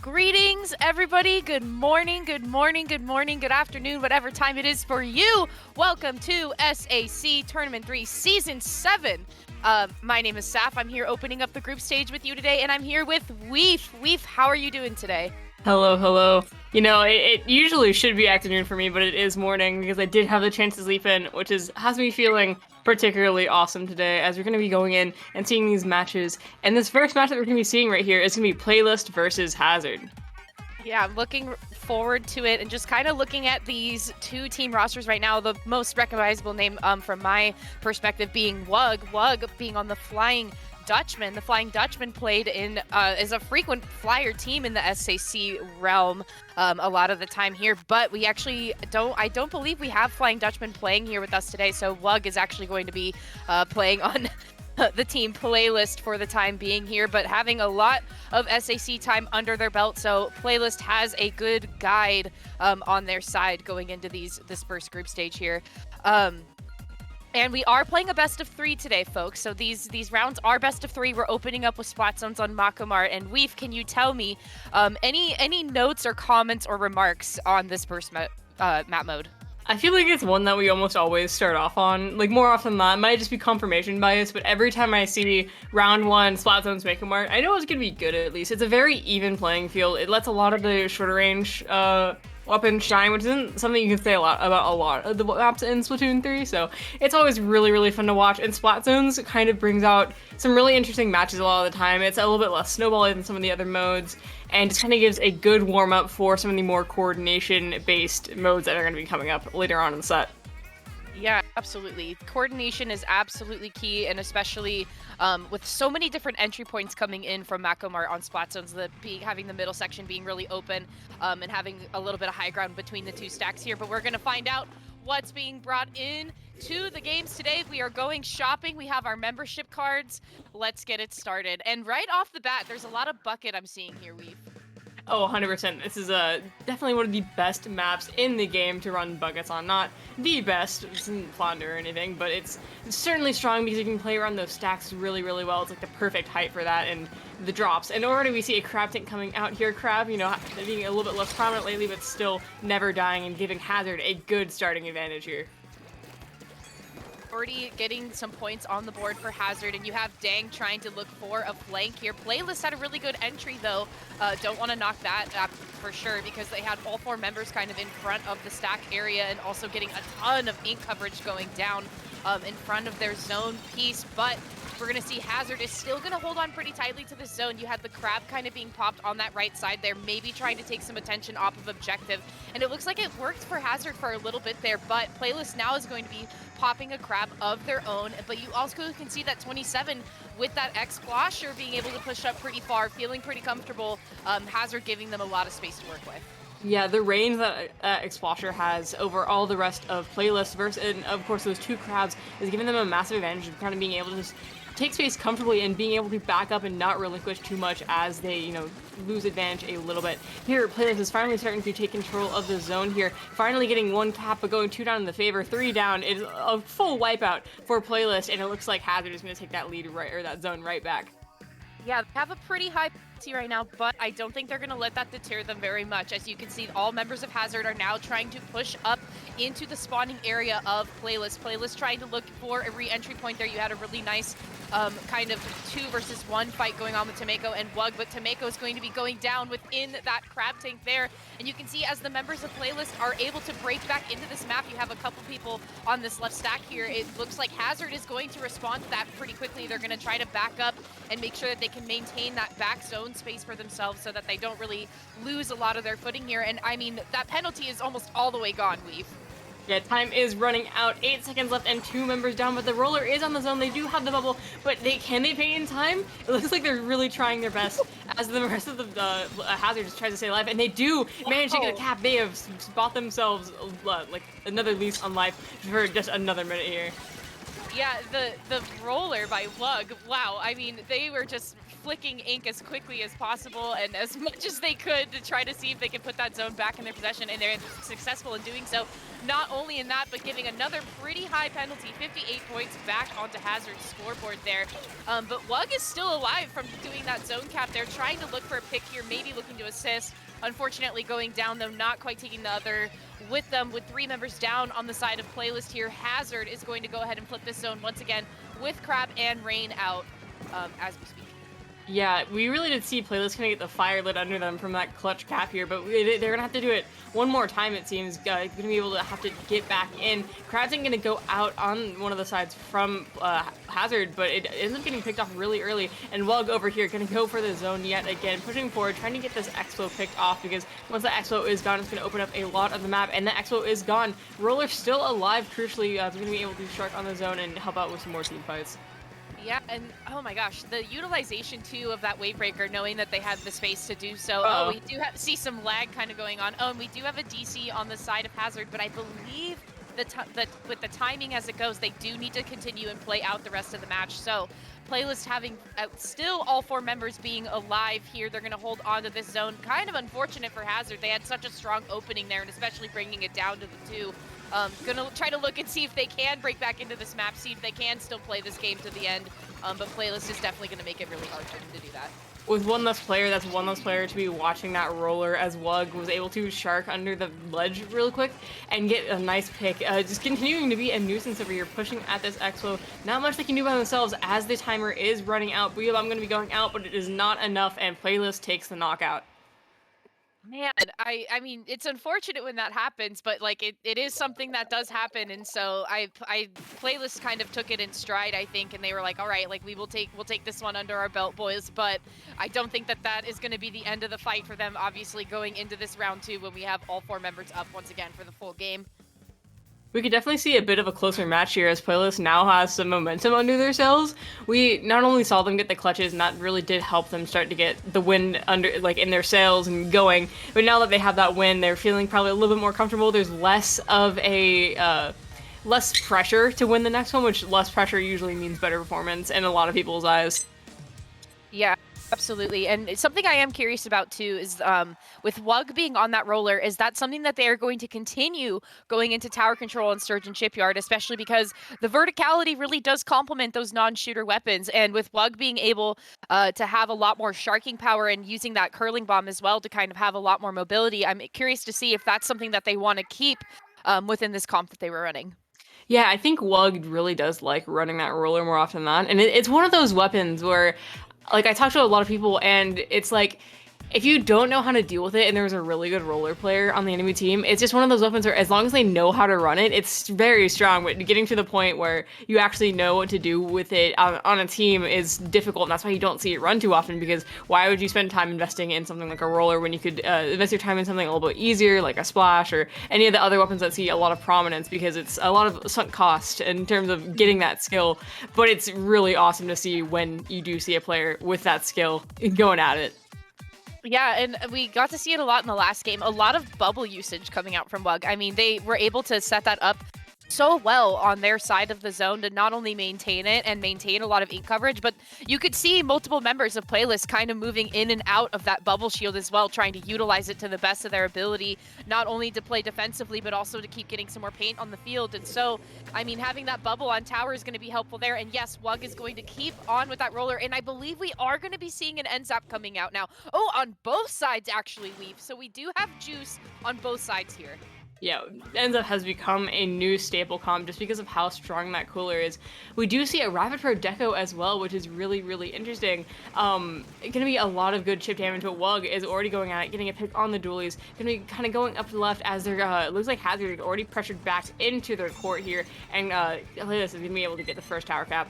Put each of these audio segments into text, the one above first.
Greetings, everybody. Good morning, good morning, good morning, good afternoon, whatever time it is for you. Welcome to SAC Tournament 3, Season 7. My name is Saf. I'm here opening up the group stage with you today, and I'm here with Weef. Weef, how are you doing today? Hello, hello. You know, it usually should be afternoon for me, but it is morning because I did have the chance to sleep in, which has me feeling particularly awesome today as we're going to be going in and seeing these matches. And this first match that we're going to be seeing right here is going to be Playlist versus Hazard. Yeah, I'm looking forward to it and just kind of looking at these two team rosters right now. The most recognizable name from my perspective being Wug. Wug being on the Flying Dutchman. The Flying Dutchman played in is a frequent flyer team in the SAC realm a lot of the time here, but we actually I don't believe we have Flying Dutchman playing here with us today, so Wug is actually going to be playing on the team Playlist for the time being here, but having a lot of SAC time under their belt, so Playlist has a good guide on their side going into this first group stage here. And we are playing a best of 3 today, folks. So these rounds are best of 3. We're opening up with spot zones on Makomar. And Weef, can you tell me any notes or comments or remarks on this first map mode? I feel like it's one that we almost always start off on. Like, more often than not, it might just be confirmation bias, but every time I see round 1 Splat Zones make a mark, I know it's going to be good at least. It's a very even playing field. It lets a lot of the shorter range weapons shine, which isn't something you can say about a lot of the maps in Splatoon 3, so it's always really, really fun to watch. And Splat Zones kind of brings out some really interesting matches a lot of the time. It's a little bit less snowbally than some of the other modes, and just kind of gives a good warm-up for some of the more coordination-based modes that are going to be coming up later on in the set. Yeah, absolutely. Coordination is absolutely key, and especially with so many different entry points coming in from Makomar on Splat Zones, having the middle section being really open and having a little bit of high ground between the two stacks here. But we're going to find out what's being brought in to the games today. We are going shopping. We have our membership cards. Let's get it started. And right off the bat, there's a lot of bucket I'm seeing here, Weave. Oh, 100%. This is definitely one of the best maps in the game to run buckets on. Not the best, it isn't flounder or anything, but it's certainly strong because you can play around those stacks really, really well. It's like the perfect height for that and the drops. And already we see a Crab tank coming out here. Crab, you know, being a little bit less prominent lately, but still never dying and giving Hazard a good starting advantage here. Already getting some points on the board for Hazard, and you have Dang trying to look for a flank here. Playlist had a really good entry, though. Don't want to knock that for sure, because they had all 4 members kind of in front of the stack area and also getting a ton of ink coverage going down in front of their zone piece. But we're going to see Hazard is still going to hold on pretty tightly to this zone. You had the Crab kind of being popped on that right side there, maybe trying to take some attention off of objective. And it looks like it worked for Hazard for a little bit there, but Playlist now is going to be popping a Crab of their own. But you also can see that 27 with that X-Splasher being able to push up pretty far, feeling pretty comfortable. Hazard giving them a lot of space to work with. Yeah, the range that Explosion has over all the rest of Playlist versus, and of course, those 2 Crabs is giving them a massive advantage of kind of being able to just take space comfortably and being able to back up and not relinquish too much as they, you know, lose advantage a little bit. Here, Playlist is finally starting to take control of the zone here, finally getting 1 cap, but going 2 down in the favor, 3 down. It's a full wipeout for Playlist, and it looks like Hazard is going to take that lead or that zone right back. Yeah, they have a pretty high penalty right now, but I don't think they're going to let that deter them very much. As you can see, all members of Hazard are now trying to push up into the spawning area of Playlist. Playlist trying to look for a re-entry point there. You had a really nice kind of 2 versus 1 fight going on with Thembo and Wug, but Thembo is going to be going down within that Crab tank there. And you can see as the members of Playlist are able to break back into this map, you have a couple people on this left stack here. It looks like Hazard is going to respond to that pretty quickly. They're going to try to back up and make sure that they can maintain that back zone space for themselves so that they don't really lose a lot of their footing here. And I mean, that penalty is almost all the way gone, Weave. Yeah, time is running out. 8 seconds left and 2 members down, but the roller is on the zone. They do have the bubble, but can they pay in time? It looks like they're really trying their best as the rest of the Hazard just tries to stay alive, and they do manage to get a cap. They have bought themselves like another lease on life for just another minute here. Yeah, the roller by Wug, wow, I mean, they were just flicking ink as quickly as possible and as much as they could to try to see if they could put that zone back in their possession, and they're successful in doing so. Not only in that, but giving another pretty high penalty, 58 points back onto Hazard's scoreboard there. But Wug is still alive from doing that zone cap. They're trying to look for a pick here, maybe looking to assist. Unfortunately, going down, though, not quite taking the other with them, with 3 members down on the side of Playlist here. Hazard is going to go ahead and flip this zone once again with Crab and Rain out as we speak. Yeah, we really did see Playlist kind of get the fire lit under them from that clutch cap here, but they're going to have to do it one more time, it seems. Going to be able to have to get back in. Crab's going to go out on one of the sides from Hazard, but it ends up getting picked off really early, and Wug over here going to go for the zone yet again, pushing forward, trying to get this Expo picked off, because once the Expo is gone, it's going to open up a lot of the map, and the Expo is gone. Roller's still alive, crucially, is going to be able to shark on the zone and help out with some more team fights. Yeah, and oh my gosh, the utilization too of that wave breaker, knowing that they have the space to do so. Uh-oh. Oh, we do see some lag kind of going on. Oh, and we do have a DC on the side of Hazard, but I believe that with the timing as it goes, they do need to continue and play out the rest of the match. So Playlist having still all 4 members being alive here, they're going to hold on to this zone. Kind of unfortunate for Hazard. They had such a strong opening there, and especially bringing it down to the 2. Gonna try to look and see if they can break back into this map, see if they can still play this game to the end. But Playlist is definitely gonna make it really hard for them to do that. With one less player, that's one less player to be watching that roller, as Wug was able to shark under the ledge real quick and get a nice pick. Just continuing to be a nuisance over here, pushing at this Expo. Not much they can do by themselves as the timer is running out. I'm going to be going out, but it is not enough, and Playlist takes the knockout. Man, I mean, it's unfortunate when that happens, but like it is something that does happen, and so I Playlist kind of took it in stride, I think, and they were like, all right, like we'll take this one under our belt, boys. But I don't think that is going to be the end of the fight for them. Obviously, going into this round 2 when we have all 4 members up once again for the full game. We could definitely see a bit of a closer match here as Playlist now has some momentum under their sails. We not only saw them get the clutches, and that really did help them start to get the win under, like, in their sails and going, but now that they have that win, they're feeling probably a little bit more comfortable. There's less of a less pressure to win the next one, which less pressure usually means better performance in a lot of people's eyes. Yeah, absolutely. And something I am curious about too is with Wug being on that roller, is that something that they are going to continue going into tower control and Sturgeon Shipyard, especially because the verticality really does complement those non-shooter weapons. And with Wug being able to have a lot more sharking power and using that curling bomb as well to kind of have a lot more mobility, I'm curious to see if that's something that they want to keep within this comp that they were running. Yeah, I think Wug really does like running that roller more often than not. And it's one of those weapons where, like, I talk to a lot of people, and it's like, if you don't know how to deal with it and there's a really good roller player on the enemy team, it's just one of those weapons where as long as they know how to run it, it's very strong. But getting to the point where you actually know what to do with it on a team is difficult, and that's why you don't see it run too often, because why would you spend time investing in something like a roller when you could invest your time in something a little bit easier, like a splash or any of the other weapons that see a lot of prominence, because it's a lot of sunk cost in terms of getting that skill. But it's really awesome to see when you do see a player with that skill going at it. Yeah, and we got to see it a lot in the last game. A lot of bubble usage coming out from Wug. I mean, they were able to set that up so well on their side of the zone to not only maintain it and maintain a lot of ink coverage, but you could see multiple members of Playlist kind of moving in and out of that bubble shield as well, trying to utilize it to the best of their ability, not only to play defensively, but also to keep getting some more paint on the field. And so, I mean, having that bubble on tower is going to be helpful there. And yes, Wug is going to keep on with that roller. And I believe we are going to be seeing an end zap coming out now. Oh, on both sides, actually, Weave. So we do have juice on both sides here. Yeah, ends up has become a new staple comp just because of how strong that cooler is. We do see a Rabid for Decay as well, which is really, really interesting. Gonna be a lot of good chip damage, but Wug is already going at it, getting a pick on the dualies. Gonna be kind of going up to the left as they're, it looks like Hazard already pressured back into their court here, and Elias is gonna be able to get the first tower cap.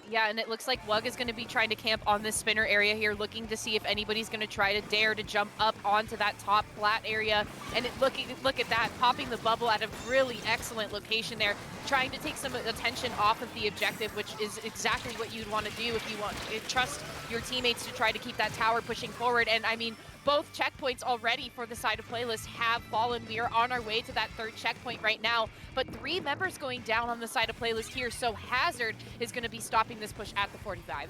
Yeah, and it looks like Wug is going to be trying to camp on this spinner area here, looking to see if anybody's going to try to dare to jump up onto that top flat area. And look at that, popping the bubble at a really excellent location there, trying to take some attention off of the objective, which is exactly what you'd want to do if you want to trust your teammates to try to keep that tower pushing forward. And I mean, both checkpoints already for the side of Playlist have fallen. We are on our way to that third checkpoint right now, but 3 members going down on the side of Playlist here, so Hazard is going to be stopping this push at the 45.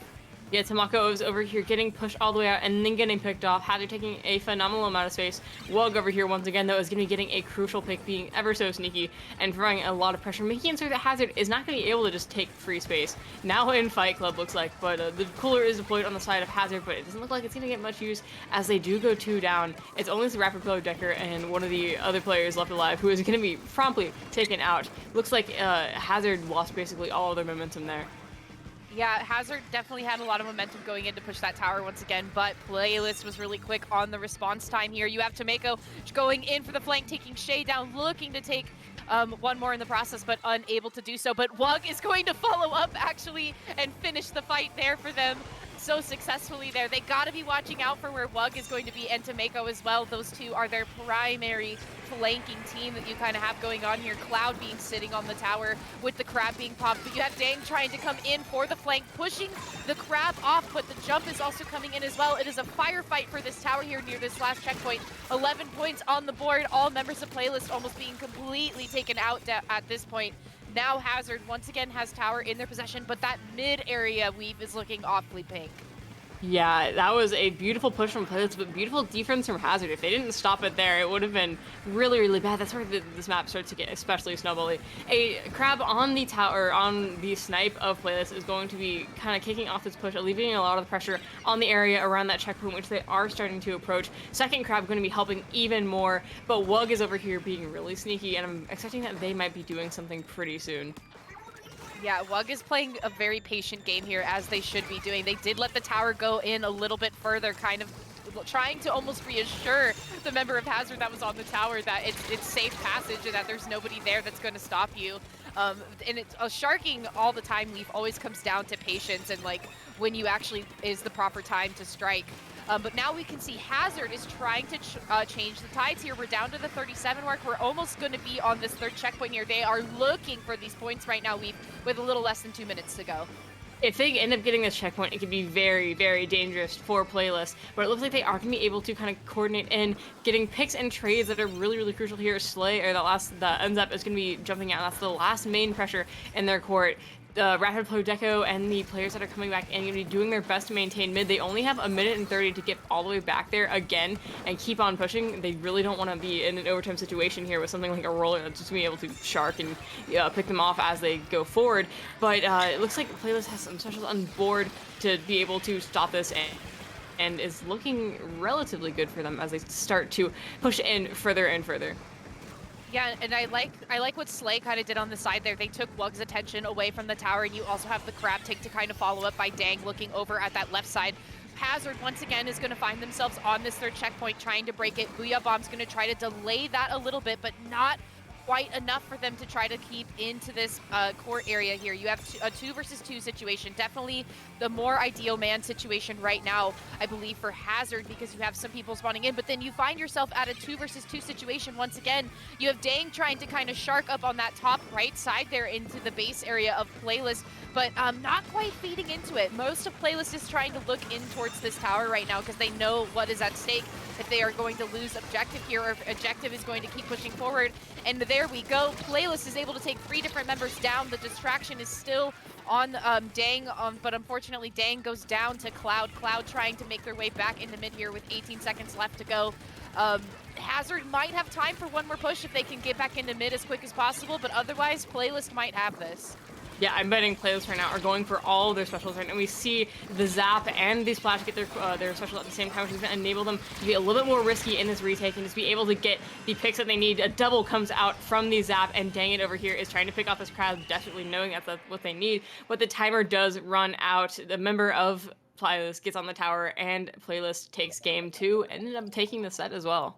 Yeah, Tamako is over here getting pushed all the way out and then getting picked off. Hazard taking a phenomenal amount of space. Wug over here once again, though, is going to be getting a crucial pick, being ever so sneaky and throwing a lot of pressure, making it so that Hazard is not going to be able to just take free space. Now in Fight Club, looks like, but the cooler is deployed on the side of Hazard, but it doesn't look like it's going to get much use as they do go 2 down. It's only the Rapid Player Decker and one of the other players left alive who is going to be promptly taken out. Looks like Hazard lost basically all of their momentum there. Yeah, Hazard definitely had a lot of momentum going in to push that tower once again, but Playlist was really quick on the response time here. You have Tomeko going in for the flank, taking Shay down, looking to take one more in the process, but unable to do so. But Wug is going to follow up, actually, and finish the fight there for them so successfully there. They got to be watching out for where Wug is going to be, and Tomeko as well. Those two are their primary flanking team that you kind of have going on here. Cloud being sitting on the tower with the crab being popped, but you have Dang trying to come in for the flank, pushing the crab off, but the jump is also coming in as well. It is a firefight for this tower here near this last checkpoint. 11 points on the board, all members of Playlist almost being completely taken out at this point. Now Hazard once again has tower in their possession, but that mid area weave is looking awfully pink. Yeah, that was a beautiful push from Playlist, but beautiful defense from Hazard. If they didn't stop it there, it would have been really, really bad. That's where this map starts to get especially snowbally. A crab on the tower, on the snipe of Playlist, is going to be kind of kicking off this push, alleviating a lot of the pressure on the area around that checkpoint, which they are starting to approach. Second crab going to be helping even more, but Wug is over here being really sneaky, and I'm expecting that they might be doing something pretty soon. Yeah, Wug is playing a very patient game here, as they should be doing. They did let the tower go in a little bit further, kind of trying to almost reassure the member of Hazard that was on the tower that it's safe passage and that there's nobody there that's going to stop you. And it's sharking all the time leaf always comes down to patience and like when you actually is the proper time to strike. But now we can see Hazard is trying to change the tides here. We're down to the 37 mark. We're almost going to be on this third checkpoint here. They are looking for these points right now, Weave, with a little less than 2 minutes to go. If they end up getting this checkpoint, it could be very, very dangerous for Playlist. But it looks like they are going to be able to kind of coordinate in getting picks and trades that are really, really crucial here. Slay, or that ends up is going to be jumping out. That's the last main pressure in their court. The Rapid Player Deco and the players that are coming back and going to be doing their best to maintain mid. They only have 1 minute and 30 to get all the way back there again and keep on pushing. They really don't want to be in an overtime situation here with something like a roller that's just going to be able to shark and pick them off as they go forward. But it looks like Playlist has some specials on board to be able to stop this and is looking relatively good for them as they start to push in further and further. Yeah, and I like what Slay kind of did on the side there. They took Wug's attention away from the tower, and you also have the crab take to kind of follow up by Dang looking over at that left side. Hazard once again is going to find themselves on this third checkpoint trying to break it. Booyah Bomb's going to try to delay that a little bit, but not quite enough for them to try to keep into this court area here. You have a 2 versus 2 situation. Definitely the more ideal man situation right now, I believe, for Hazard, because you have some people spawning in, but then you find yourself at a 2 versus 2 situation once again. You have Dang trying to kind of shark up on that top right side there into the base area of Playlist, but not quite feeding into it. Most of Playlist is trying to look in towards this tower right now because they know what is at stake if they are going to lose objective here, or if objective is going to keep pushing forward. And there we go. Playlist is able to take 3 different members down. The distraction is still on Dang, but unfortunately Dang goes down to Cloud. Cloud trying to make their way back into mid here with 18 seconds left to go. Hazard might have time for one more push if they can get back into mid as quick as possible, but otherwise Playlist might have this. Yeah, I'm betting Playlist right now are going for all of their specials right now. And we see the Zap and the Splash get their special at the same time, which is going to enable them to be a little bit more risky in this retake and just be able to get the picks that they need. A double comes out from the Zap, and Dang It over here is trying to pick off this crowd, desperately knowing that's what they need. But the timer does run out. The member of Playlist gets on the tower, and Playlist takes game 2, ended up taking the set as well.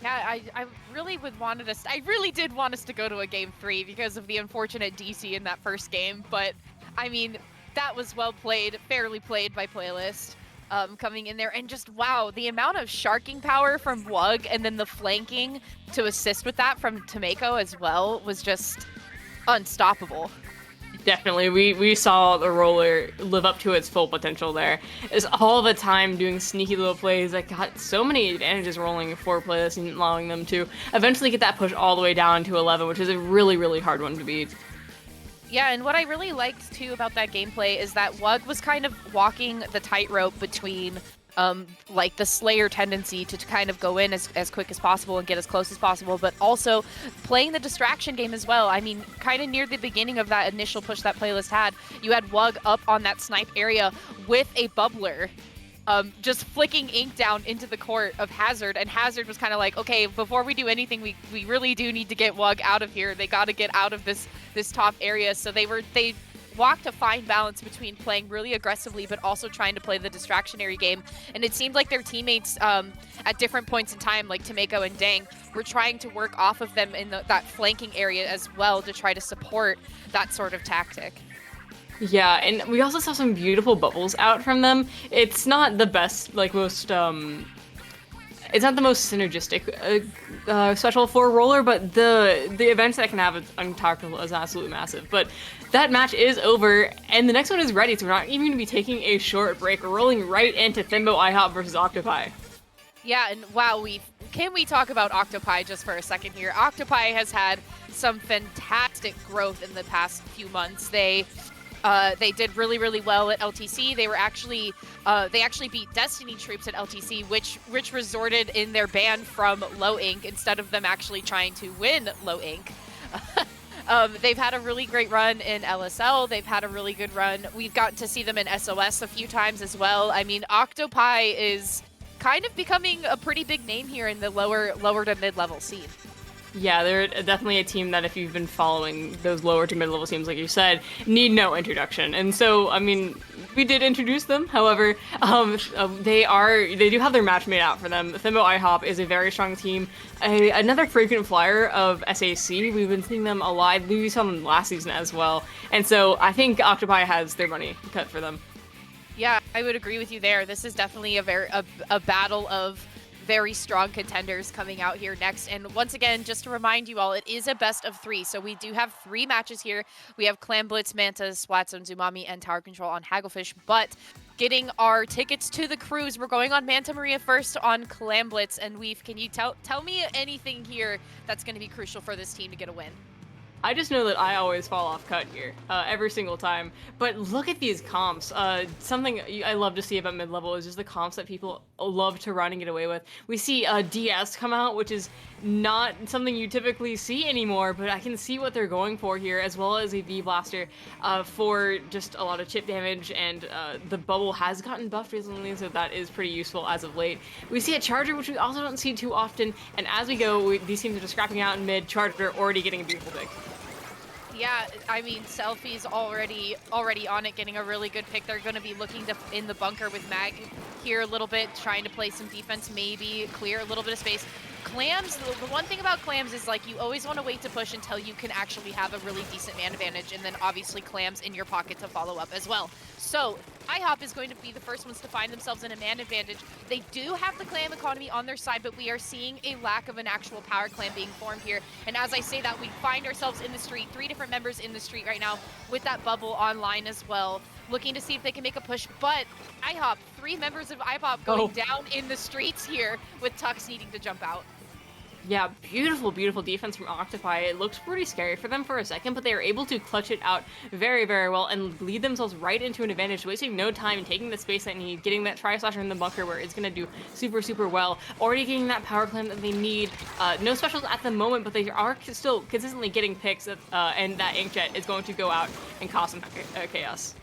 Yeah, I really did want us to go to a game 3 because of the unfortunate DC in that first game, but I mean, that was well played, fairly played by Playlist, coming in there, and just wow, the amount of sharking power from Wug and then the flanking to assist with that from Tomeko as well was just unstoppable. Definitely, we saw the roller live up to its full potential there. Is all the time doing sneaky little plays that got so many advantages rolling for players and allowing them to eventually get that push all the way down to 11, which is a really, really hard one to beat. Yeah, and what I really liked too about that gameplay is that Wug was kind of walking the tightrope between like the Slayer tendency to kind of go in as quick as possible and get as close as possible, but also playing the distraction game as well. I mean, kind of near the beginning of that initial push that Playlist had, you had Wug up on that snipe area with a bubbler, just flicking ink down into the court of Hazard, and Hazard was kind of like, okay, before we do anything, we really do need to get Wug out of here. They got to get out of this top area. So they walked a fine balance between playing really aggressively but also trying to play the distractionary game, and it seemed like their teammates at different points in time, like Tomeko and Dang, were trying to work off of them in that flanking area as well to try to support that sort of tactic. Yeah, and we also saw some beautiful bubbles out from them. It's not the best, like most it's not the most synergistic special for roller, but the events that it can have on Tackle is absolutely massive. But that match is over, and the next one is ready, so we're not even going to be taking a short break. We're rolling right into Thembo IHOP versus Octopi. Yeah, and wow, can we talk about Octopi just for a second here? Octopi has had some fantastic growth in the past few months. They did really, really well at LTC. They actually beat Destiny troops at LTC, which resulted in their ban from Low Ink instead of them actually trying to win Low Ink. They've had a really great run in LSL. They've had a really good run. We've gotten to see them in SOS a few times as well. I mean, Octopi is kind of becoming a pretty big name here in the lower to mid-level scene. Yeah, they're definitely a team that if you've been following those lower to mid-level teams, like you said, need no introduction. And so, I mean, we did introduce them. However, they do have their match made out for them. Thembo IHOP is a very strong team. Another frequent flyer of SAC. We've been seeing them a lot. We saw them last season as well. And so I think Octopi has their money cut for them. Yeah, I would agree with you there. This is definitely a battle of very strong contenders coming out here next. And once again, just to remind you all, it is a best of 3. So we do have 3 matches here. We have Clam Blitz, Manta, Swatzone, Zumami, and Tower Control on Hagglefish. But getting our tickets to the cruise, we're going on Manta Maria first on Clam Blitz. And can you tell me anything here that's going to be crucial for this team to get a win? I just know that I always fall off cut here, every single time. But look at these comps. Something I love to see about mid-level is just the comps that people love to run and get away with. We see DS come out, which is not something you typically see anymore, but I can see what they're going for here, as well as a V-Blaster for just a lot of chip damage, and the bubble has gotten buffed recently, so that is pretty useful as of late. We see a Charger, which we also don't see too often, and as we go, these teams are just scrapping out in mid. Charger already getting a beautiful pick. Yeah, I mean, Selfie's already on it, getting a really good pick. They're going to be looking to in the bunker with Mag here a little bit, trying to play some defense, maybe clear a little bit of space. Clams, the one thing about Clams is, like, you always want to wait to push until you can actually have a really decent man advantage, and then obviously Clams in your pocket to follow up as well. So IHOP is going to be the first ones to find themselves in a man advantage. They do have the clam economy on their side, but we are seeing a lack of an actual power clan being formed here. And as I say that, we find ourselves in the street, 3 different members in the street right now with that bubble online as well, looking to see if they can make a push. But IHOP, 3 members of IHOP going down in the streets here with Tux needing to jump out. Yeah, beautiful, beautiful defense from Octopi. It looked pretty scary for them for a second, but they were able to clutch it out very, very well and lead themselves right into an advantage, wasting no time and taking the space they need, getting that Tri-Slasher in the bunker where it's going to do super, super well, already getting that power clan that they need. No specials at the moment, but they are still consistently getting picks, and that Inkjet is going to go out and cause some chaos.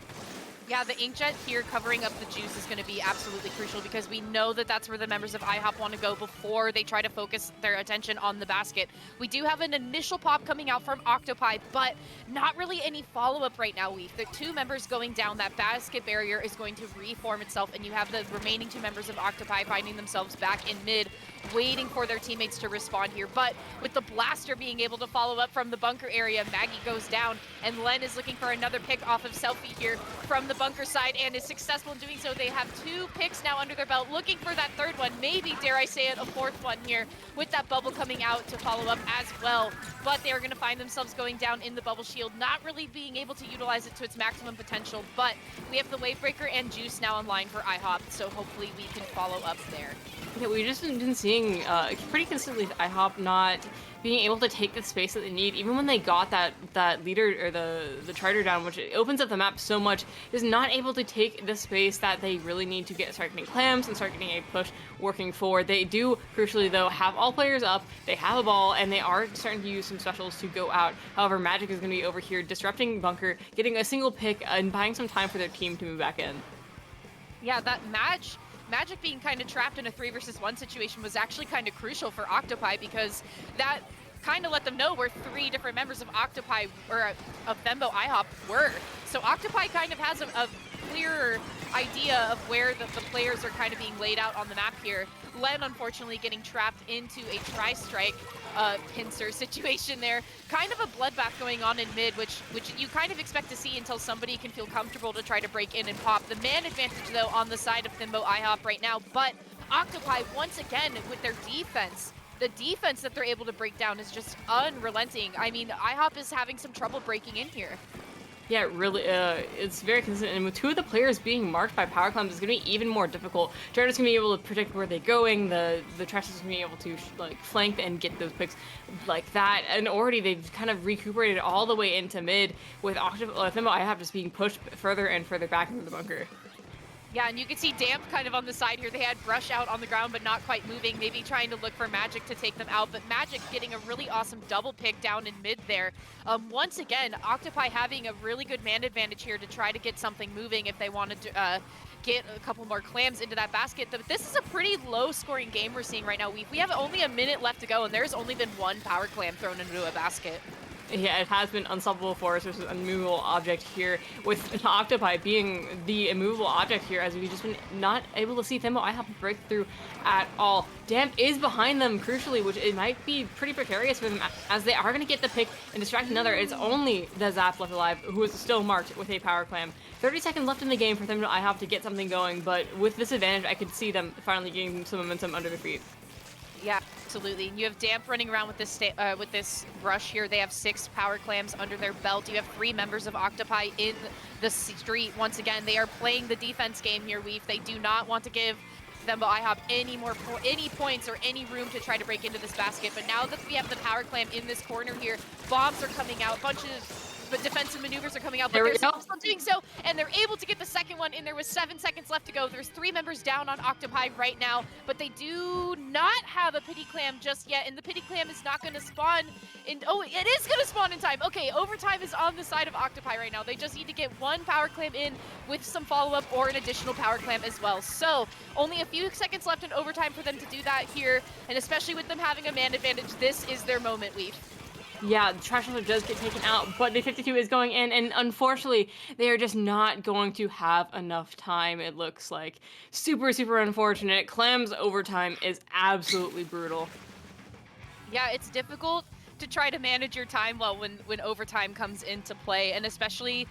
Yeah, the Inkjet here covering up the juice is going to be absolutely crucial, because we know that that's where the members of IHOP want to go before they try to focus their attention on the basket. We do have an initial pop coming out from Octopi, but not really any follow-up right now, Weef. The 2 members going down, that basket barrier is going to reform itself, and you have the remaining 2 members of Octopi finding themselves back in mid, waiting for their teammates to respond here. But with the Blaster being able to follow up from the bunker area, Maggie goes down, and Len is looking for another pick off of Selfie here from the bunker side and is successful in doing so. They have 2 picks now under their belt, looking for that 3rd one, maybe, dare I say it, a 4th one here, with that bubble coming out to follow up as well. But they are going to find themselves going down in the bubble shield, not really being able to utilize it to its maximum potential, but we have the Wavebreaker and Juice now online for IHOP, so hopefully we can follow up there. Yeah, we've just been seeing pretty consistently IHOP not being able to take the space that they need, even when they got that leader or the charter down, which opens up the map so much, is not able to take the space that they really need to start getting clams and start getting a push working forward. They do, crucially though, have all players up, they have a ball, and they are starting to use some specials to go out. However, Magic is going to be over here disrupting bunker, getting a single pick, and buying some time for their team to move back in. Yeah, that Magic being kind of trapped in a 3 versus 1 situation was actually kind of crucial for Octopi, because that kind of let them know where 3 different members of Octopi, or of Thembo IHOP were. So Octopi kind of has a clearer idea of where the players are kind of being laid out on the map here. Len, unfortunately, getting trapped into a tri-strike pincer situation there. Kind of a bloodbath going on in mid, which you kind of expect to see until somebody can feel comfortable to try to break in and pop. The man advantage, though, on the side of Thembo IHOP right now, but Octopi, once again, with their defense, the defense that they're able to break down is just unrelenting. I mean, IHOP is having some trouble breaking in here. Yeah, really, it's very consistent, and with 2 of the players being marked by power clams, it's going to be even more difficult. Jarvis going to be able to predict where they're going, the Trash is going to be able to flank and get those picks like that, and already they've kind of recuperated all the way into mid, with Thembo IHOP just being pushed further and further back into the bunker. Yeah, and you can see Damp kind of on the side here. They had Brush out on the ground, but not quite moving, maybe trying to look for Magic to take them out. But Magic getting a really awesome double pick down in mid there. Once again, Octopi having a really good man advantage here to try to get something moving if they wanted to get a couple more clams into that basket. But this is a pretty low-scoring game we're seeing right now. We have only a minute left to go, and there's only been 1 power clam thrown into a basket. Yeah, it has been unstoppable force versus immovable object here, with Octopi being the immovable object here, as we've just been not able to see Thembo IHOP break through at all. Damp is behind them, crucially, which it might be pretty precarious for them, as they are going to get the pick and distract another. It's only the Zap left alive, who is still marked with a power clam. 30 seconds left in the game for Thembo IHOP to get something going, but with this advantage, I could see them finally getting some momentum under their feet. Yeah, absolutely. You have Damp running around with this Brush here. They have 6 power clams under their belt. You have 3 members of Octopi in the street. Once again, they are playing the defense game here, Weef. They do not want to give Thembo IHOP any points or any room to try to break into this basket. But now that we have the power clam in this corner here, bombs are coming out, but defensive maneuvers are coming out, but they're still doing so, and they're able to get the second one in there with 7 seconds left to go. There's 3 members down on Octopi right now, but they do not have a pity clam just yet, and the pity clam is not going to spawn in. Oh, it is going to spawn in time. Okay, overtime is on the side of Octopi right now. They just need to get 1 power clam in with some follow-up or an additional power clam as well. So only a few seconds left in overtime for them to do that here, and especially with them having a man advantage, this is their moment, Weef. Yeah, the Trash Hunter does get taken out, but the 52 is going in, and unfortunately, they are just not going to have enough time, it looks like. Super, super unfortunate. Clam's overtime is absolutely brutal. Yeah, it's difficult to try to manage your time well when overtime comes into play, and especially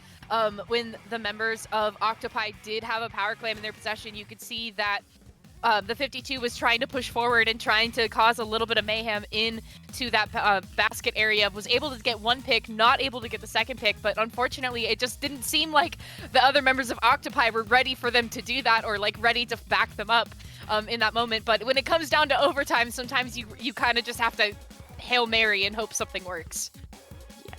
when the members of Octopi did have a power clam in their possession. You could see that the 52 was trying to push forward and trying to cause a little bit of mayhem into that basket area. Was able to get 1 pick, not able to get the 2nd pick, but unfortunately it just didn't seem like the other members of Octopi were ready for them to do that, or like ready to back them up in that moment. But when it comes down to overtime, sometimes you kind of just have to Hail Mary and hope something works.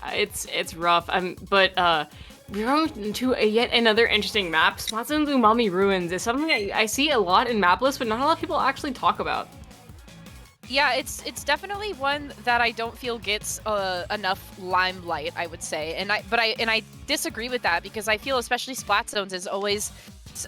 Yeah, it's rough. But we're going to yet another interesting map. Splatoon's Umami Ruins is something that I see a lot in map lists, but not a lot of people actually talk about. Yeah, it's definitely one that I don't feel gets enough limelight, I would say, and I disagree with that, because I feel especially Splat Zones is always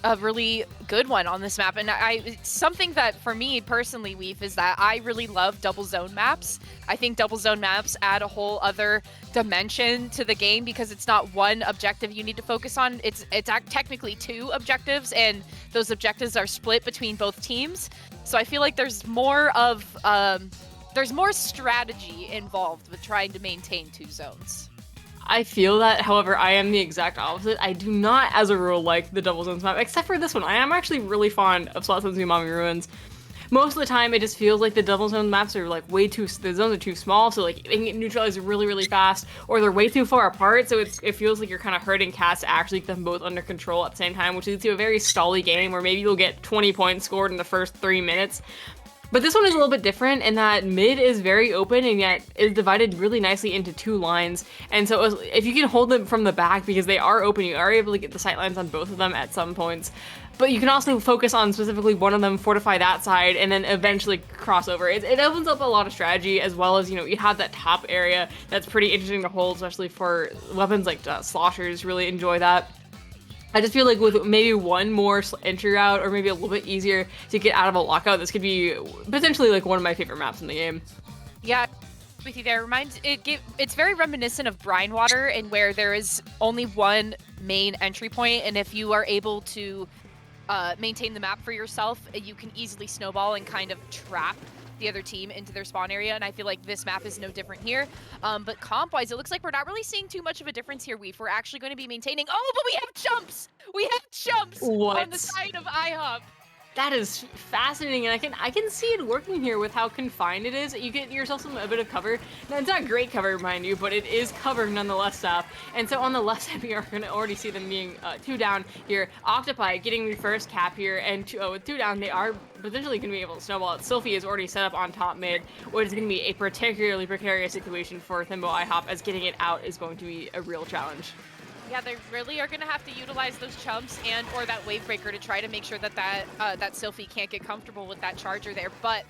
a really good one on this map, and it's something that for me personally, Weef, is that I really love double zone maps. I think double zone maps add a whole other dimension to the game, because it's not one objective you need to focus on. It's technically 2 objectives, and those objectives are split between both teams. So I feel like there's more strategy involved with trying to maintain 2 zones. I feel that, however, I am the exact opposite. I do not, as a rule, like the Double Zones map, except for this one. I am actually really fond of Splatoon's Umami Ruins. Most of the time, it just feels like the Double Zone maps are like the zones are too small, so like they can get neutralized really, really fast, or they're way too far apart, so it feels like you're kind of hurting cats to actually get them both under control at the same time, which leads to a very stally game where maybe you'll get 20 points scored in the first 3 minutes. But this one is a little bit different in that mid is very open and yet is divided really nicely into 2 lines. And so if you can hold them from the back because they are open, you are able to get the sight lines on both of them at some points. But you can also focus on specifically one of them, fortify that side, and then eventually cross over. It opens up a lot of strategy, as well as, you have that top area that's pretty interesting to hold, especially for weapons like sloshers really enjoy that. I just feel like with maybe one more entry route, or maybe a little bit easier to get out of a lockout, this could be potentially like one of my favorite maps in the game. Yeah, with you there. It's very reminiscent of Brine Water, and where there is only one main entry point, and if you are able to maintain the map for yourself, you can easily snowball and kind of trap the other team into their spawn area, and I feel like this map is no different here. But comp-wise, it looks like we're not really seeing too much of a difference here, Weave. We're actually going to be maintaining... Oh, but we have jumps! We have jumps on the side of IHOP! That is fascinating, and I can see it working here with how confined it is. You get yourself a bit of cover. Now, it's not great cover, mind you, but it is cover nonetheless, stuff. And so on the left side, we are going to already see them being 2 down here. Octopi getting the first cap here, and with 2 down, they are potentially going to be able to snowball it. Sylphie is already set up on top mid, which is going to be a particularly precarious situation for Thembo IHOP, as getting it out is going to be a real challenge. Yeah, they really are going to have to utilize those chumps and or that wave breaker to try to make sure that that Sylphie can't get comfortable with that charger there. But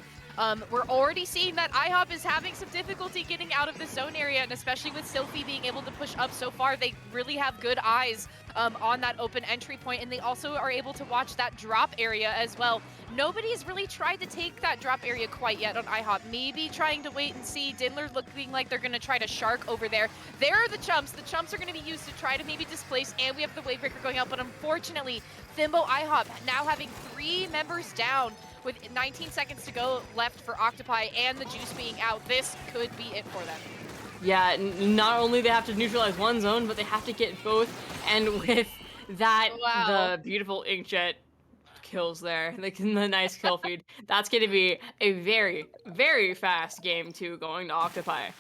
we're already seeing that IHOP is having some difficulty getting out of the zone area, and especially with Sylphie being able to push up so far, they really have good eyes on that open entry point, and they also are able to watch that drop area as well. Nobody has really tried to take that drop area quite yet on IHOP. Maybe trying to wait and see. Dindler looking like they're going to try to shark over there. There are the chumps. The chumps are going to be used to try to maybe displace, and we have the wave breaker going out, but unfortunately, Thembo IHOP now having 3 members down with 19 seconds to go left for Octopi and the juice being out. This could be it for them. Yeah, not only they have to neutralize one zone, but they have to get both, and with that, the beautiful inkjet kills there, the nice kill feed, that's going to be a very, very fast game 2 going to Octopi.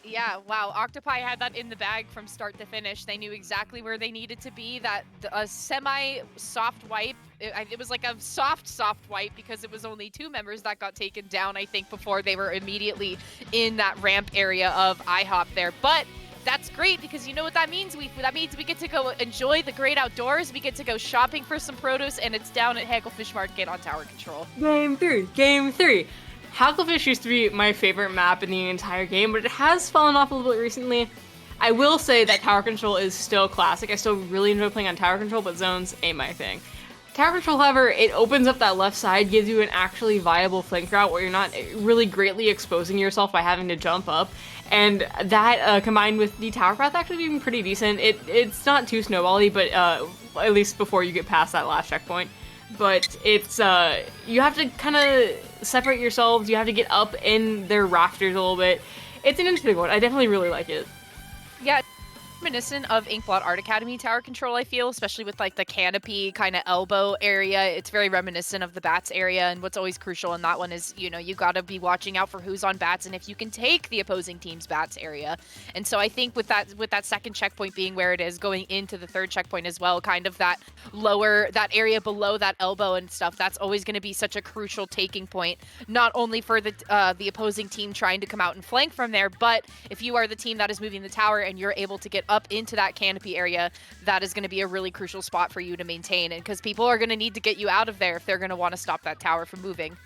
Yeah, wow. Octopi had that in the bag from start to finish. They knew exactly where they needed to be. That a semi-soft wipe. It was like a soft wipe because it was only 2 members that got taken down, I think, before they were immediately in that ramp area of IHOP there. But that's great because you know what that means? That means we get to go enjoy the great outdoors. We get to go shopping for some produce, and it's down at Hagglefish Market on tower control. Game 3. Hagglefish used to be my favorite map in the entire game, but it has fallen off a little bit recently. I will say that tower control is still classic. I still really enjoy playing on tower control, but zones ain't my thing. Tower control, however, it opens up that left side, gives you an actually viable flank route where you're not really greatly exposing yourself by having to jump up. And that combined with the tower path actually being pretty decent. It's not too snowbally, but at least before you get past that last checkpoint. But it's, you have to kind of separate yourselves, you have to get up in their rafters a little bit. It's an interesting one. I definitely really like it. Yeah, reminiscent of Inkblot Art Academy tower control, I feel, especially with like the canopy kind of elbow area. It's very reminiscent of the bats area, and what's always crucial in that one is, you know, you got to be watching out for who's on bats and if you can take the opposing team's bats area. And so I think with that second checkpoint being where it is, going into the third checkpoint as well, kind of that that area below that elbow and stuff, that's always going to be such a crucial taking point, not only for the opposing team trying to come out and flank from there, but if you are the team that is moving the tower and you're able to get up into that canopy area, that is going to be a really crucial spot for you to maintain, and because people are going to need to get you out of there if they're going to want to stop that tower from moving.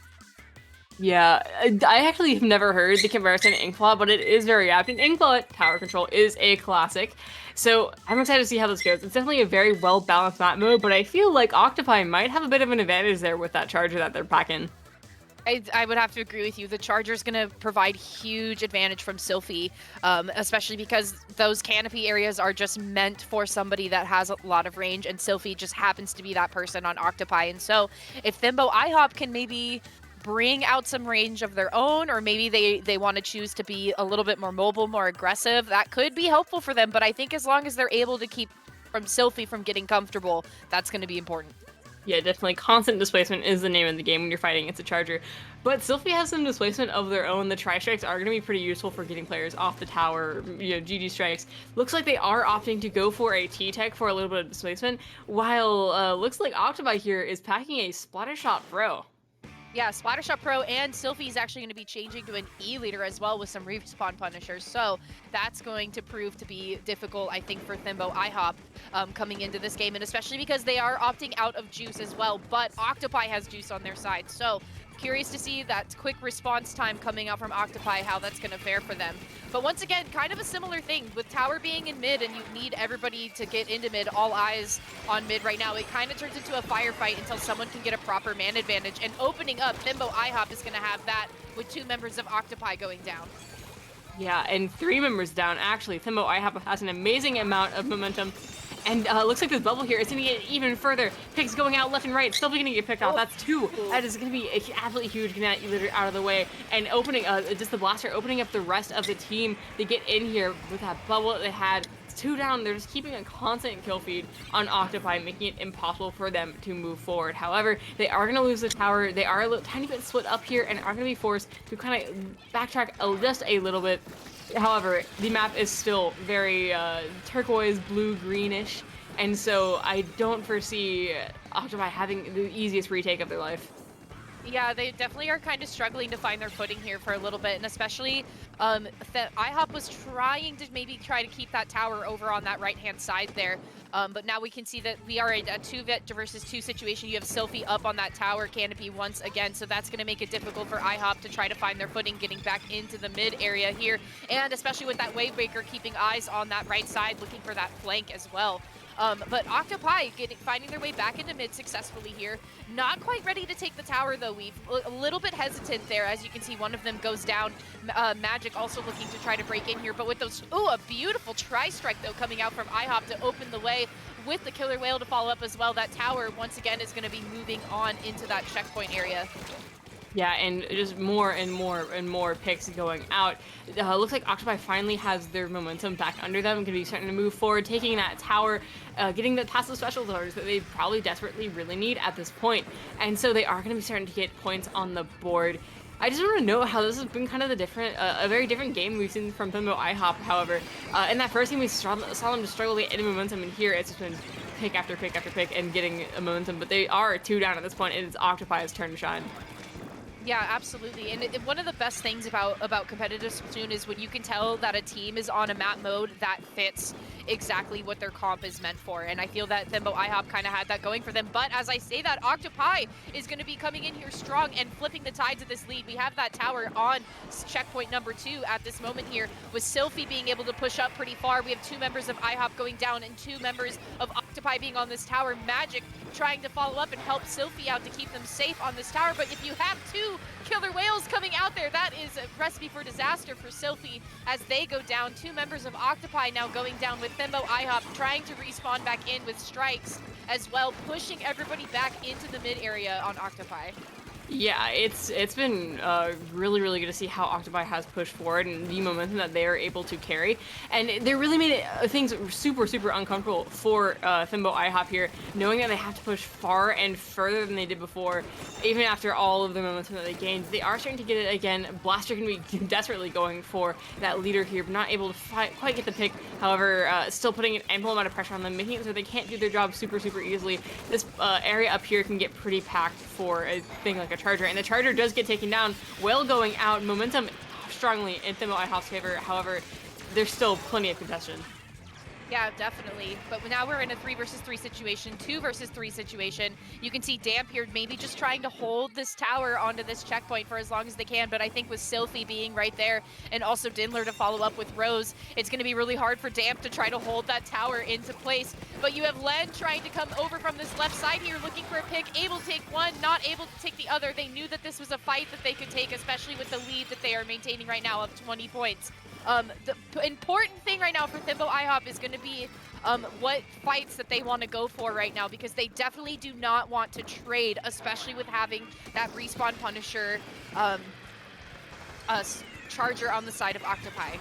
Yeah, I actually have never heard the comparison to Inkblot, but it is very apt, and Inkblot tower control is a classic, so I'm excited to see how this goes. It's definitely a very well-balanced map mode, but I feel like Octopi might have a bit of an advantage there with that charger that they're packing. I would have to agree with you. The charger's going to provide huge advantage from Sylphie, especially because those canopy areas are just meant for somebody that has a lot of range, and Sylphie just happens to be that person on Octopi. And so if Thembo IHOP can maybe bring out some range of their own, or maybe they want to choose to be a little bit more mobile, more aggressive. That could be helpful for them, but I think as long as they're able to keep Sylphie from getting comfortable, that's going to be important. Yeah, definitely. Constant displacement is the name of the game when you're fighting against a charger. But Sylphie has some displacement of their own. The tri-strikes are going to be pretty useful for getting players off the tower, GG strikes. Looks like they are opting to go for a T-Tech for a little bit of displacement, while looks like Octopi here is packing a Splattershot Pro. Yeah, Splattershot Pro and Sylphie is actually going to be changing to an E-leader as well with some respawn punishers. So that's going to prove to be difficult, I think, for Thembo IHOP coming into this game, and especially because they are opting out of Juice as well, but Octopi has Juice on their side. So curious to see that quick response time coming out from Octopi, how that's going to fare for them. But once again, kind of a similar thing with tower being in mid and you need everybody to get into mid, all eyes on mid right now. It kind of turns into a firefight until someone can get a proper man advantage. And opening up, Thembo IHOP is going to have that with 2 members of Octopi going down. Yeah, and 3 members down, actually. Thembo IHOP has an amazing amount of momentum. And looks like this bubble here is going to get even further. Picks going out left and right. Still going to get picked off. That's 2. That is going to be absolutely huge. Getting that E-leader out of the way. And opening, just the blaster, opening up the rest of the team to get in here with that bubble that they had. It's 2 down. They're just keeping a constant kill feed on Octopi, making it impossible for them to move forward. However, they are going to lose the tower. They are a little, tiny bit split up here and are going to be forced to kind of backtrack just a little bit. However, the map is still very turquoise, blue, greenish, and so I don't foresee Octopi having the easiest retake of their life. Yeah, they definitely are kind of struggling to find their footing here for a little bit, and especially IHOP was trying to maybe try to keep that tower over on that right-hand side there, but now we can see that we are in a 2-vet versus 2 situation. You have Sylphie up on that tower canopy once again, so that's going to make it difficult for IHOP to try to find their footing getting back into the mid area here, and especially with that Wavebreaker keeping eyes on that right side, looking for that flank as well. But Octopi finding their way back into mid successfully here. Not quite ready to take the tower though, Weave. A little bit hesitant there. As you can see, one of them goes down. Magic also looking to try to break in here, but with those, a beautiful tri-strike though coming out from IHOP to open the way with the Killer Whale to follow up as well. That tower once again is going to be moving on into that checkpoint area. Yeah, and just more and more and more picks going out. Looks like Octopi finally has their momentum back under them, going to be starting to move forward, taking that tower, getting the passive special towers that they probably desperately really need at this point. And so they are going to be starting to get points on the board. I just want to know how this has been kind of a very different game we've seen from Thembo IHOP. However, in that first game we saw them just struggle to get any momentum, and here it's just been pick after pick after pick and getting a momentum. But they are 2 down at this point, and it's Octopi's turn to shine. Yeah, absolutely. And one of the best things about competitive Splatoon is when you can tell that a team is on a map mode that fits exactly what their comp is meant for. And I feel that Thembo IHOP kind of had that going for them. But as I say that, Octopi is going to be coming in here strong and flipping the tides of this lead. We have that tower on checkpoint number 2 at this moment here, with Sylphie being able to push up pretty far. We have 2 members of IHOP going down and 2 members of Octopi being on this tower. Magic trying to follow up and help Sylphie out to keep them safe on this tower. But if you have 2 Killer Whales coming out there, that is a recipe for disaster for Sylphie as they go down. 2 members of Octopi now going down, with Thembo IHOP trying to respawn back in with strikes as well, pushing everybody back into the mid area on Octopi. Yeah, it's been really, really good to see how Octopi has pushed forward and the momentum that they are able to carry. And they really made things super, super uncomfortable for Thembo IHOP here, knowing that they have to push far and further than they did before, even after all of the momentum that they gained. They are starting to get it again. Blaster can be desperately going for that leader here, but not able to quite get the pick. However, still putting an ample amount of pressure on them, making it so they can't do their job super, super easily. This area up here can get pretty packed for a thing like a charger, and the charger does get taken down. Whale going out, momentum strongly in Thembo IHOP's favor. However, there's still plenty of contention. Yeah, definitely. But now we're in a 3 versus 3 situation, 2 versus 3 situation. You can see Damp here maybe just trying to hold this tower onto this checkpoint for as long as they can. But I think with Sylphie being right there and also Dindler to follow up with Rose, it's going to be really hard for Damp to try to hold that tower into place. But you have Len trying to come over from this left side here, looking for a pick, able to take one, not able to take the other. They knew that this was a fight that they could take, especially with the lead that they are maintaining right now of 20 points. The important thing right now for Thembo IHOP is going to be what fights that they want to go for right now, because they definitely do not want to trade, especially with having that respawn Punisher Charger on the side of Octopi.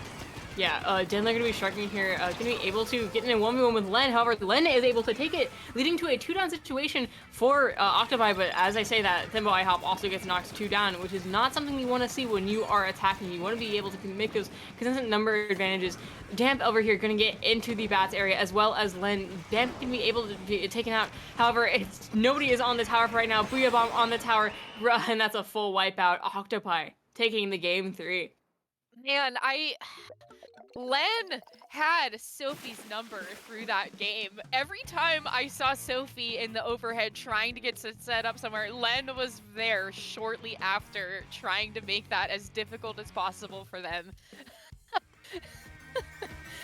Yeah, Denler going to be striking here, going to be able to get in a 1v1 with Len. However, Len is able to take it, leading to a 2-down situation for Octopi. But as I say that, Thembo IHOP also gets knocked 2 down, which is not something you want to see when you are attacking. You want to be able to make those consistent number advantages. Damp over here going to get into the bats area, as well as Len. Damp can be able to be taken out. However, nobody is on the tower for right now. Booyah Bomb on the tower, and that's a full wipeout. Octopi taking the game 3. Man, Len had Sophie's number through that game. Every time I saw Sophie in the overhead trying to get set up somewhere, Len was there shortly after, trying to make that as difficult as possible for them.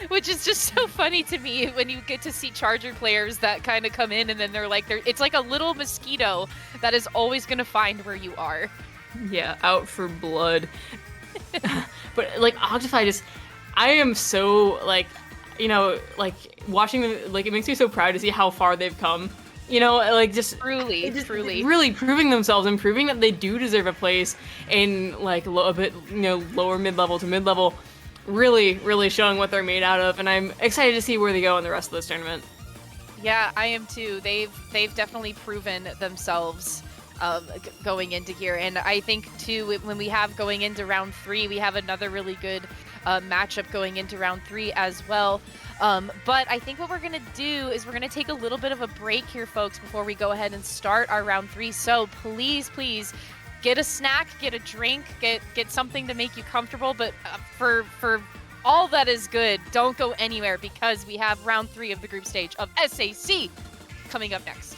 Which is just so funny to me when you get to see Charger players that kind of come in and then they're like, it's like a little mosquito that is always going to find where you are. Yeah, out for blood. But like Octopi I am so like, you know, like watching them, like it makes me so proud to see how far they've come. You know, like just truly really proving themselves and proving that they do deserve a place in like a bit, you know, lower mid-level to mid-level. Really showing what they're made out of, and I'm excited to see where they go in the rest of this tournament. Yeah, I am too. They've definitely proven themselves going into here, and I think too when we have going into round 3, we have another really good matchup going into round 3 as well. But I think what we're gonna do is we're gonna take a little bit of a break here, folks, before we go ahead and start our round 3. So please get a snack, get a drink, get something to make you comfortable. But for all that is good, don't go anywhere, because we have round 3 of the group stage of SAC coming up next.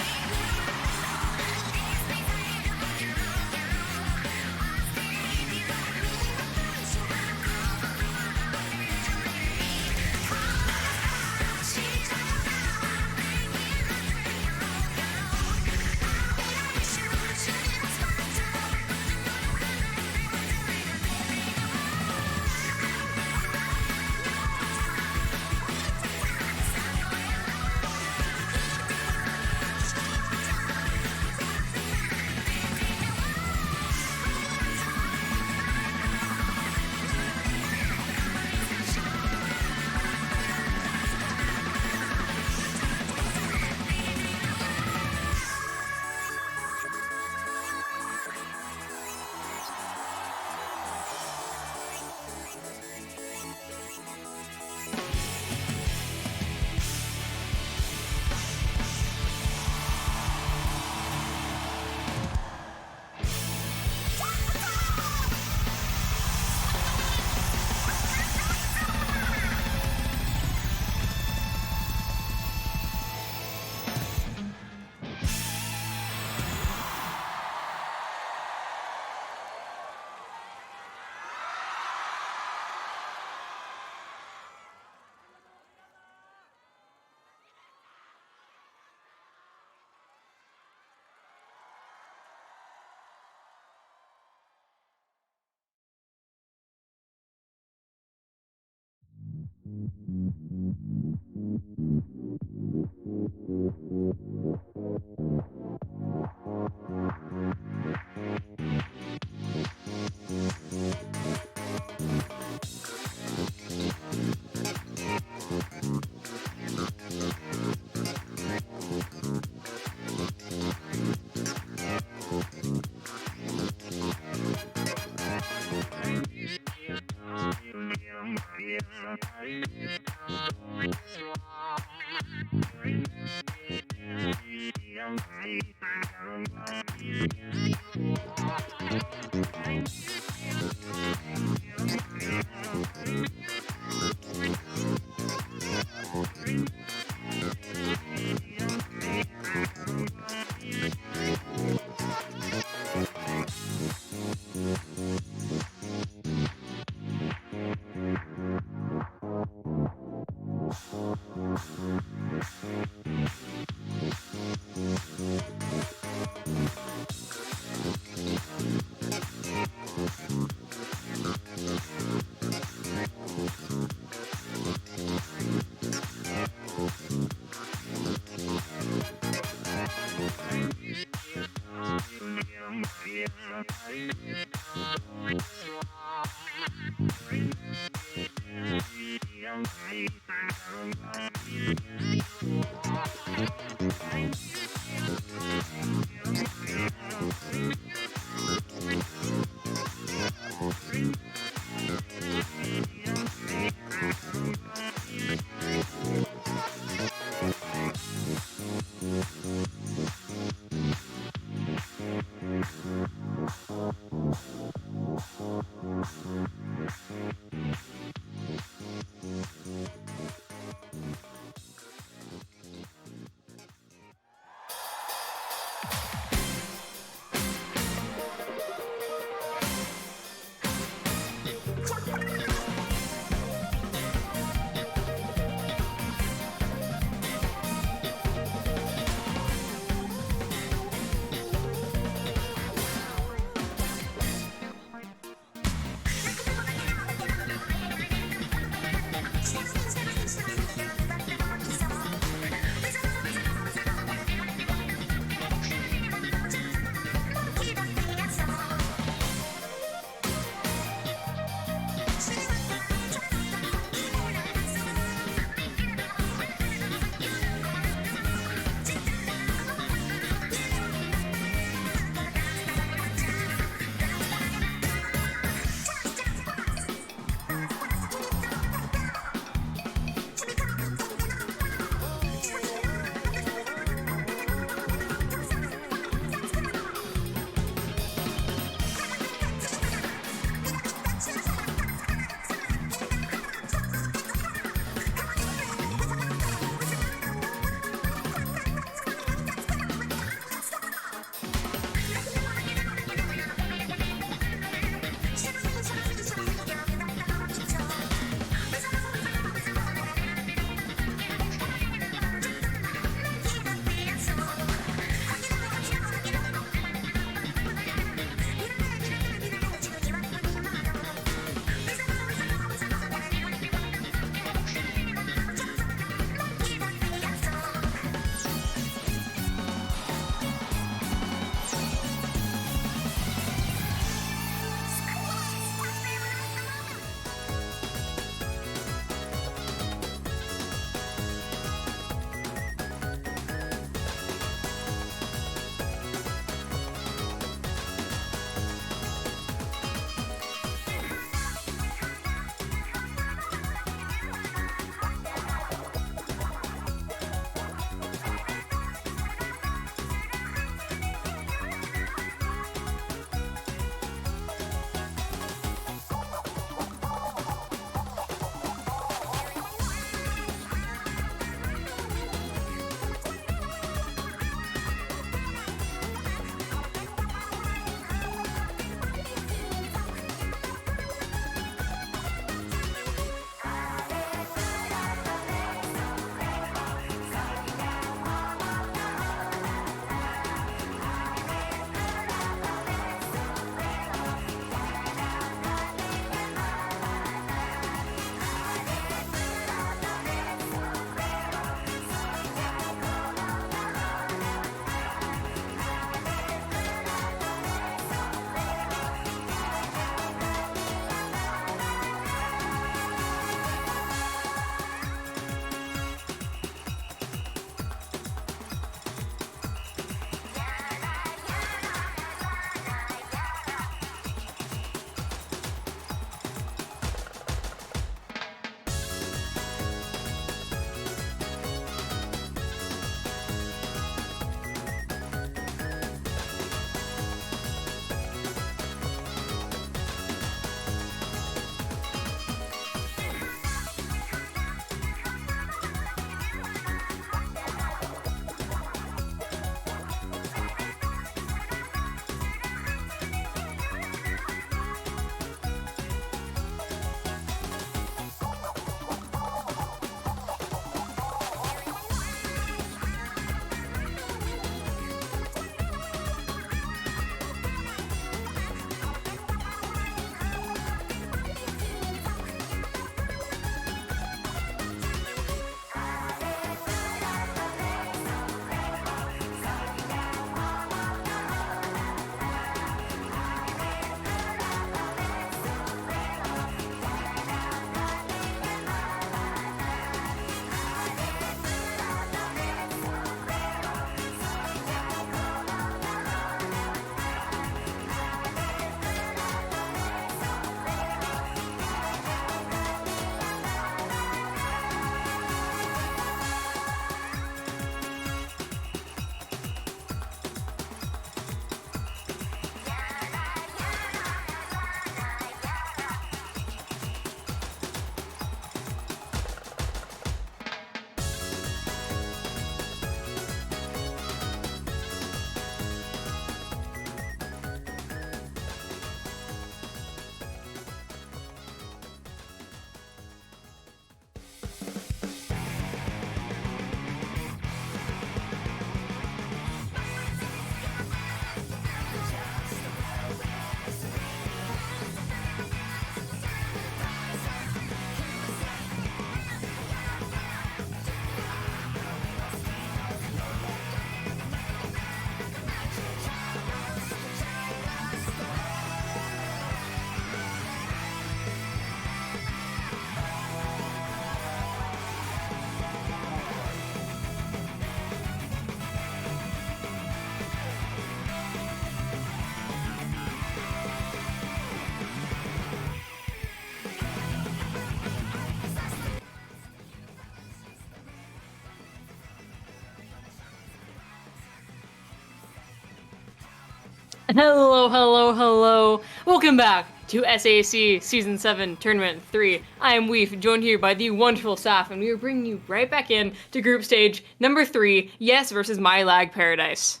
Hello, hello, hello. Welcome back to SAC Season 7 Tournament 3. I am Weef, joined here by the wonderful staff, and we are bringing you right back in to Group Stage number 3, Yes versus My Lag Paradise.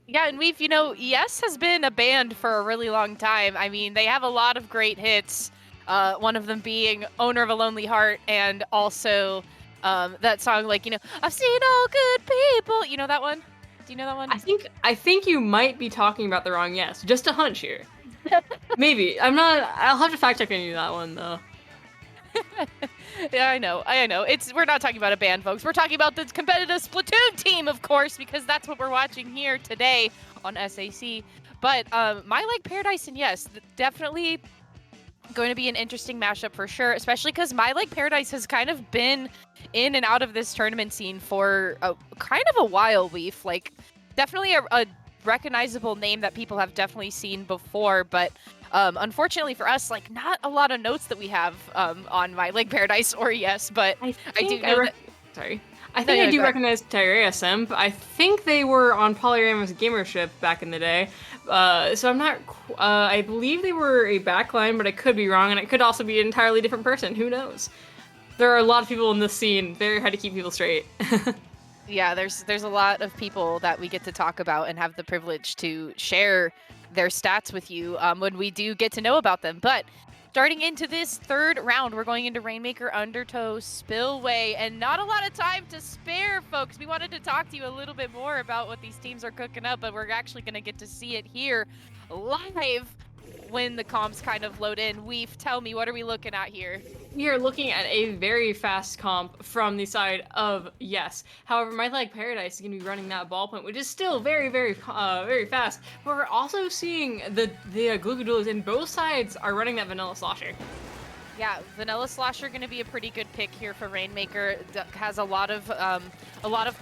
Yeah, and Yes has been a band for a really long time. I mean, they have a lot of great hits, one of them being Owner of a Lonely Heart, and also that song, I've seen all good people. You know that one? Do you know that one? I think you might be talking about the wrong Yes. Just a hunch here. Maybe. I'm not. I'll have to fact check on you that one, though. Yeah, I know. We're not talking about a band, folks. We're talking about the competitive Splatoon team, of course, because that's what we're watching here today on SAC. But My Leg Paradise and Yes, definitely going to be an interesting mashup for sure, especially because My Leg Paradise has kind of been in and out of this tournament scene for kind of a while, Leaf. Like, definitely a recognizable name that people have definitely seen before, but unfortunately for us, like, not a lot of notes that we have on My Leg Paradise or Yes, but I do know that... Sorry. I think I do recognize Tyrea Simp. I think they were on Polyrama's Gamership back in the day. So I'm not... I believe they were a backline, but I could be wrong, and it could also be an entirely different person. Who knows? There are a lot of people in this scene. Very hard to keep people straight. Yeah, there's a lot of people that we get to talk about and have the privilege to share their stats with you when we do get to know about them. But starting into this third round, we're going into Rainmaker, Undertow, Spillway, and not a lot of time to spare, folks. We wanted to talk to you a little bit more about what these teams are cooking up, but we're actually going to get to see it here live when the comms kind of load in. Weef, tell me, what are we looking at here? We are looking at a very fast comp from the side of Yes. However, My Leg Paradise is going to be running that ballpoint, which is still very, very fast. But we're also seeing the Glue Duels, and both sides are running that Vanilla Slosher. Yeah, Vanilla Slosher going to be a pretty good pick here for Rainmaker. Has a lot of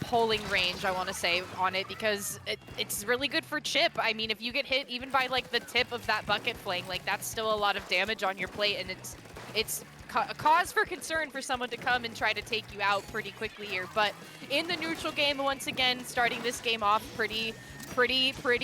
polling range, I want to say, on it, because it's really good for chip. I mean, if you get hit even by like the tip of that bucket fling, like that's still a lot of damage on your plate, and it's a cause for concern for someone to come and try to take you out pretty quickly here. But in the neutral game, once again, starting this game off pretty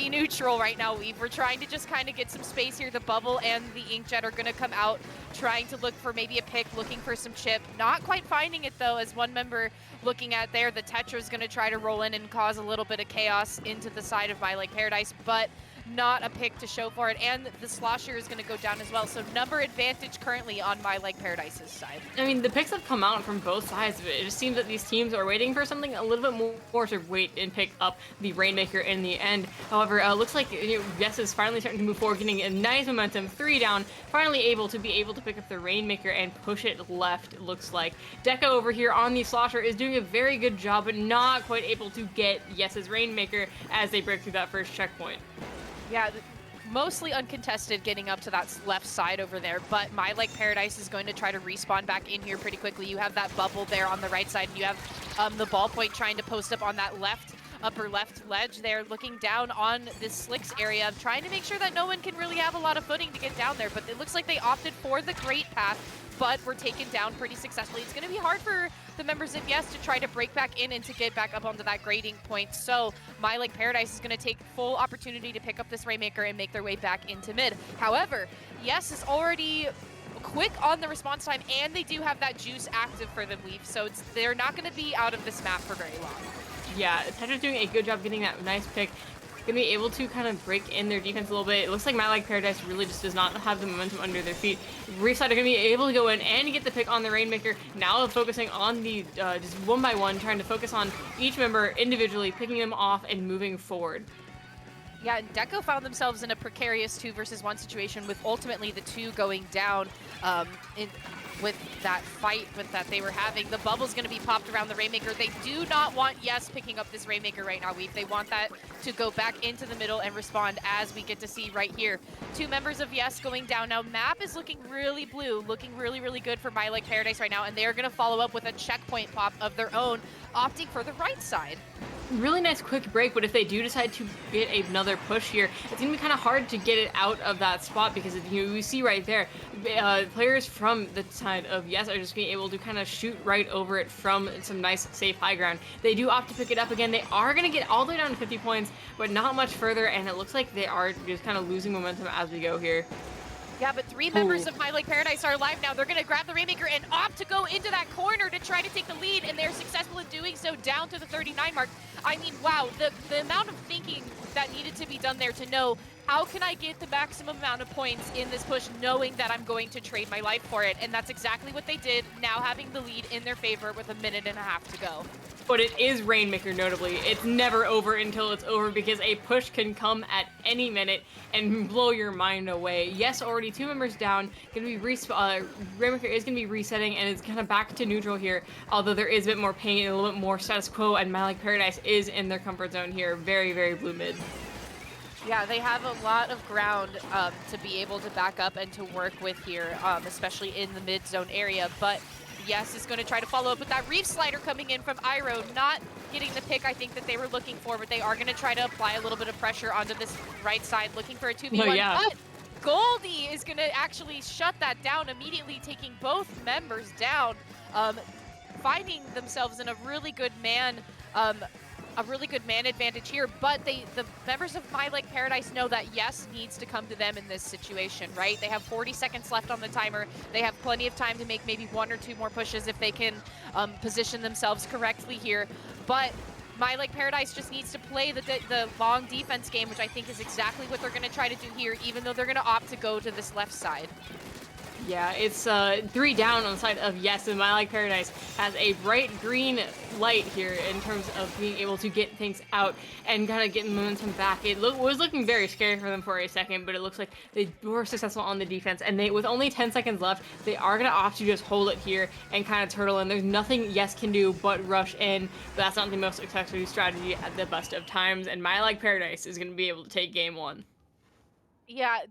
neutral right now. We're trying to just kind of get some space here. The Bubble and the Inkjet are going to come out trying to look for maybe a pick, looking for some chip. Not quite finding it, though, as one member looking at there. The Tetra is going to try to roll in and cause a little bit of chaos into the side of My Leg Paradise, but not a pick to show for it, and the Slosher is going to go down as well. So number advantage currently on My Leg Paradise's side. I mean, the picks have come out from both sides of it. It just seems that these teams are waiting for something a little bit more to wait and pick up the Rainmaker in the end. However, looks like Yes is finally starting to move forward, getting a nice momentum, 3 down, finally able to pick up the Rainmaker and push it left, it looks like. Decay over here on the Slosher is doing a very good job, but not quite able to get Yes's Rainmaker as they break through that first checkpoint. Yeah, mostly uncontested getting up to that left side over there, but My Leg Paradise is going to try to respawn back in here pretty quickly. You have that bubble there on the right side, and you have the ballpoint trying to post up on that upper left ledge there, looking down on this slicks area, trying to make sure that no one can really have a lot of footing to get down there, but it looks like they opted for the great path, but were taken down pretty successfully. It's going to be hard for the members of Yes to try to break back in and to get back up onto that grading point. So My Leg Paradise is going to take full opportunity to pick up this Rainmaker and make their way back into mid. However, Yes is already quick on the response time, and they do have that juice active for them, Leaf, so they're not going to be out of this map for very long. Yeah, Tetra's doing a good job getting that nice pick. Gonna be able to kind of break in their defense a little bit. It looks like My Leg Paradise really just does not have the momentum under their feet. Reef side are gonna be able to go in and get the pick on the Rainmaker. Now focusing on the just one by one, trying to focus on each member individually, picking them off and moving forward. Yeah, and Deco found themselves in a precarious 2 versus 1 situation, with ultimately the 2 going down with that fight that they were having. The bubble's going to be popped around the Rainmaker. They do not want Yes picking up this Rainmaker right now, Weave. They want that to go back into the middle and respond, as we get to see right here. 2 members of Yes going down. Now, map is looking really blue, looking really good for My Leg Paradise right now, and they are going to follow up with a checkpoint pop of their own, opting for the right side. really nice quick break, but if they do decide to get another push here, it's gonna be kind of hard to get it out of that spot because you see right there, players from the side of Yes are just being able to kind of shoot right over it from some nice safe high ground. They do opt to pick it up again. They are gonna get all the way down to 50 points, but not much further, and it looks like they are just kind of losing momentum as we go here. Yeah, but 3 members of My Like Paradise are alive now. They're going to grab the Rainmaker and opt to go into that corner to try to take the lead, and they're successful in doing so down to the 39 mark. I mean, wow, the amount of thinking that needed to be done there to know how can I get the maximum amount of points in this push knowing that I'm going to trade my life for it, and that's exactly what they did, now having the lead in their favor with 1.5 minutes to go. But it is Rainmaker, notably. It's never over until it's over because a push can come at any minute and blow your mind away. Yes, already 2 members down. Rainmaker is going to be resetting and it's kind of back to neutral here, although there is a bit more pain and a little bit more status quo, and My Like Paradise is in their comfort zone here. Very, very blue mid. Yeah, they have a lot of ground to be able to back up and to work with here, especially in the mid zone area, but Yes is going to try to follow up with that Reef Slider coming in from Iroh, not getting the pick I think that they were looking for, but they are going to try to apply a little bit of pressure onto this right side, looking for a 2v1. Oh, yeah. But Goldie is going to actually shut that down immediately, taking both members down, finding themselves in a really good man advantage here, but the members of My Like Paradise know that Yes needs to come to them in this situation, right? They have 40 seconds left on the timer. They have plenty of time to make maybe 1 or 2 more pushes if they can position themselves correctly here. But My Like Paradise just needs to play the long defense game, which I think is exactly what they're going to try to do here, even though they're going to opt to go to this left side. Yeah, it's 3 down on the side of Yes, and My Like Paradise has a bright green light here in terms of being able to get things out and kind of getting momentum back. It was looking very scary for them for a second, but it looks like they were successful on the defense, and with only 10 seconds left, they are going to opt to just hold it here and kind of turtle in. There's nothing Yes can do but rush in, but that's not the most successful strategy at the best of times, and My Like Paradise is going to be able to take game 1. Yeah,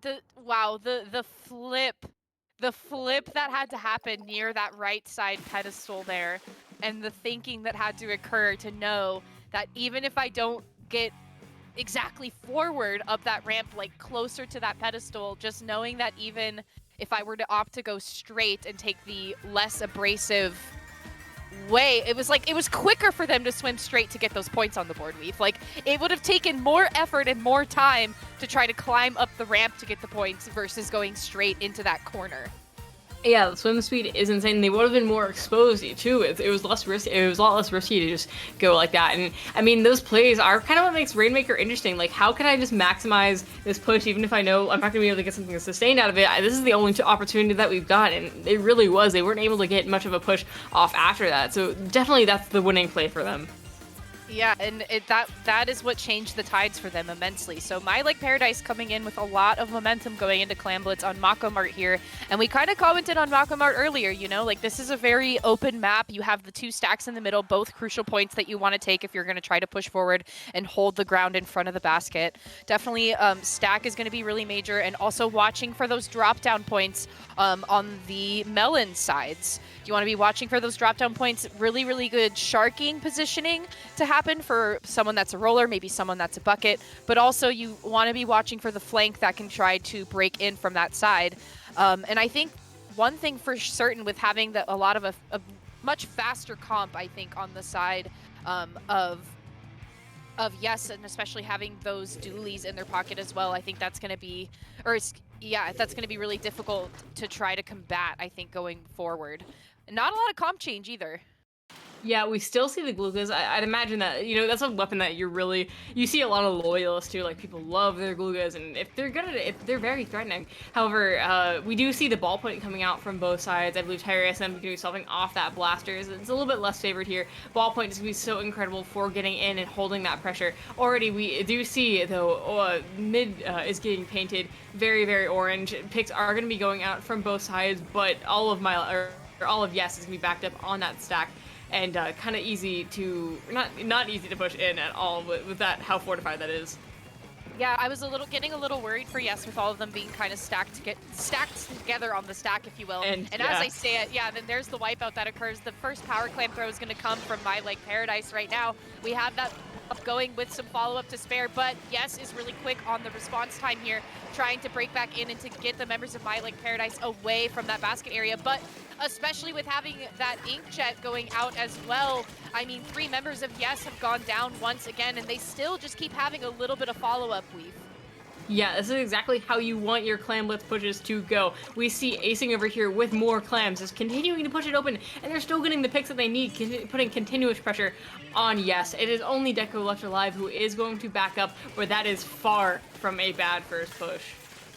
the flip that had to happen near that right side pedestal there, and the thinking that had to occur to know that even if I don't get exactly forward up that ramp, like closer to that pedestal, just knowing that even if I were to opt to go straight and take the less abrasive way, it was quicker for them to swim straight to get those points on the board, Weave. Like, it would have taken more effort and more time to try to climb up the ramp to get the points versus going straight into that corner. Yeah, the swim speed is insane. They would have been more exposed too. It was less risky. It was a lot less risky to just go like that. And I mean, those plays are kind of what makes Rainmaker interesting. Like, how can I just maximize this push even if I know I'm not going to be able to get something sustained out of it? This is the only opportunity that we've got, and it really was. They weren't able to get much of a push off after that. So definitely, that's the winning play for them. Yeah, and that is what changed the tides for them immensely. So My Like Paradise coming in with a lot of momentum going into Clan Blitz on Mako Mart here. And we kind of commented on Mako Mart earlier, you know, like this is a very open map. You have the 2 stacks in the middle, both crucial points that you want to take if you're going to try to push forward and hold the ground in front of the basket. Definitely stack is going to be really major, and also watching for those drop down points on the melon sides. You want to be watching for those drop down points, really, really good sharking positioning to happen for someone that's a roller, maybe someone that's a bucket, but also you want to be watching for the flank that can try to break in from that side. And I think one thing for certain with having a lot of a much faster comp, I think, on the side of Yes, and especially having those dualies in their pocket as well, I think that's going to be, that's going to be really difficult to try to combat, I think, going forward. Not a lot of comp change either. Yeah, we still see the glugas. I'd imagine that, you know, that's a weapon that you see a lot of loyalists too. Like, people love their glugas, and if they're very threatening. However, we do see the ballpoint coming out from both sides. I believe Tyrius and doing something off that blasters. It's a little bit less favored here. Ballpoint is going to be so incredible for getting in and holding that pressure. Already, we do see, though, mid is getting painted very, very orange. Picks are going to be going out from both sides, but all of Yes is going to be backed up on that stack. And kind of easy to, not easy to push in at all with that, how fortified that is. Yeah, I was getting a little worried for Yes with all of them being kind of stacked together on the stack, if you will. And yeah. As I say it, yeah, then there's the wipeout that occurs. The first power clamp throw is going to come from My Like Paradise right now. We have that going with some follow-up to spare, but Yes is really quick on the response time here, trying to break back in and to get the members of My Like Paradise away from that basket area. But especially with having that Inkjet going out as well, I mean, 3 members of Yes have gone down once again, and they still just keep having a little bit of follow-up, Weave. Yeah, this is exactly how you want your clam blitz pushes to go. We see Acing over here with more clams, just continuing to push it open, and they're still getting the picks that they need, putting continuous pressure on Yes. It is only Deco left alive who is going to back up, but that is far from a bad first push.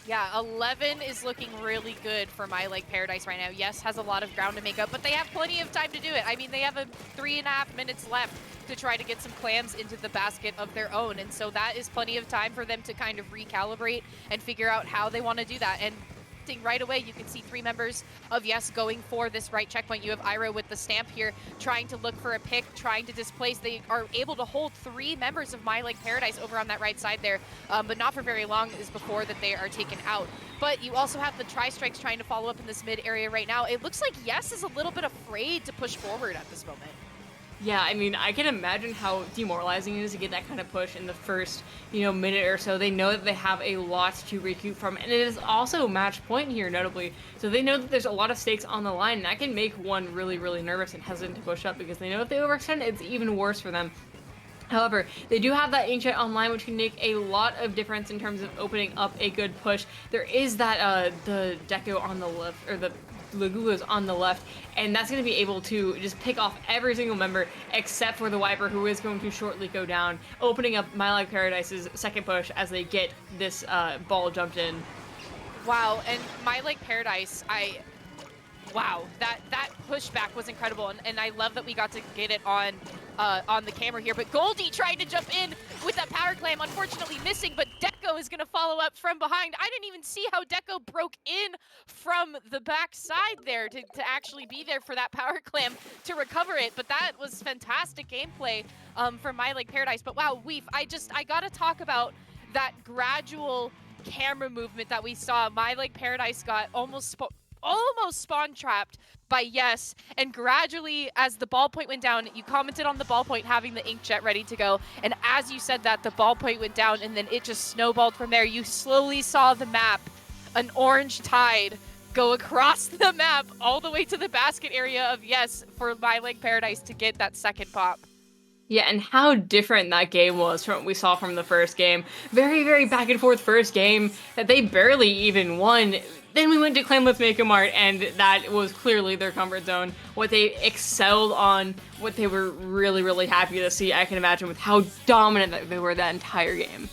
Yeah, 11 is looking really good for My Like Paradise right now. Yes has a lot of ground to make up, but they have plenty of time to do it. I mean, they have 3.5 minutes left to try to get some clams into the basket of their own, and so that is plenty of time for them to kind of recalibrate and figure out how they want to do that. And right away, you can see 3 members of Yes going for this right checkpoint. You have Iroh with the stamp here, trying to look for a pick, trying to displace. They are able to hold 3 members of My Like Paradise over on that right side there, but not for very long is before that they are taken out. But you also have the Tri-Strikes trying to follow up in this mid area right now. It looks like Yes is a little bit afraid to push forward at this moment. Yeah, I mean, I can imagine how demoralizing it is to get that kind of push in the first, minute or so. They know that they have a lot to recoup from, and it is also match point here, notably. So they know that there's a lot of stakes on the line, and that can make one really, really nervous and hesitant to push up, because they know if they overextend, it's even worse for them. However, they do have that Inkjet online, which can make a lot of difference in terms of opening up a good push. There is that, the Deco on the left, or the Lagula's on the left, and that's going to be able to just pick off every single member except for the Wiper, who is going to shortly go down, opening up My Like Paradise's second push as they get this ball jumped in. Wow, and My Like Paradise, wow, that pushback was incredible, and I love that we got to get it on the camera here. But Goldie tried to jump in with that power clam, unfortunately missing, but Deco is going to follow up from behind. I didn't even see how Deco broke in from the back side there to actually be there for that power clam to recover it, but that was fantastic gameplay from My Like Paradise. But wow, Weef, I got to talk about that gradual camera movement that we saw. My Like Paradise got almost spawn trapped by Yes, and gradually as the ball point went down, you commented on the ball point having the Inkjet ready to go, and as you said that, the ball point went down and then it just snowballed from there. You slowly saw the map, an orange tide, go across the map all the way to the basket area of Yes for My Like Paradise to get that second pop. Yeah, and how different that game was from what we saw from the first game. Very, very back and forth first game that they barely even won. Then we went to Clan Let's Make a Mart, and that was clearly their comfort zone. What they excelled on, what they were really, really happy to see, I can imagine, with how dominant they were that entire game.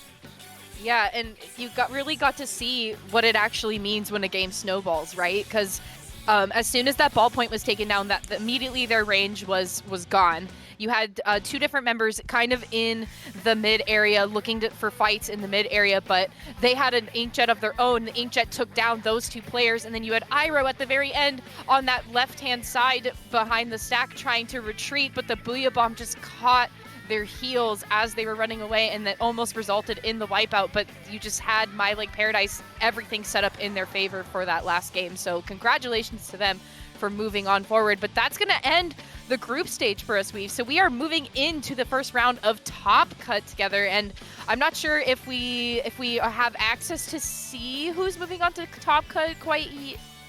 Yeah, and you really got to see what it actually means when a game snowballs, right? Because as soon as that ball point was taken down, that immediately their range was gone. You had 2 different members kind of in the mid area looking for fights in the mid area, but they had an Inkjet of their own. The Inkjet took down those 2 players, and then you had Iroh at the very end on that left-hand side behind the stack trying to retreat, but the Booyah Bomb just caught their heels as they were running away, and that almost resulted in the wipeout. But you just had My Like Paradise, everything set up in their favor for that last game. So congratulations to them for moving on forward. But that's going to end the group stage for us, Weave. So we are moving into the first round of Top Cut together, and I'm not sure if we have access to see who's moving on to Top Cut quite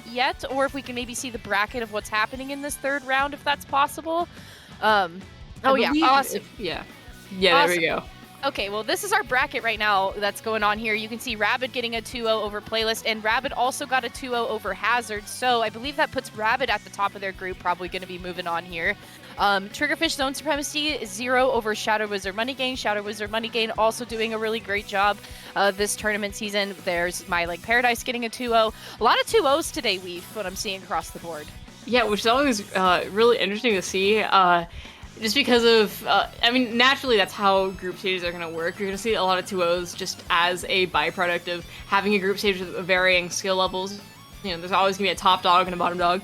yet, or if we can maybe see the bracket of what's happening in this third round, if that's possible. Oh yeah, awesome. Yeah, awesome. There we go. Okay, well, this is our bracket right now that's going on here. You can see Rabid getting a 2-0 over Playlist, and Rabid also got a 2-0 over Hazard. So I believe that puts Rabid at the top of their group, probably going to be moving on here. Triggerfish Zone Supremacy is 0 over Shadow Wizard Money Gain. Shadow Wizard Money Gain also doing a really great job this tournament season. There's My Like Paradise getting a 2-0. A lot of 2-0s today, Weave, what I'm seeing across the board. Yeah, which is always really interesting to see. Just because of, naturally that's how group stages are going to work. You're going to see a lot of 2-0s just as a byproduct of having a group stage with varying skill levels. There's always going to be a top dog and a bottom dog.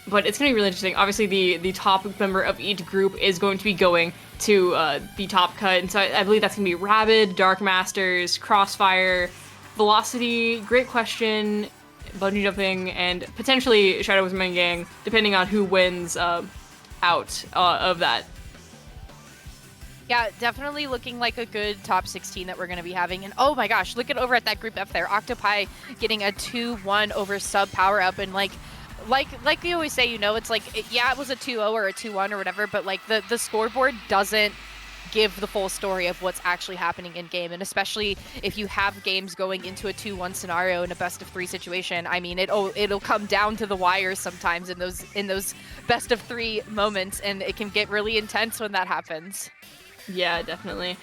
But it's going to be really interesting. Obviously, the top member of each group is going to be going to the top cut. And so I believe that's going to be Rabid, Dark Masters, Crossfire, Velocity, Great Question, Bungee Jumping, and potentially Shadow Wizard Main Gang, depending on who wins out of that. Yeah, definitely looking like a good top 16 that we're going to be having. And oh my gosh, look at over at that group F there. Octopi getting a 2-1 over sub power up. And like you always say, you know, it's like, yeah, it was a 2-0 or a 2-1 or whatever, but like the scoreboard doesn't give the full story of what's actually happening in game. And especially if you have games going into a 2-1 scenario in a best of 3 situation, I mean, it'll come down to the wires sometimes in those best of 3 moments, and it can get really intense when that happens. Yeah, definitely.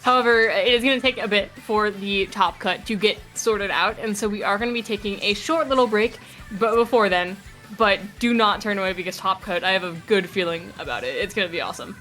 However, it is going to take a bit for the top cut to get sorted out, and so we are going to be taking a short little break, but before then, but do not turn away because top cut, I have a good feeling about it. It's going to be awesome.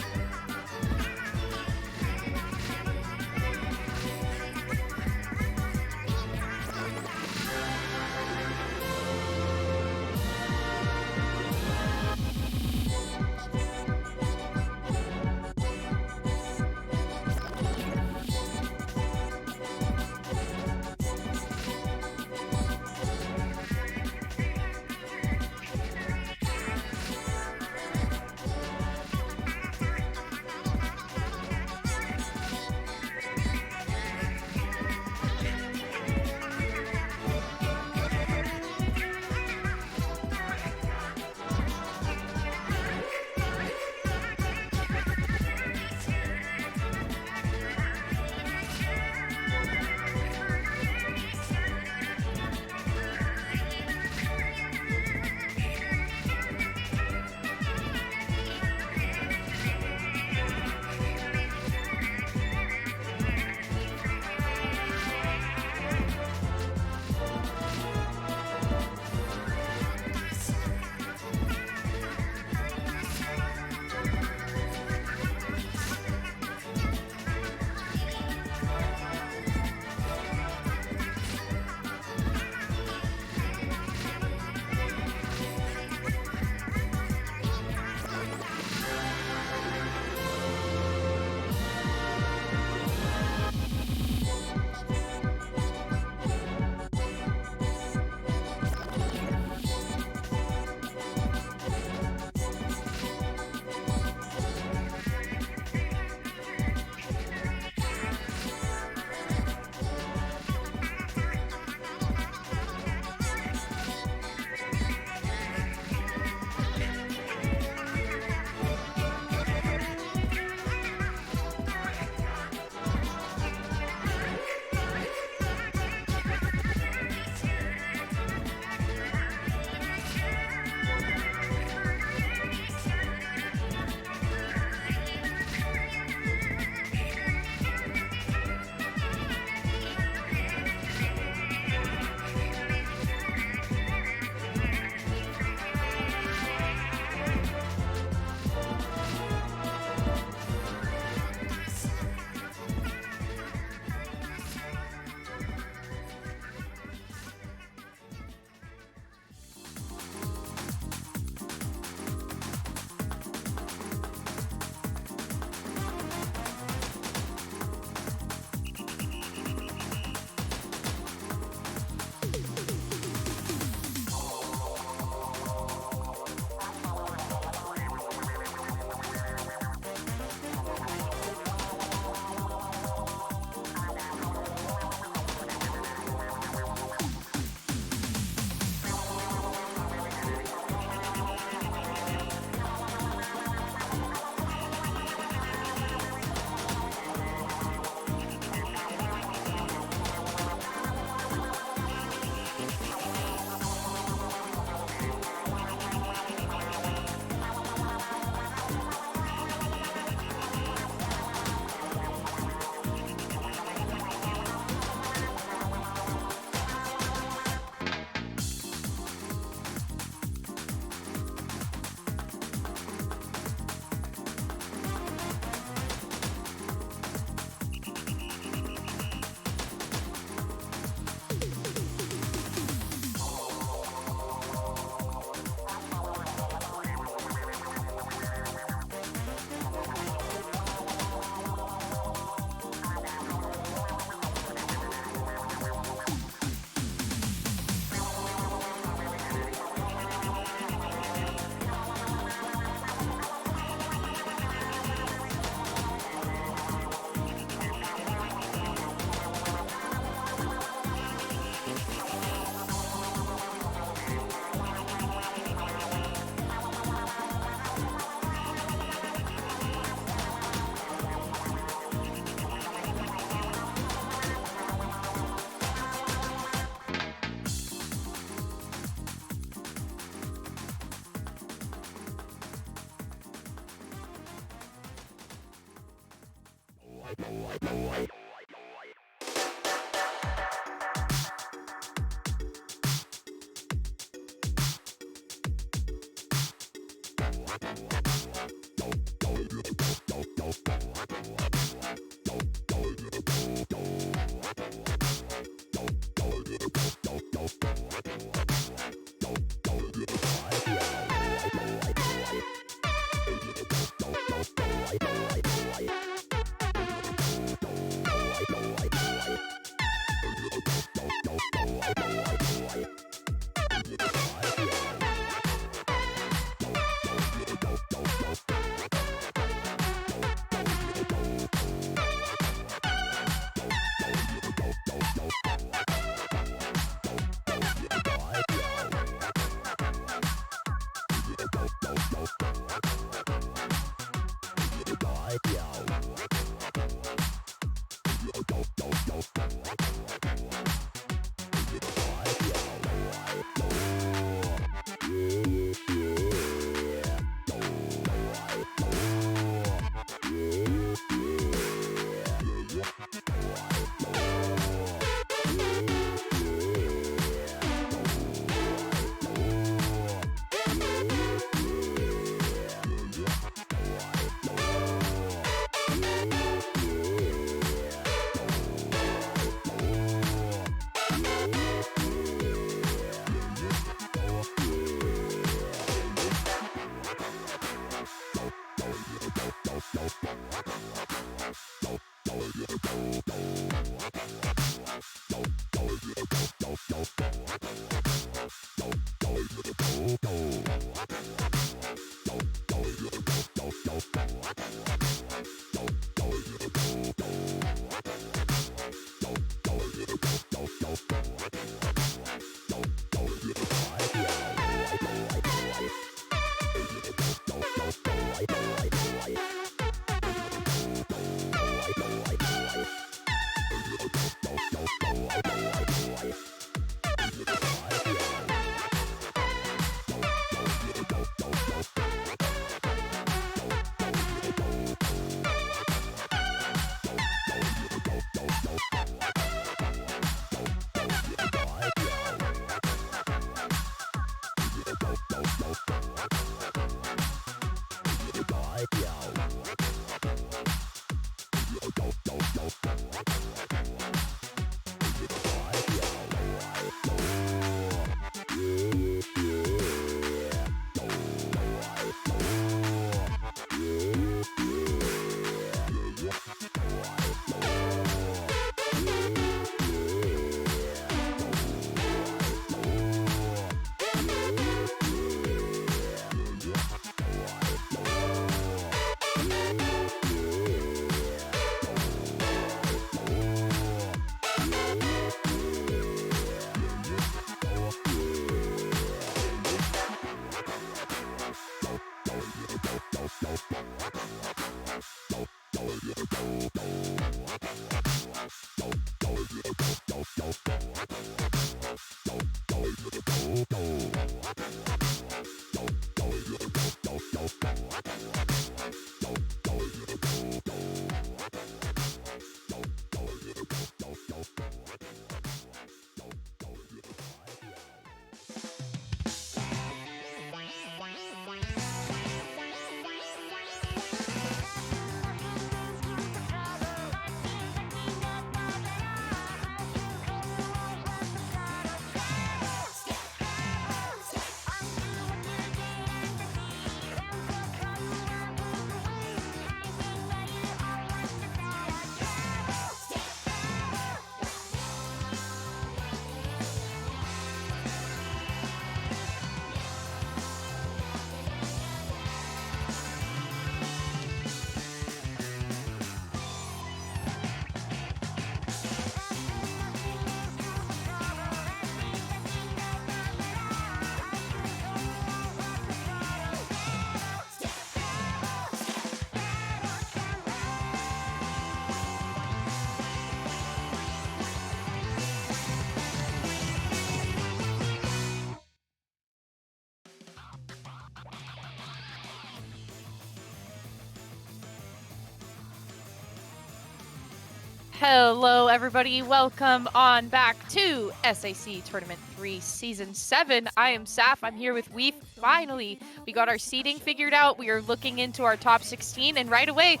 Hello, everybody. Welcome on back to SAC Tournament 3 Season 7. I am Saf. I'm here with Weef. Finally, we got our seeding figured out. We are looking into our top 16, and right away,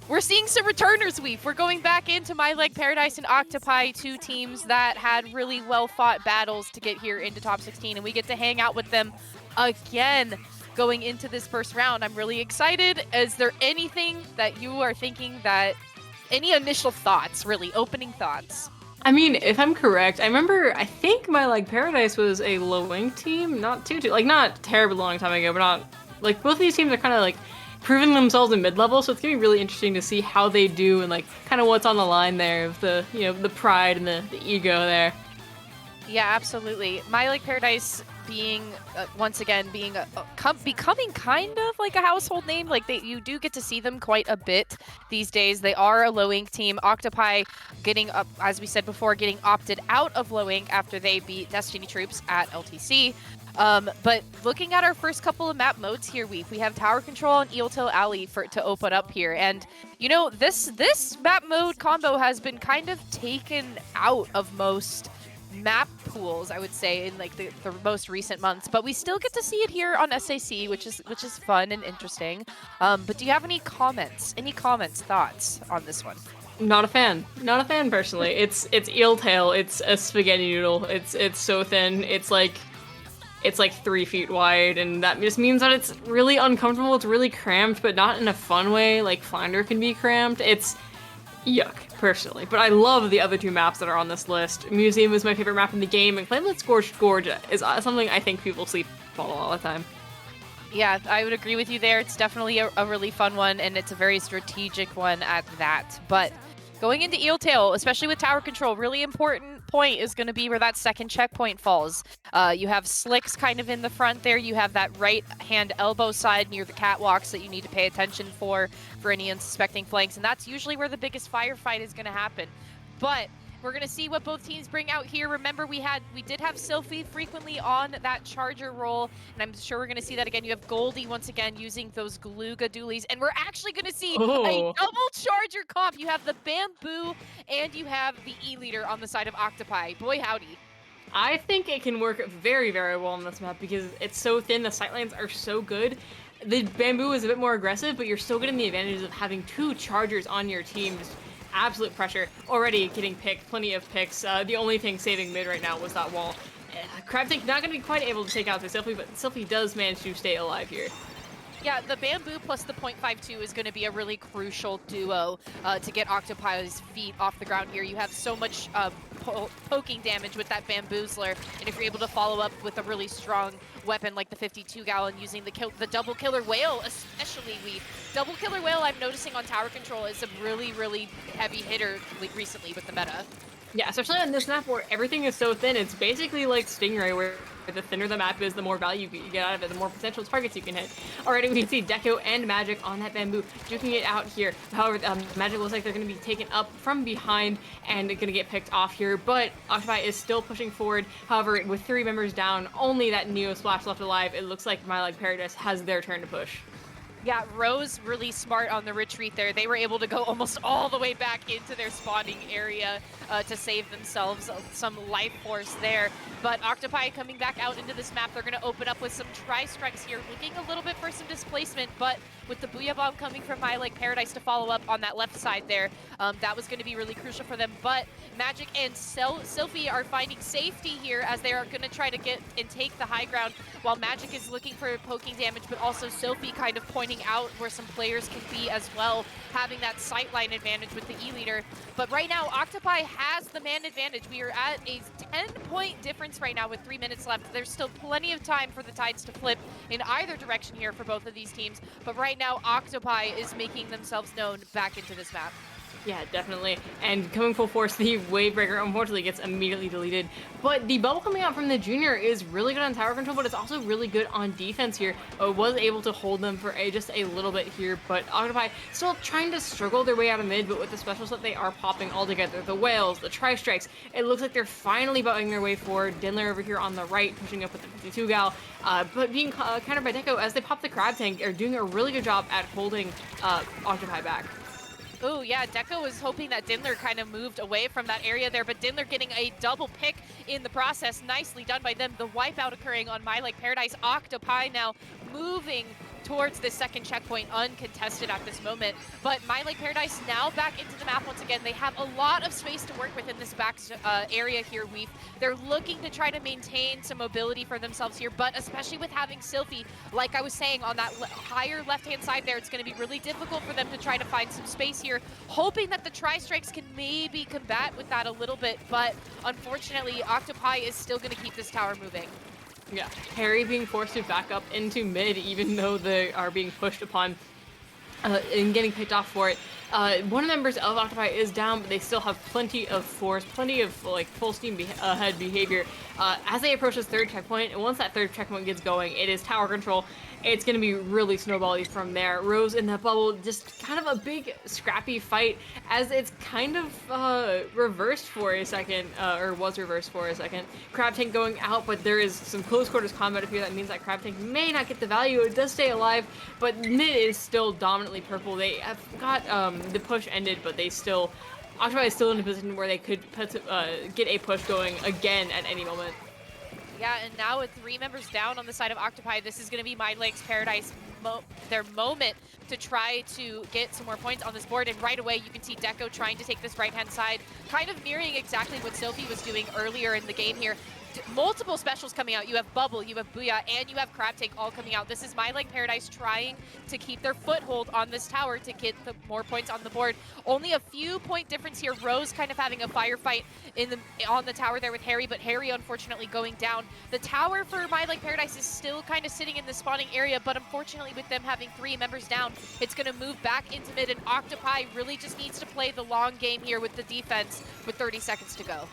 we're seeing some returners, Weef. We're going back into My Leg Paradise and Octopi, two teams that had really well-fought battles to get here into top 16, and we get to hang out with them again going into this first round. I'm really excited. Is there anything that you are thinking that any initial thoughts, really, opening thoughts? I mean, if I'm correct, I think My Leg Paradise was a low-wing team, not not terribly long time ago, but not, like, both of these teams are kind of, like, proving themselves in mid-level, so it's gonna be really interesting to see how they do and, like, kind of what's on the line there of the, the pride and the ego there. Yeah, absolutely. My Leg Paradise being, once again, becoming kind of like a household name. Like, you do get to see them quite a bit these days. They are a low ink team. Octopi getting up, as we said before, getting opted out of low ink after they beat Destiny Troops at LTC. But looking at our first couple of map modes here, we have Tower Control and Eeltail Alley to open up here. And, this map mode combo has been kind of taken out of most map pools, I would say, in like the most recent months, but we still get to see it here on SAC, which is fun and interesting. But do you have any comments, thoughts on this one? Not a fan personally. It's Eeltail. It's a spaghetti noodle. It's so thin. It's like 3 feet wide, and that just means that it's really uncomfortable. It's really cramped, but not in a fun way like Flounder can be cramped. It's yuck, personally. But I love the other two maps that are on this list. Museum is my favorite map in the game, and Flameless Scorched Gorge is something I think people sleep on all the time. Yeah, I would agree with you there. It's definitely a really fun one, and it's a very strategic one at that. But going into Eeltail, especially with tower control, really important point is going to be where that second checkpoint falls. You have Slicks kind of in the front there. You have that right hand elbow side near the catwalks that you need to pay attention for any unsuspecting flanks, and that's usually where the biggest firefight is going to happen. But we're going to see what both teams bring out here. Remember, we did have Sylphie frequently on that charger roll, and I'm sure we're going to see that again. You have Goldie once again using those Galuga dualies, and we're actually going to see a double charger comp. You have the Bamboo, and you have the E-Leader on the side of Octopi. Boy, howdy. I think it can work very, very well on this map because it's so thin, the sightlines are so good. The Bamboo is a bit more aggressive, but you're still getting the advantages of having two chargers on your team. Just absolute pressure. Already getting picked, plenty of picks. The only thing saving mid right now was that wall. Crabtank not going to be quite able to take out the Sylphie, but Sylphie does manage to stay alive here. Yeah, the Bamboo plus the .52 is going to be a really crucial duo to get Octopi's feet off the ground here. You have so much poking damage with that Bamboozler, and if you're able to follow up with a really strong weapon like the 52 gallon using the double killer whale, especially double killer whale I'm noticing on tower control is a really, really heavy hitter recently with the meta. Yeah, especially on this map where everything is so thin. It's basically like Stingray, where the thinner the map is, the more value you get out of it, the more potential targets you can hit. Already we can see Deco and Magic on that Bamboo, duking it out here. However, Magic looks like they're going to be taken up from behind and going to get picked off here, but Octopi is still pushing forward. However, with 3 members down, only that Neo Splash left alive, it looks like My Leg Paradise has their turn to push. Yeah, Rose really smart on the retreat there. They were able to go almost all the way back into their spawning area to save themselves some life force there. But Octopi coming back out into this map, they're going to open up with some tri-strikes here, looking a little bit for some displacement, but with the Booyah Bomb coming from My Leg Paradise to follow up on that left side there, that was going to be really crucial for them. But Magic and Sylphie are finding safety here as they are going to try to get and take the high ground, while Magic is looking for poking damage, but also Sylphie kind of pointing out where some players can be as well, having that sightline advantage with the E-Leader. But right now, Octopi has the man advantage. We are at a 10-point difference right now with 3 minutes left. There's still plenty of time for the tides to flip in either direction here for both of these teams. But right now, Octopi is making themselves known back into this map. Yeah, definitely. And coming full force, the Wavebreaker unfortunately gets immediately deleted. But the bubble coming out from the Junior is really good on tower control, but it's also really good on defense here. Was able to hold them for just a little bit here, but Octopi still trying to struggle their way out of mid, but with the specials that they are popping all together, the whales, the tri-strikes, it looks like they're finally butting their way forward. Dindler over here on the right, pushing up with the 52 gal, but being countered by Deco as they pop the Crab Tank, are doing a really good job at holding Octopi back. Oh, yeah, Deco was hoping that Dindler kind of moved away from that area there, but Dindler getting a double pick in the process. Nicely done by them. The wipeout occurring on My Like Paradise. Octopi now moving towards the second checkpoint uncontested at this moment. But My Like Paradise now back into the map once again. They have a lot of space to work with in this back area here, Weef. They're looking to try to maintain some mobility for themselves here, but especially with having Sylphie, like I was saying, on that higher left-hand side there, it's going to be really difficult for them to try to find some space here, hoping that the Tri-Strikes can maybe combat with that a little bit, but unfortunately, Octopi is still going to keep this tower moving. Yeah, Harry being forced to back up into mid, even though they are being pushed upon and getting picked off for it. One of the members of Octopi is down, but they still have plenty of force, plenty of like full steam ahead behavior as they approach this third checkpoint. And once that third checkpoint gets going, it is tower control. It's going to be really snowbally from there. Rose in that bubble, just kind of a big scrappy fight as it's kind of reversed for a second, or was reversed for a second. Crab Tank going out, but there is some close quarters combat up here. That means that Crab Tank may not get the value. It does stay alive, but mid is still dominantly purple. They have got the push ended, but they still, Octopi is still in a position where they could get a push going again at any moment. Yeah, and now with 3 members down on the side of Octopi, this is going to be My Legs Paradise, their moment to try to get some more points on this board. And right away, you can see Deco trying to take this right-hand side, kind of mirroring exactly what Sophie was doing earlier in the game here. Multiple specials coming out. You have Bubble, you have Booyah, and you have Crab Tank all coming out. This is My Like Paradise trying to keep their foothold on this tower to get the more points on the board. Only a few point difference here. Rose kind of having a firefight on the tower there with Harry, but Harry unfortunately going down. The tower for My Like Paradise is still kind of sitting in the spawning area, but unfortunately with them having 3 members down, it's going to move back into mid, and Octopi really just needs to play the long game here with the defense with 30 seconds to go.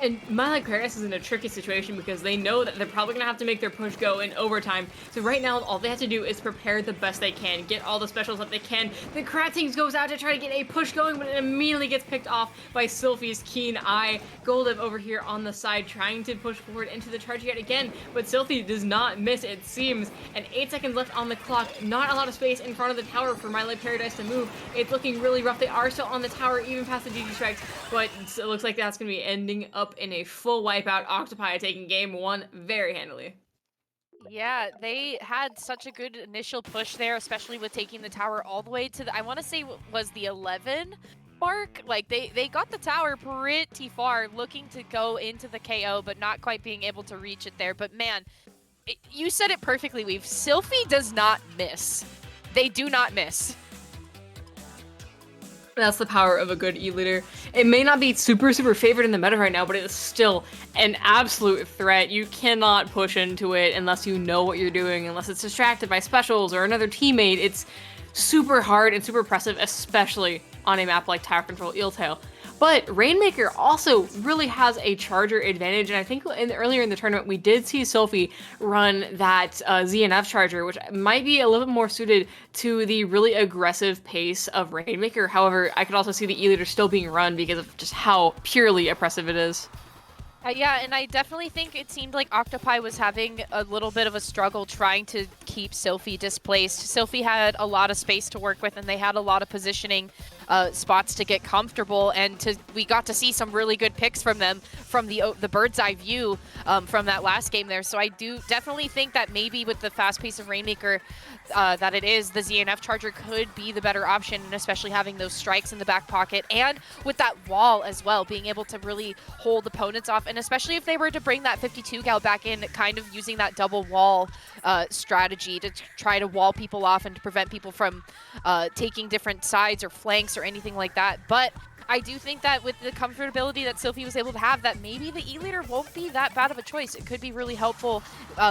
And My Like Paradise is in a tricky situation because they know that they're probably going to have to make their push go in overtime. So right now, all they have to do is prepare the best they can, get all the specials that they can. The Crab Tank goes out to try to get a push going, but it immediately gets picked off by Sylphie's keen eye. Goldev over here on the side trying to push forward into the charge yet again, but Sylphie does not miss, it seems. And 8 seconds left on the clock. Not a lot of space in front of the tower for My Like Paradise to move. It's looking really rough. They are still on the tower, even past the GG strikes, but it looks like that's going to be ending up in a full wipeout. Octopi taking game 1 very handily. Yeah, they had such a good initial push there, especially with taking the tower all the way to the, I want to say was the 11 mark. Like they got the tower pretty far, looking to go into the KO, but not quite being able to reach it there. But man, you said it perfectly, Weave. Sylphie does not miss. They do not miss. That's the power of a good E-leader. It may not be super favored in the meta right now, but it is still an absolute threat. You cannot push into it unless you know what you're doing, unless it's distracted by specials or another teammate. It's super hard and super impressive, especially on a map like Tower Control Eeltail. But Rainmaker also really has a charger advantage, and I think earlier in the tournament we did see Sophie run that ZNF charger, which might be a little bit more suited to the really aggressive pace of Rainmaker. However, I could also see the E-leader still being run because of just how purely oppressive it is. Yeah, and I definitely think it seemed like Octopi was having a little bit of a struggle trying to keep Sophie displaced. Sophie had a lot of space to work with, and they had a lot of positioning spots to get comfortable, and we got to see some really good picks from them from the bird's eye view from that last game there. So I do definitely think that maybe with the fast pace of Rainmaker, that it is the ZNF charger could be the better option, and especially having those strikes in the back pocket, and with that wall as well, being able to really hold opponents off, and especially if they were to bring that 52 gal back in, kind of using that double wall strategy to try to wall people off and to prevent people from taking different sides or flanks or anything like that. But I do think that with the comfortability that Sophie was able to have, that maybe the E-leader won't be that bad of a choice. It could be really helpful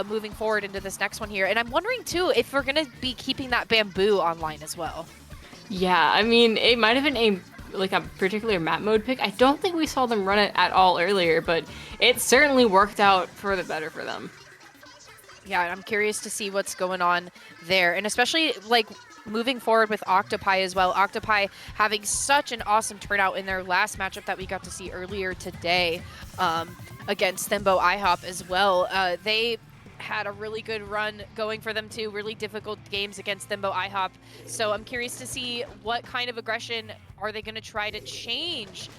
moving forward into this next one here. And I'm wondering too if we're going to be keeping that bamboo online as well. Yeah, I mean, it might have been a particular map mode pick. I don't think we saw them run it at all earlier, but it certainly worked out for the better for them. Yeah, I'm curious to see what's going on there, and especially like moving forward with Octopi as well. Octopi having such an awesome turnout in their last matchup that we got to see earlier today against Thembo IHOP as well. They had a really good run going for them too, really difficult games against Thembo IHOP. So I'm curious to see what kind of aggression are they going to try to change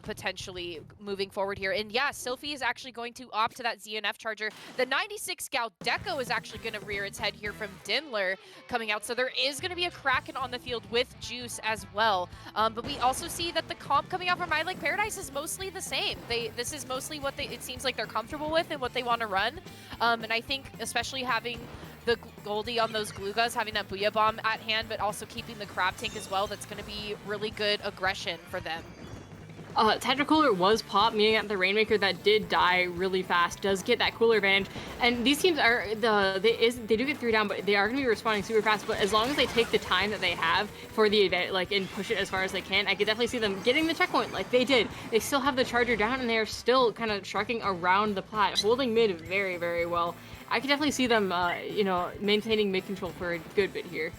potentially moving forward here? And yeah, Sylphie is actually going to opt to that ZNF charger. The 96 Scout Deco is actually going to rear its head here from Dindler coming out. So there is going to be a Kraken on the field with Juice as well. But we also see that the comp coming out from My Like Paradise is mostly the same. This is mostly what it seems like they're comfortable with and what they want to run. And I think especially having the Goldie on those Glugas, having that Booyah Bomb at hand, but also keeping the Crab Tank as well, that's going to be really good aggression for them. Tetracooler was pop, meaning that the Rainmaker that did die really fast does get that cooler advantage. And these teams are they do get 3 down, but they are going to be responding super fast. But as long as they take the time that they have for the advantage, like, and push it as far as they can, I could definitely see them getting the checkpoint like they did. They still have the charger down, and they are still kind of trucking around the plat, holding mid very, very well. I could definitely see them, you know, maintaining mid control for a good bit here.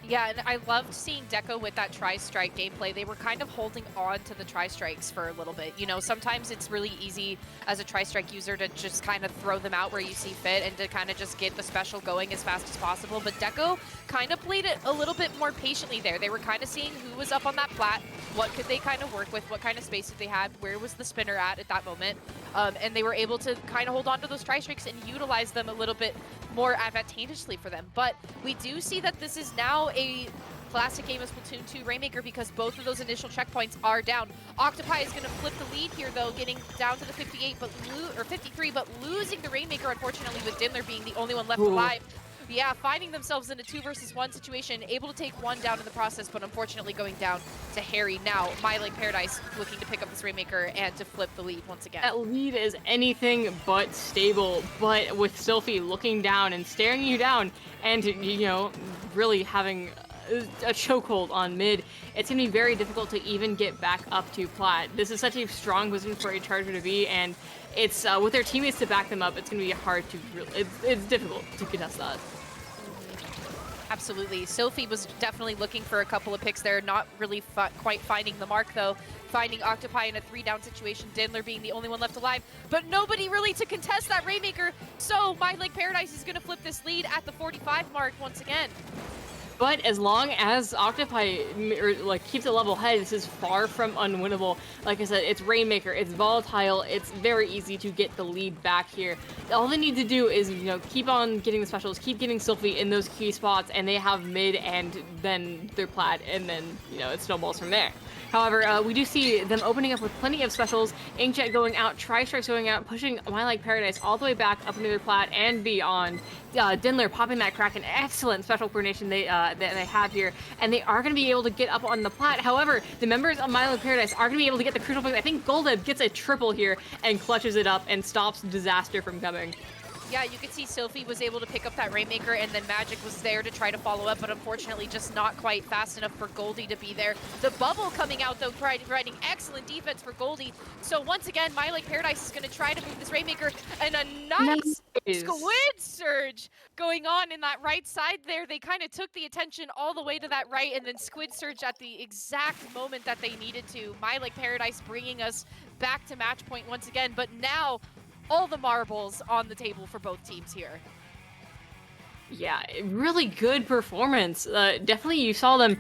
Yeah, and I loved seeing Deco with that Tri-Strike gameplay. They were kind of holding on to the Tri-Strikes for a little bit. You know, sometimes it's really easy as a Tri-Strike user to just kind of throw them out where you see fit and to kind of just get the special going as fast as possible. But Deco kind of played it a little bit more patiently there. They were kind of seeing who was up on that plat, what could they kind of work with, what kind of space did they have, where was the spinner at that moment. And they were able to kind of hold on to those Tri-Strikes and utilize them a little bit more advantageously for them. But we do see that this is now a classic game of Splatoon 2 Rainmaker because both of those initial checkpoints are down. Octopi is going to flip the lead here though, getting down to the 58 but 53, but losing the Rainmaker unfortunately, with Dindler being the only one left alive. Yeah, finding themselves in a 2 versus 1 situation, able to take one down in the process, but unfortunately going down to Harry. Now, My Like Paradise looking to pick up this Rainmaker and to flip the lead once again. That lead is anything but stable, but with Sylphie looking down and staring you down and, you know, really having a chokehold on mid, it's going to be very difficult to even get back up to plat. This is such a strong position for a charger to be, and it's with their teammates to back them up, it's going to be hard to really, it's difficult to contest that. Absolutely. Sylphie was definitely looking for a couple of picks there, not really quite finding the mark though. Finding Octopi in a 3-down situation, Dindler being the only one left alive, but nobody really to contest that Rainmaker. So My Like Paradise is going to flip this lead at the 45 mark once again. But as long as Octopi keeps a level head, this is far from unwinnable. Like I said, it's Rainmaker, it's volatile, it's very easy to get the lead back here. All they need to do is, you know, keep on getting the specials, keep getting Sylphie in those key spots, and they have mid and then their plat, and then, you know, it snowballs from there. However, we do see them opening up with plenty of specials, Inkjet going out, Tri-Strikes going out, pushing My Like Paradise all the way back up into their plat and beyond. Dindler popping that Kraken, excellent special coordination they have here, and they are going to be able to get up on the plat. However, the members of My Like Paradise are going to be able to get the crucial pick. I think Goldeb gets a triple here and clutches it up and stops disaster from coming. Yeah, you could see Sylphie was able to pick up that Rainmaker, and then Magic was there to try to follow up, but unfortunately just not quite fast enough for Goldie to be there. The bubble coming out, though, providing excellent defense for Goldie. So once again, My Like Paradise is going to try to move this Rainmaker, and a nice Squid Surge going on in that right side there. They kind of took the attention all the way to that right, and then Squid Surge at the exact moment that they needed to. My Like Paradise bringing us back to match point once again, but now all the marbles on the table for both teams here. Yeah, really good performance. Definitely you saw them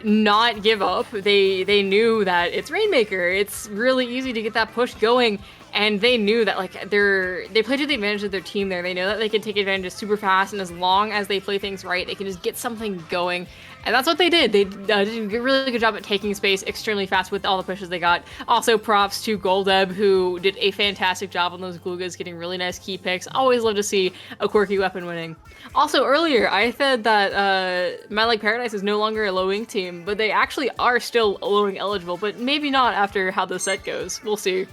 not give up. They knew that it's Rainmaker. It's really easy to get that push going, and they knew that like they played to the advantage of their team there. They know that they can take advantage super fast, and as long as they play things right, they can just get something going. And that's what they did. They did a really good job at taking space extremely fast with all the pushes they got. Also, props to Goldeb, who did a fantastic job on those Glugas, getting really nice key picks. Always love to see a quirky weapon winning. Also, earlier, I said that My Like Paradise is no longer a low-wing team, but they actually are still low-wing eligible, but maybe not after how the set goes. We'll see.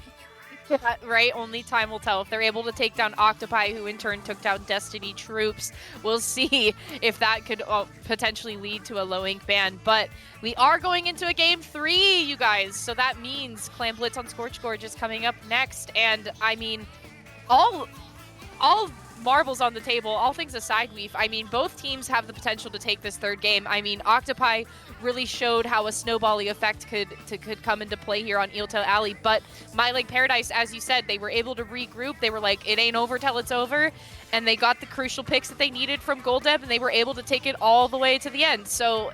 Yeah, right, only time will tell. If they're able to take down Octopi, who in turn took down Destiny Troops, we'll see if that could potentially lead to a low ink ban. But we are going into a game 3, you guys, so that means Clan Blitz on Scorch Gorge is coming up next. And I mean, all marbles on the table, all things aside, Weef, I mean, both teams have the potential to take this third game. I mean, Octopi really showed how a snowbally effect could come into play here on Eeltail Alley, but My Like Paradise, as you said, they were able to regroup. They were like, it ain't over till it's over, and they got the crucial picks that they needed from Goldeb, and they were able to take it all the way to the end. So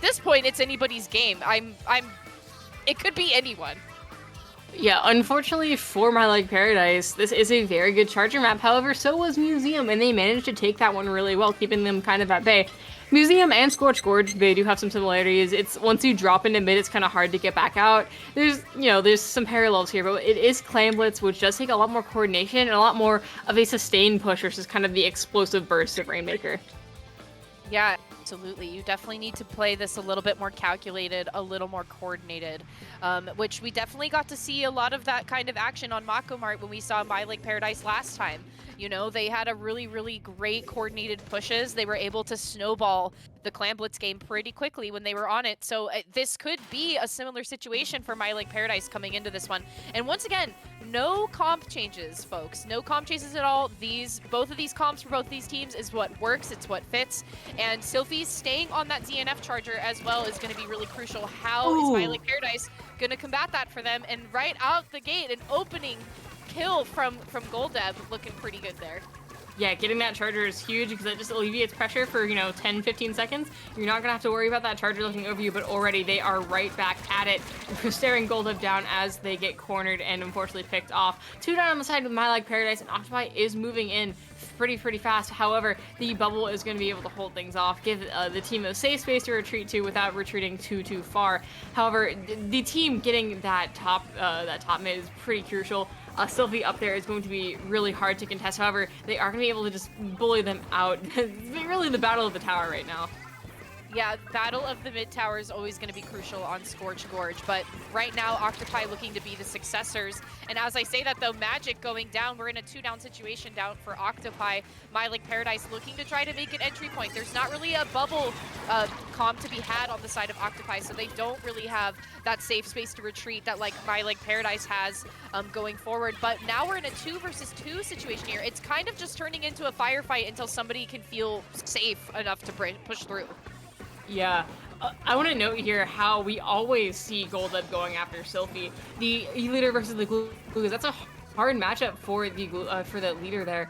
this point, it's anybody's game. It could be anyone. Yeah, unfortunately for My Like Paradise, this is a very good charger map. However, so was Museum, and they managed to take that one really well, keeping them kind of at bay. Museum and Scorch Gorge, they do have some similarities. It's once you drop into mid, it's kind of hard to get back out. There's some parallels here, but it is Clam Blitz, which does take a lot more coordination and a lot more of a sustained push versus kind of the explosive burst of Rainmaker. Yeah, absolutely. You definitely need to play this a little bit more calculated, a little more coordinated, which we definitely got to see a lot of that kind of action on Mako Mart when we saw My Like Paradise last time. You know, they had a really, really great coordinated pushes. They were able to snowball the Clam Blitz game pretty quickly when they were on it. So this could be a similar situation for My Like Paradise coming into this one. And once again, no comp changes, folks. No comp changes at all. Both of these comps for both these teams is what works. It's what fits. And Sylphie's staying on that ZNF charger as well is going to be really crucial. How is My Like Paradise going to combat that for them? And right out the gate, an opening kill from Goldeb, looking pretty good there. Yeah, getting that charger is huge because that just alleviates pressure for, 10, 15 seconds. You're not going to have to worry about that charger looking over you, but already they are right back at it, staring Goldeb down as they get cornered and unfortunately picked off. 2 down on the side with My Like Paradise, and Octopi is moving in pretty fast. However, the bubble is going to be able to hold things off, give the team a safe space to retreat to without retreating too far. However, the team getting that top mid is pretty crucial. Sylphie up there is going to be really hard to contest. However, they are going to be able to just bully them out. It's really the battle of the tower right now. Yeah, battle of the mid tower is always going to be crucial on Scorch Gorge, but right now Octopi looking to be the successors. And as I say that though, Magic going down, we're in a 2-down situation down for Octopi. My Like Paradise looking to try to make an entry point. There's not really a bubble comp to be had on the side of Octopi, so they don't really have that safe space to retreat that like My Like Paradise has going forward. But now we're in a 2 versus 2 situation here. It's kind of just turning into a firefight until somebody can feel safe enough to push through. Yeah, I want to note here how we always see Goldeb going after Sylphie. The E-Leader versus the Glue, that's a hard matchup for the leader there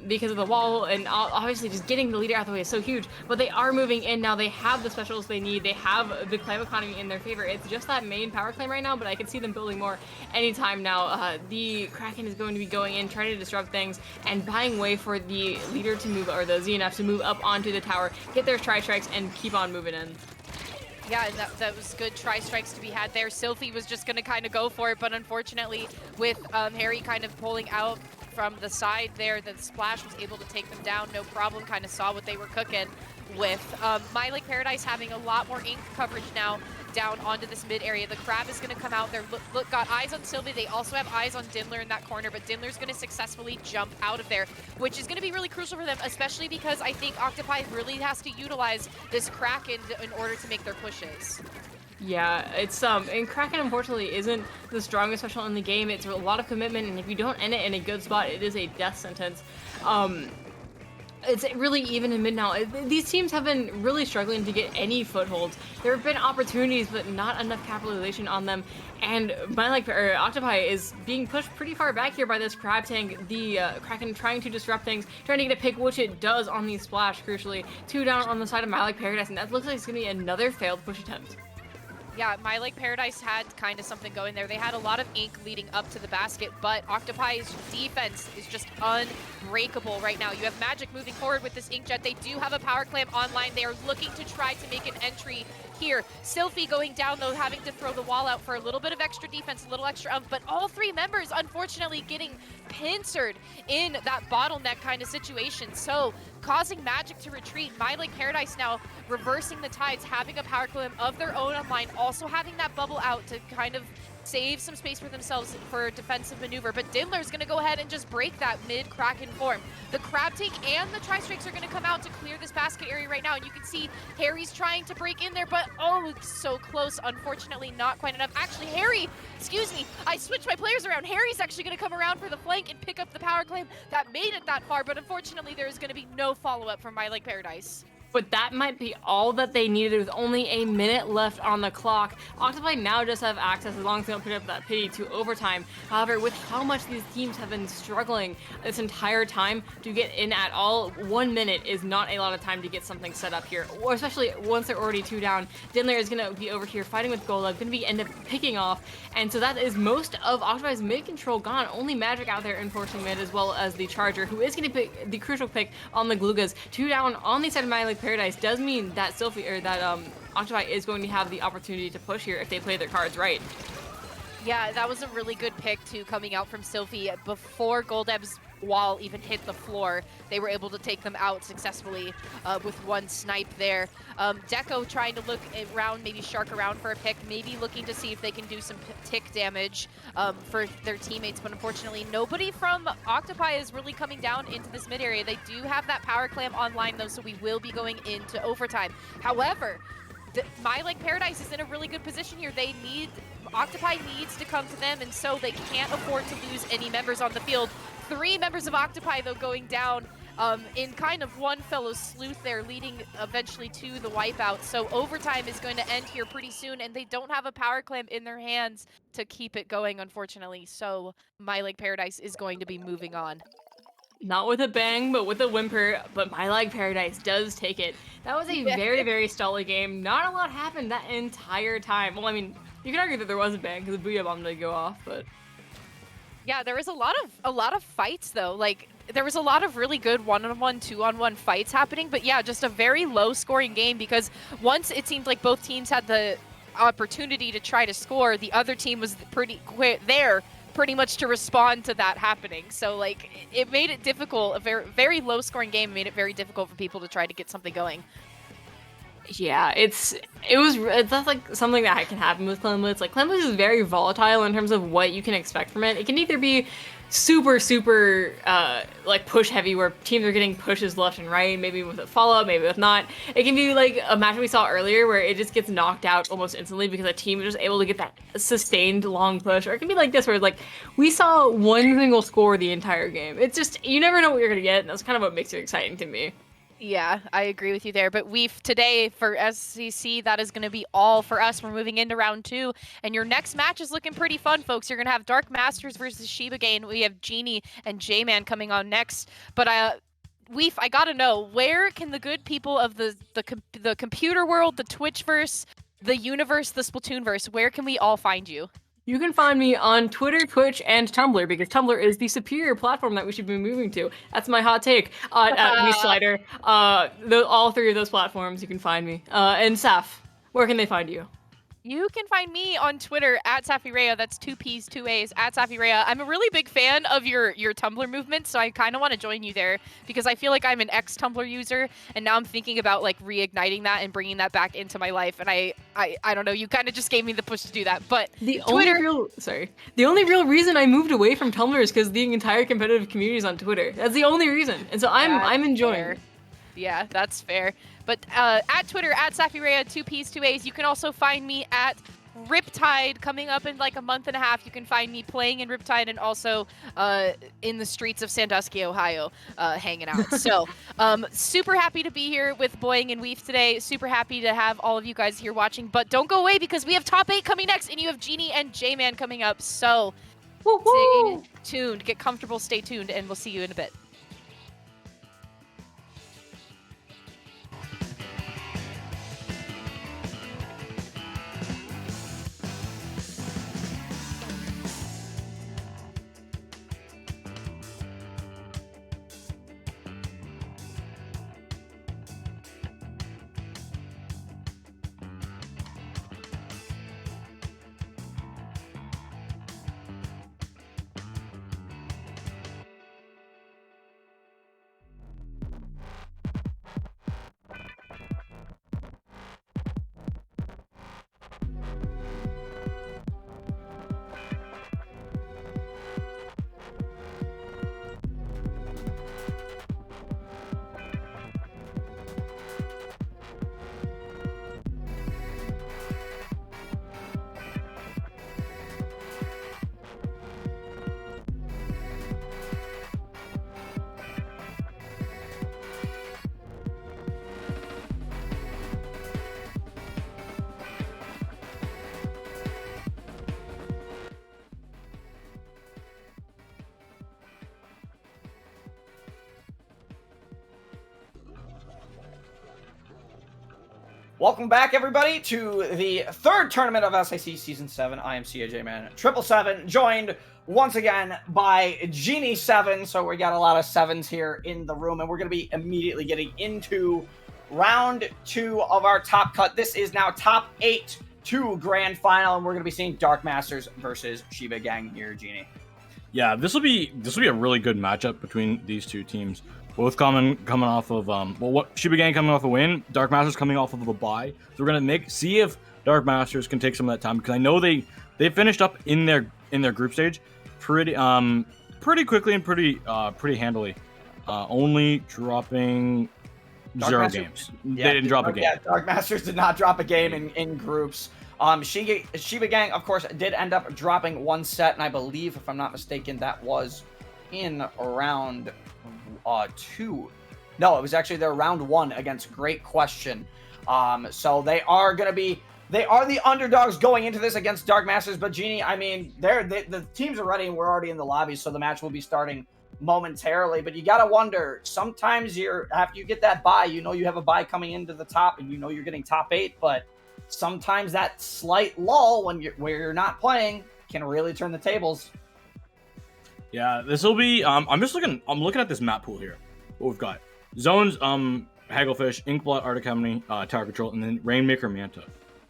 because of the wall, and obviously just getting the leader out of the way is so huge. But they are moving in now. They have the specials they need. They have the clam economy in their favor. It's just that main power claim right now, but I can see them building more anytime now. The Kraken is going to be going in, trying to disrupt things, and buying way for the leader to move, or the ZNF to move up onto the tower, get their tri-strikes, and keep on moving in. Yeah, and that was good tri-strikes to be had there. Sylphie was just going to kind of go for it, but unfortunately with Harry kind of pulling out from the side there, the Splash was able to take them down, no problem, kind of saw what they were cooking with. My Like Paradise having a lot more ink coverage now down onto this mid area. The Crab is going to come out there. Look, got eyes on Sylvie. They also have eyes on Dindler in that corner, but Dindler's going to successfully jump out of there, which is going to be really crucial for them, especially because I think Octopi really has to utilize this Kraken in order to make their pushes. Yeah, it's and Kraken unfortunately isn't the strongest special in the game. It's a lot of commitment, and if you don't end it in a good spot, it is a death sentence. It's really even in mid now. These teams have been really struggling to get any footholds. There have been opportunities, but not enough capitalization on them. And Octopi is being pushed pretty far back here by this Crab Tank. The Kraken trying to disrupt things, trying to get a pick, which it does on the Splash, crucially. 2 down on the side of My Like Paradise, and that looks like it's going to be another failed push attempt. Yeah, My Like Paradise had kind of something going there. They had a lot of ink leading up to the basket, but Octopi's defense is just unbreakable right now. You have Magic moving forward with this Inkjet. They do have a power clam online. They are looking to try to make an entry here. Sylphie going down, though, having to throw the wall out for a little bit of extra defense, a little extra umph, but all 3 members, unfortunately, getting pincered in that bottleneck kind of situation. So, causing Magic to retreat. My Like Paradise now reversing the tides, having a power clam of their own online, also having that bubble out to kind of save some space for themselves for defensive maneuver, but Dindler's going to go ahead and just break that mid-Kraken form. The Crab Tank and the Tri-Strikes are going to come out to clear this basket area right now, and you can see Harry's trying to break in there, but oh, so close. Unfortunately, not quite enough. Actually, Harry, excuse me, I switched my players around. Harry's actually going to come around for the flank and pick up the power claim that made it that far, but unfortunately, there is going to be no follow-up from My Like Paradise. But that might be all that they needed with only a minute left on the clock. Octopi now just have access, as long as they don't pick up that pity, to overtime. However, with how much these teams have been struggling this entire time to get in at all, 1 minute is not a lot of time to get something set up here, or especially once they're already 2 down. Dinlayer is going to be over here fighting with Golub, going to be end up picking off, and so that is most of Octopi's mid control gone. Only Magic out there enforcing mid, as well as the Charger, who is going to pick the crucial pick on the Glugas. 2 down on the side of My Paradise does mean that Octopi is going to have the opportunity to push here if they play their cards right. Yeah, that was a really good pick too, coming out from Sylphie before Goldeb's wall even hit the floor. They were able to take them out successfully with one snipe there. Deco trying to look around, maybe shark around for a pick, maybe looking to see if they can do some tick damage for their teammates, but unfortunately nobody from Octopi is really coming down into this mid area. They do have that power clamp online though, so we will be going into overtime. However, My Paradise is in a really good position here. Octopi needs to come to them, and so they can't afford to lose any members on the field. 3 members of Octopi, though, going down in kind of one fellow sleuth there, leading eventually to the wipeout. So overtime is going to end here pretty soon, and they don't have a power clamp in their hands to keep it going, unfortunately. So My Paradise is going to be moving on. Not with a bang, but with a whimper, but My Paradise does take it. That was a very, very stally game. Not a lot happened that entire time. Well, I mean, you can argue that there was a bang because the Booyah Bomb did go off, but... Yeah, there was a lot of fights, though. There was a lot of really good one-on-one, two-on-one fights happening, but yeah, just a very low-scoring game because once it seemed like both teams had the opportunity to try to score, the other team was pretty much to respond to that happening. So it made it difficult. A very, very low scoring game made it very difficult for people to try to get something going. Yeah, that's something that can happen with Clan Blitz. Clan Blitz is very volatile in terms of what you can expect from it. It can either be super push heavy where teams are getting pushes left and right, maybe with a follow-up, maybe with not. It can be like a match we saw earlier where it just gets knocked out almost instantly because a team is just able to get that sustained long push, or it can be like this where we saw one single score the entire game. It's just, you never know what you're gonna get, and that's kind of what makes it exciting to me. Yeah, I agree with you there. But today for SCC, that is going to be all for us. We're moving into round 2, and your next match is looking pretty fun, folks. You're going to have Dark Masters versus Shiba Gain. We have Genie and J-Man coming on next. But I gotta know, where can the good people of the computer world, the Twitchverse, the universe, the Splatoonverse, where can we all find you? You can find me on Twitter, Twitch, and Tumblr, because Tumblr is the superior platform that we should be moving to. That's my hot take. At WeSlider. All 3 of those platforms, you can find me. And Saf, where can they find you? You can find me on Twitter at Safirea. That's 2 P's, 2 A's, at Safirea. I'm a really big fan of your Tumblr movement, so I kind of want to join you there because I feel like I'm an ex-Tumblr user, and now I'm thinking about reigniting that and bringing that back into my life. And I don't know, you kind of just gave me the push to do that. But the only real reason I moved away from Tumblr is because the entire competitive community is on Twitter. That's the only reason, and so I'm enjoying it. Yeah, that's fair. But at Twitter, at Safirea, 2 P's, 2 A's. You can also find me at Riptide coming up in a month and a half. You can find me playing in Riptide and also in the streets of Sandusky, Ohio, hanging out. So super happy to be here with Boying and Weef today. Super happy to have all of you guys here watching. But don't go away because we have Top 8 coming next, and you have Genie and J-Man coming up. So stay tuned, get comfortable, stay tuned, and we'll see you in a bit. Welcome back, everybody, to the third tournament of SIC Season 7. I am CAJ Man 777, joined once again by Genie7. So we got a lot of sevens here in the room, and we're going to be immediately getting into round 2 of our top cut. This is now top 8 to grand final, and we're going to be seeing Dark Masters versus Shiba Gang here, Genie. Yeah, this will be a really good matchup between these two teams. Both coming off of Shiba Gang coming off a win, Dark Masters coming off of a bye. So we're gonna see if Dark Masters can take some of that time, because I know they finished up in their group stage pretty quickly and pretty handily, only dropping zero games. Yeah, they didn't drop a game. Yeah, Dark Masters did not drop a game in groups. Shiba Gang, of course, did end up dropping one set, and I believe, if I'm not mistaken, that was in round 2. No, it was actually their round 1 against Great Question. So they are the underdogs going into this against Dark Masters. But Genie, I mean, the teams are ready and we're already in the lobby, so the match will be starting momentarily. But you gotta wonder, sometimes after you get that bye, you know you have a bye coming into the top, and you know you're getting top 8, but sometimes that slight lull where you're not playing can really turn the tables. Yeah, this will be. I'm looking at this map pool here. What we've got: zones, Hagglefish, Inkblot, Arctic Harmony, Tower Control, and then Rainmaker, Manta.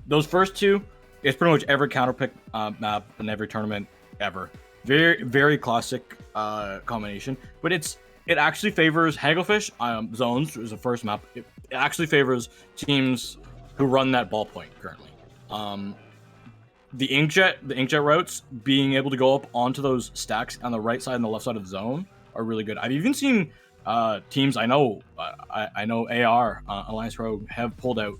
Those first two, it's pretty much every counterpick map in every tournament ever. Very, very classic combination. But it actually favors Hagglefish. Zones is the first map. It actually favors teams who run that ballpoint currently. The inkjet routes, being able to go up onto those stacks on the right side and the left side of the zone, are really good. I've even seen teams I know AR Alliance Pro have pulled out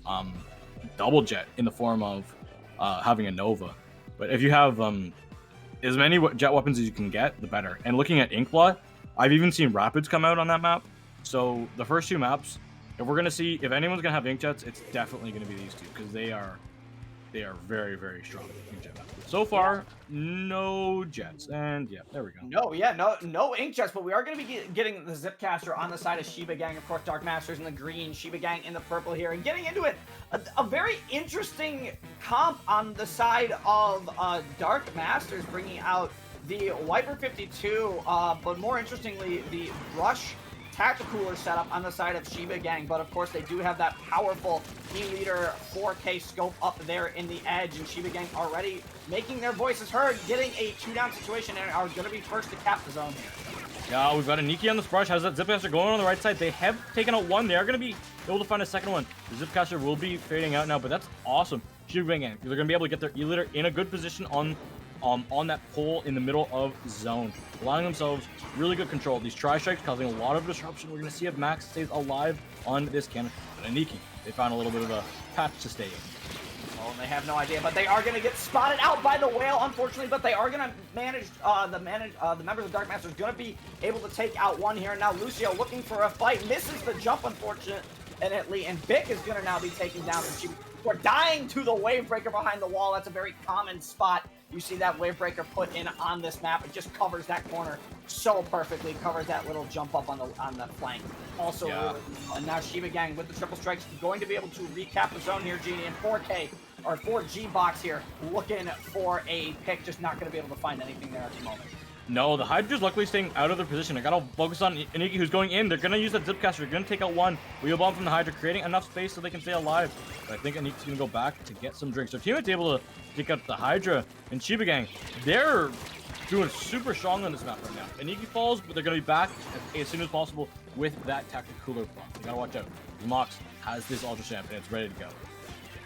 double jet in the form of having a Nova. But if you have as many jet weapons as you can get, the better. And looking at Inkblot, I've even seen Rapids come out on that map. So the first two maps, if anyone's gonna have inkjets, it's definitely gonna be these two, because they are very, very strong inkjet maps. So far, no jets, and yeah, there we go. No inkjets, but we are going to be getting the Zipcaster on the side of Shiba Gang. Of course, Dark Masters in the green, Shiba Gang in the purple here, and getting into it, a very interesting comp on the side of Dark Masters, bringing out the Wiper 52, but more interestingly, the Rush Tacticooler setup on the side of Shiba Gang. But of course, they do have that powerful E-Leader 4K scope up there in the edge, and Shiba Gang already making their voices heard, getting a 2-down situation, and are going to be first to cap the zone here. Yeah, we've got a Niki on the Sprush. How's that Zipcaster going on the right side? They have taken out one. They are going to be able to find a second one. The Zipcaster will be fading out now, but that's awesome. Shiba Gang, they're going to be able to get their E-Leader in a good position on that pole in the middle of zone, allowing themselves really good control. These tri-strikes causing a lot of disruption. We're going to see if Max stays alive on this cannon. But Aniki, they found a little bit of a patch to stay in. Oh, they have no idea, but they are going to get spotted out by the whale, unfortunately, but they are going to manage, the members of Dark Masters going to be able to take out one here. Now Lucio looking for a fight, misses the jump, unfortunately, and Bick is going to now be taken down. We're dying to the wave breaker behind the wall. That's a very common spot. You see that wave breaker put in on this map. It just covers that corner so perfectly. Covers that little jump up on the flank. Also, yeah. And now Shiba Gang with the triple strikes going to be able to recap the zone here. Genie in 4K or 4G box here, looking for a pick. Just not going to be able to find anything there at the moment. No, the Hydra's luckily staying out of their position. I gotta focus on Aniki, who's going in. They're gonna use that Zipcaster. They're gonna take out one wheel bomb from the Hydra, creating enough space so they can stay alive. But I think Aniki's gonna go back to get some drinks. Their teammate's able to take out the Hydra, and Shiba Gang, they're doing super strong on this map right now. Aniki falls, but they're gonna be back as soon as possible with that tactic cooler bomb. You gotta watch out. Mox has this Ultra Champ, and it's ready to go.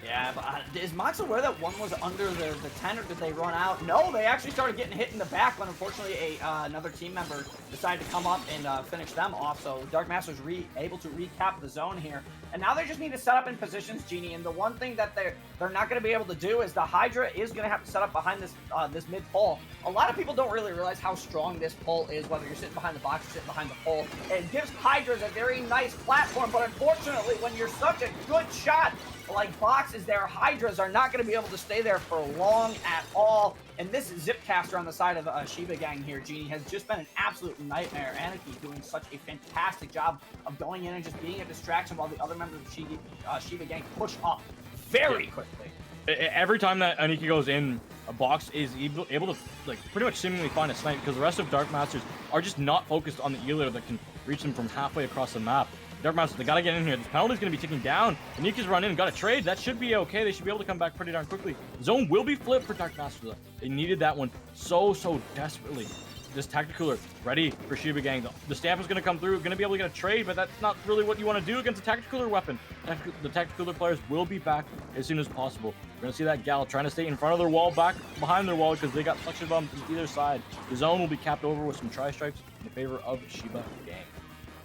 Yeah, but is Mox aware that one was under the 10, or did they run out? No, they actually started getting hit in the back, but unfortunately another team member decided to come up and finish them off. So Dark Masters able to recap the zone here. And now they just need to set up in positions, Genie. And the one thing that they're not going to be able to do is the Hydra is going to have to set up behind this mid pole. A lot of people don't really realize how strong this pole is, whether you're sitting behind the box or sitting behind the pole. It gives Hydras a very nice platform, but unfortunately, when you're such a good shot like Box boxes there. Hydras are not going to be able to stay there for long at all. And this Zipcaster on the side of Shiba Gang here, Genie, has just been an absolute nightmare. Anarchy doing such a fantastic job of going in and just being a distraction while the other members of Shiba Gang push up very quickly. Every time that Aniki goes in, a box is able to like pretty much seemingly find a snipe because the rest of Dark Masters are just not focused on the Ealer that can reach them from halfway across the map. Dark Masters, they gotta get in here. This penalty's gonna be ticking down. Aniki's run in, got a trade. That should be okay. They should be able to come back pretty darn quickly. Zone will be flipped for Dark Masters though. They needed that one so desperately. This Tacticooler ready for Shiba Gang. The stamp is going to come through, going to be able to get a trade, but that's not really what you want to do against a Tacticooler weapon. The Tacticooler players will be back as soon as possible. We're going to see that Gal trying to stay in front of their wall, back behind their wall because they got suction bombs on either side. The zone will be capped over with some tri-stripes in favor of Shiba Gang.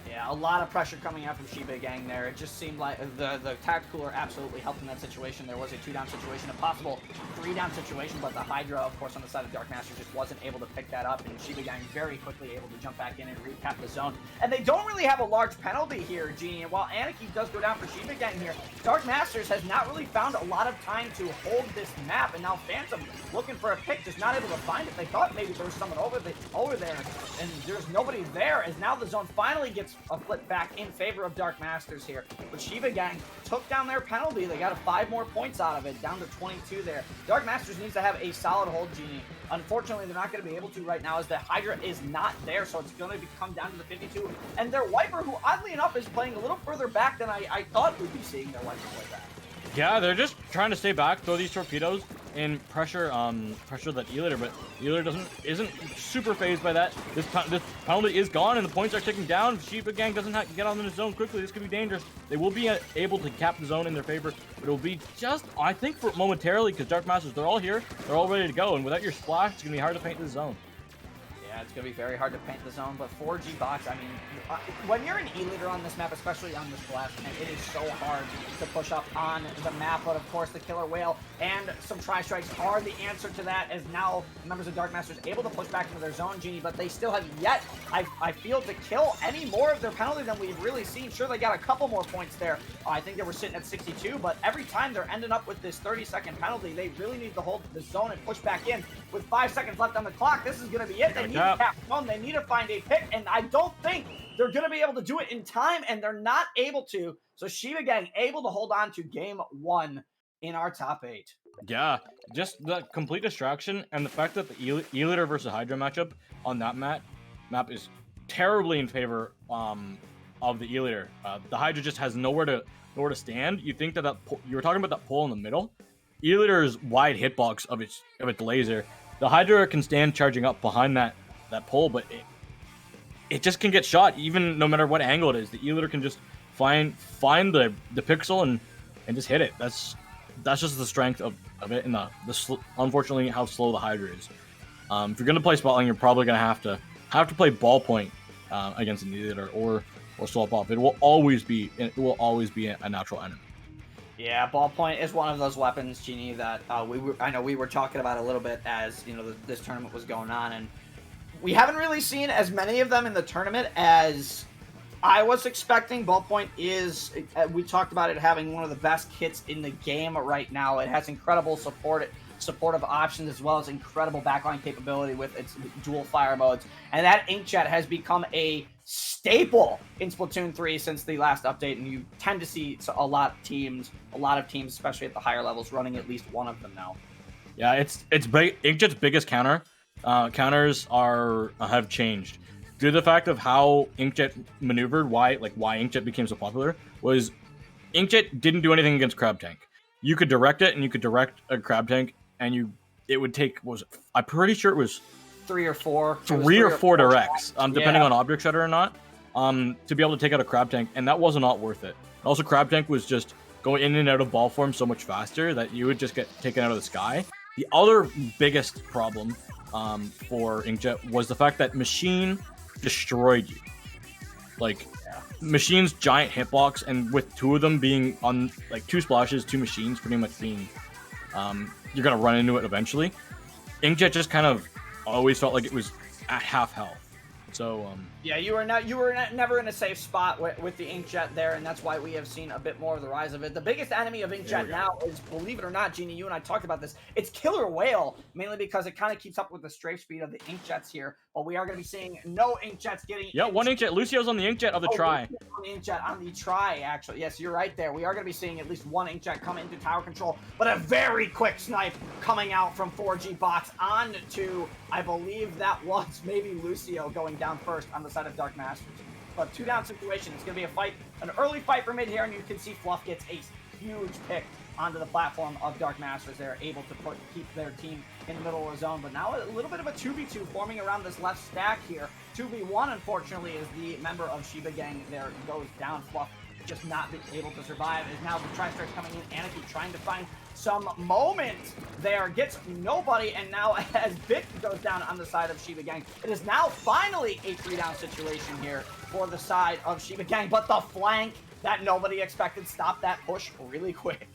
Yeah, a lot of pressure coming out from Shiba Gang there. It just seemed like the Tacticooler absolutely helped in that situation. There was a 2-down situation, a possible 3-down situation, but the Hydra, of course, on the side of Dark Master just wasn't able to pick that up, and Shiba Gang very quickly able to jump back in and recap the zone. And they don't really have a large penalty here, Genie, and while Anarchy does go down for Shiba Gang here, Dark Masters has not really found a lot of time to hold this map, and now Phantom looking for a pick, just not able to find it. They thought maybe there was someone over there, and there's nobody there, as now the zone finally gets a flip back in favor of Dark Masters here. But Shiba Gang took down their penalty. They got 5 more points out of it, down to 22 there. Dark Masters needs to have a solid hold, Genie. Unfortunately, they're not going to be able to right now as the Hydra is not there, so it's going to come down to the 52. And their Wiper, who oddly enough is playing a little further back than I thought we'd be seeing their Wiper play back. Yeah, they're just trying to stay back, throw these torpedoes, and pressure that E-Liter, but E-Liter isn't super phased by that. This penalty is gone, and the points are ticking down. If Shiba Gang doesn't have to get on the zone quickly, this could be dangerous. They will be able to cap the zone in their favor, but it'll be just, I think, for momentarily, because Dark Masters, they're all here, they're all ready to go, and without your splash, it's going to be hard to paint the zone. Yeah, it's going to be very hard to paint the zone, but 4G box, I mean, when you're an E-Liter on this map, especially on this blast tank, it is so hard to push up on the map, but of course the Killer Whale and some Tri-Strikes are the answer to that, as now members of Dark Masters able to push back into their zone, Genie, but they still have yet, I feel, to kill any more of their penalty than we've really seen. Sure, they got a couple more points there. I think they were sitting at 62, but every time they're ending up with this 30-second penalty, they really need to hold the zone and push back in. With 5 seconds left on the clock, this is going to be it. They need to cap zone. They need to find a pick, and I don't think they're going to be able to do it in time, and they're not able to. So Shiba Gang able to hold on to game 1 in our top 8. Yeah, just the complete distraction and the fact that the E-Liter versus Hydra matchup on that map is terribly in favor of the E-Liter. The Hydra just has nowhere to stand. You think that you were talking about that pole in the middle. E-Liter's wide hitbox of its laser. The Hydra can stand charging up behind that pole, but it just can get shot even no matter what angle it is. The E-Liter can just find the pixel and just hit it. That's just the strength of it, and unfortunately how slow the Hydra is. If you're gonna play Spotlight, you're probably gonna have to play ballpoint against an E-Liter or swap off. It will always be a natural enemy. Yeah, ballpoint is one of those weapons, Genie, that I know we were talking about a little bit as this tournament was going on, and we haven't really seen as many of them in the tournament as I was expecting. Ballpoint is, we talked about it having one of the best kits in the game right now. It has incredible supportive options as well as incredible backline capability with its dual fire modes. And that Inkjet has become a staple in Splatoon 3 since the last update, and you tend to see a lot of teams, especially at the higher levels, running at least one of them now. Yeah, it's big. Inkjet's biggest counters have changed. Due to the fact of how Inkjet maneuvered, why Inkjet became so popular, was Inkjet didn't do anything against Crab Tank. You could direct it, and you could direct a Crab Tank, and it would take, I'm pretty sure it was 3 or 4. Three or four directs, depending on object shutter or not, to be able to take out a Crab Tank, and that was not worth it. Also, Crab Tank was just going in and out of ball form so much faster that you would just get taken out of the sky. The other biggest problem for Inkjet was the fact that Machine destroyed you. Machine's giant hitbox, and with 2 of them being on 2 splashes, 2 machines pretty much being you're gonna run into it eventually. Inkjet just kind of always felt like it was at half health. So Yeah, you were never in a safe spot with the Inkjet there, and that's why we have seen a bit more of the rise of it. The biggest enemy of Inkjet now is, believe it or not, Genie, you and I talked about this, it's Killer Whale, mainly because it kind of keeps up with the strafe speed of the Inkjets here, but we are going to be seeing no Inkjets getting... Yeah, one Inkjet. Lucio's on the Inkjet of the try. On the Inkjet, on the try, actually. Yes, you're right there. We are going to be seeing at least one Inkjet come into tower control, but a very quick snipe coming out from 4G Box onto, I believe that was maybe Lucio going down first on the side of Dark Masters. But 2-down situation. It's going to be a fight, an early fight for mid here, and you can see Fluff gets a huge pick onto the platform of Dark Masters. They're able to keep their team in the middle of the zone, but now a little bit of a 2v2 forming around this left stack here. 2v1, unfortunately, is the member of Shiba Gang there goes down. Fluff just not able to survive. Is now the Tri-Strikes coming in. Anarchy trying to find some moment there, gets nobody, and now as Vic goes down on the side of Shiba Gang, it is now finally a 3-down situation here for the side of Shiba Gang, but the flank that nobody expected stopped that push really quick.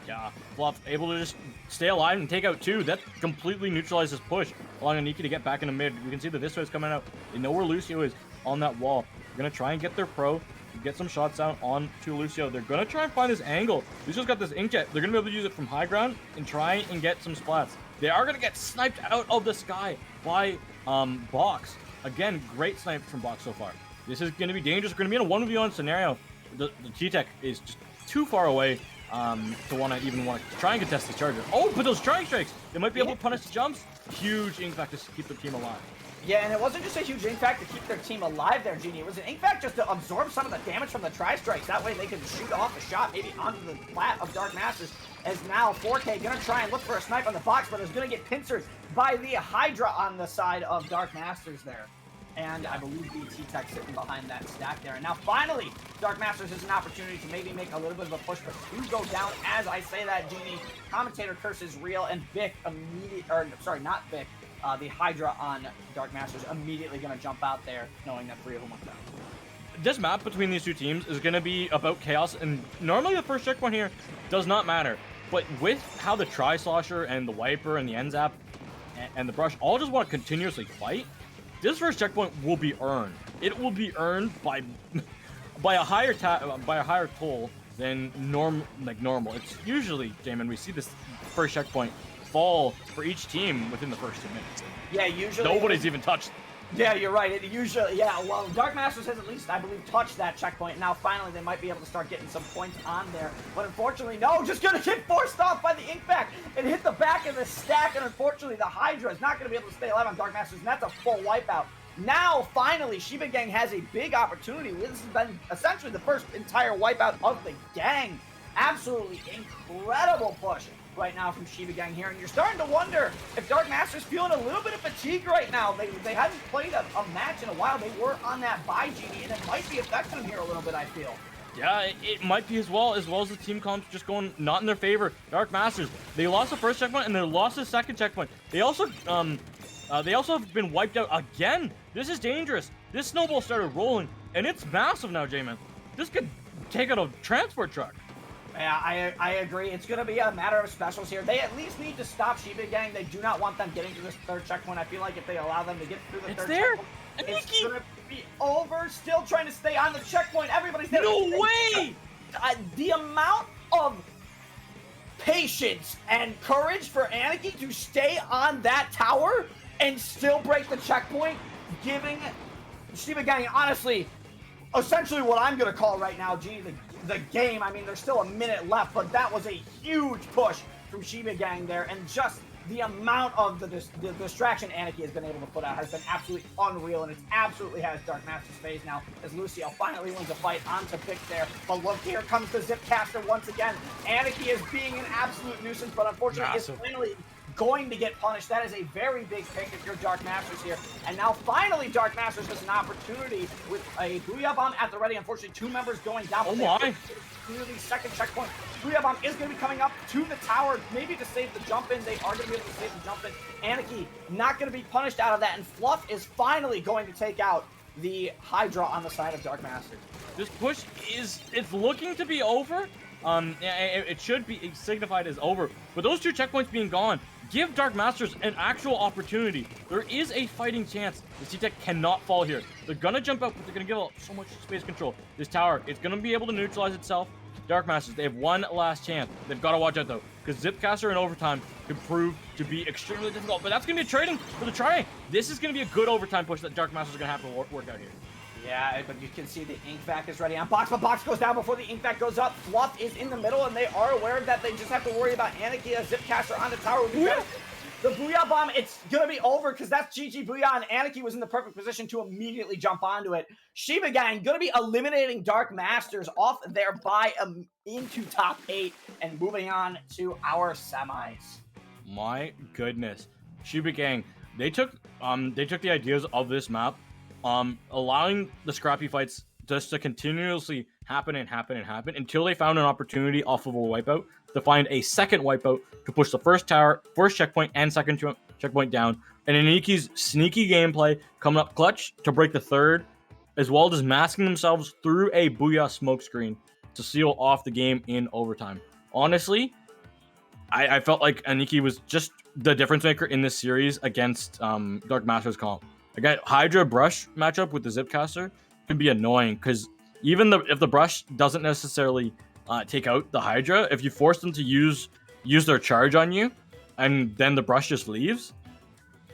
Yeah, Fluff able to just stay alive and take out 2. That completely neutralizes push, allowing Aniki to get back into mid. We can see that this way is coming out. They know where Lucio is on that wall. They're going to try and get their pro, get some shots out on to Lucio. They're going to try and find this angle. Lucio's got this Inkjet. They're going to be able to use it from high ground and try and get some splats. They are going to get sniped out of the sky by Box. Again, great snipe from Box so far. This is going to be dangerous. We're going to be in a 1v1 scenario. The T-Tech is just too far away to want to try and contest the charger. Oh, but those Tri-Strikes, they might be able to punish the jumps. Huge impact to keep the team alive. Yeah, and it wasn't just a huge impact to keep their team alive there, Genie. It was an impact just to absorb some of the damage from the Tri-Strikes. That way they can shoot off a shot maybe onto the plat of Dark Masters. As now 4K going to try and look for a snipe on the box, but is going to get pincered by the Hydra on the side of Dark Masters there. And I believe the T-Tech sitting behind that stack there. And now finally, Dark Masters has an opportunity to maybe make a little bit of a push, but 2 go down as I say that, Genie. Commentator curse is real, and Vic not Vic, the Hydra on Dark Masters immediately going to jump out there, knowing that 3 of them went down. This map between these 2 teams is going to be about chaos, and normally the first checkpoint here does not matter. But with how the Tri-Slosher and the Wiper and the N-Zap and the Brush all just want to continuously fight, this first checkpoint will be earned. It will be earned by a higher toll than normal. It's usually, Jamin, we see this first checkpoint fall for each team within the first 2 minutes. Yeah, usually nobody's even touched. Yeah, you're right. It usually, well, Dark Masters has at least, I believe, touched that checkpoint. Now, finally, they might be able to start getting some points on there. But unfortunately, no, just going to get forced off by the Inkback and hit the back of the stack. And unfortunately, the Hydra is not going to be able to stay alive on Dark Masters, and that's a full wipeout. Now, finally, Shiba Gang has a big opportunity. This has been essentially the first entire wipeout of the gang. Absolutely incredible push right now from Shiba Gang here, and you're starting to wonder if Dark Master's feeling a little bit of fatigue right now. They hadn't played a match in a while. They were on that bye, Genie, and it might be affecting them here a little bit, I feel. Yeah, it might be as well as the team comps just going not in their favor. Dark Masters, they lost the first checkpoint and they lost the second checkpoint. They also have been wiped out again. This is dangerous. This snowball started rolling, and it's massive now, J-Man. This could take out a transport truck. Yeah, I agree. It's going to be a matter of specials here. They at least need to stop Shiba Gang. They do not want them getting to this 3rd checkpoint. I feel like if they allow them to get through the 3rd checkpoint, it's going to be over. Still trying to stay on the checkpoint. Everybody's there. No way! The amount of patience and courage for Anarchy to stay on that tower and still break the checkpoint, giving Shiba Gang, honestly, essentially what I'm going to call right now, Genie, the game. I mean, there's still a minute left, but that was a huge push from Shiba Gang there, and just the amount of the distraction Anarchy has been able to put out has been absolutely unreal, and it absolutely has Dark Master's phase now, as Lucio finally wins a fight onto Vic there. But look, here comes the Zipcaster once again. Anarchy is being an absolute nuisance, but unfortunately is finally going to get punished. That is a very big pick if you're Dark Masters here. And now finally Dark Masters has an opportunity with a Booyah Bomb at the ready. Unfortunately, 2 members going down. Oh my! The second checkpoint. Booyah Bomb is going to be coming up to the tower, maybe to save the jump in. They are going to be able to save the jump in. Anarchy not going to be punished out of that, and Fluff is finally going to take out the Hydra on the side of Dark Masters. This push it's looking to be over, it should be signified as over. But those 2 checkpoints being gone, give Dark Masters an actual opportunity. There is a fighting chance. The C-Tech cannot fall here. They're gonna jump out, but they're gonna give up so much space control. This tower, it's gonna be able to neutralize itself. Dark Masters, they have one last chance. They've got to watch out though, because Zipcaster in overtime could prove to be extremely difficult. But that's gonna be a trading for the try. This is gonna be a good overtime push that Dark Masters are gonna have to work out here. Yeah, but you can see the Ink Vac is ready on Box, but Box goes down before the Ink Vac goes up. Fluff is in the middle, and they are aware that they just have to worry about Anarchy. A Zipcaster on the tower would be better. The Booyah Bomb, it's gonna be over because that's GG Booyah, and Anarchy was in the perfect position to immediately jump onto it. Shiba Gang gonna be eliminating Dark Masters off there by into top 8 and moving on to our semis. My goodness, Shiba Gang, they took the ideas of this map, allowing the scrappy fights just to continuously happen until they found an opportunity off of a wipeout to find a second wipeout to push the first checkpoint and second checkpoint down. And Aniki's sneaky gameplay coming up clutch to break the third, as well as masking themselves through a Booyah smokescreen to seal off the game in overtime. Honestly, I felt like Aniki was just the difference maker in this series against Dark Masters comp. Again, Hydra Brush matchup with the Zipcaster can be annoying because even if the Brush doesn't necessarily take out the Hydra, if you force them to use their charge on you, and then the Brush just leaves,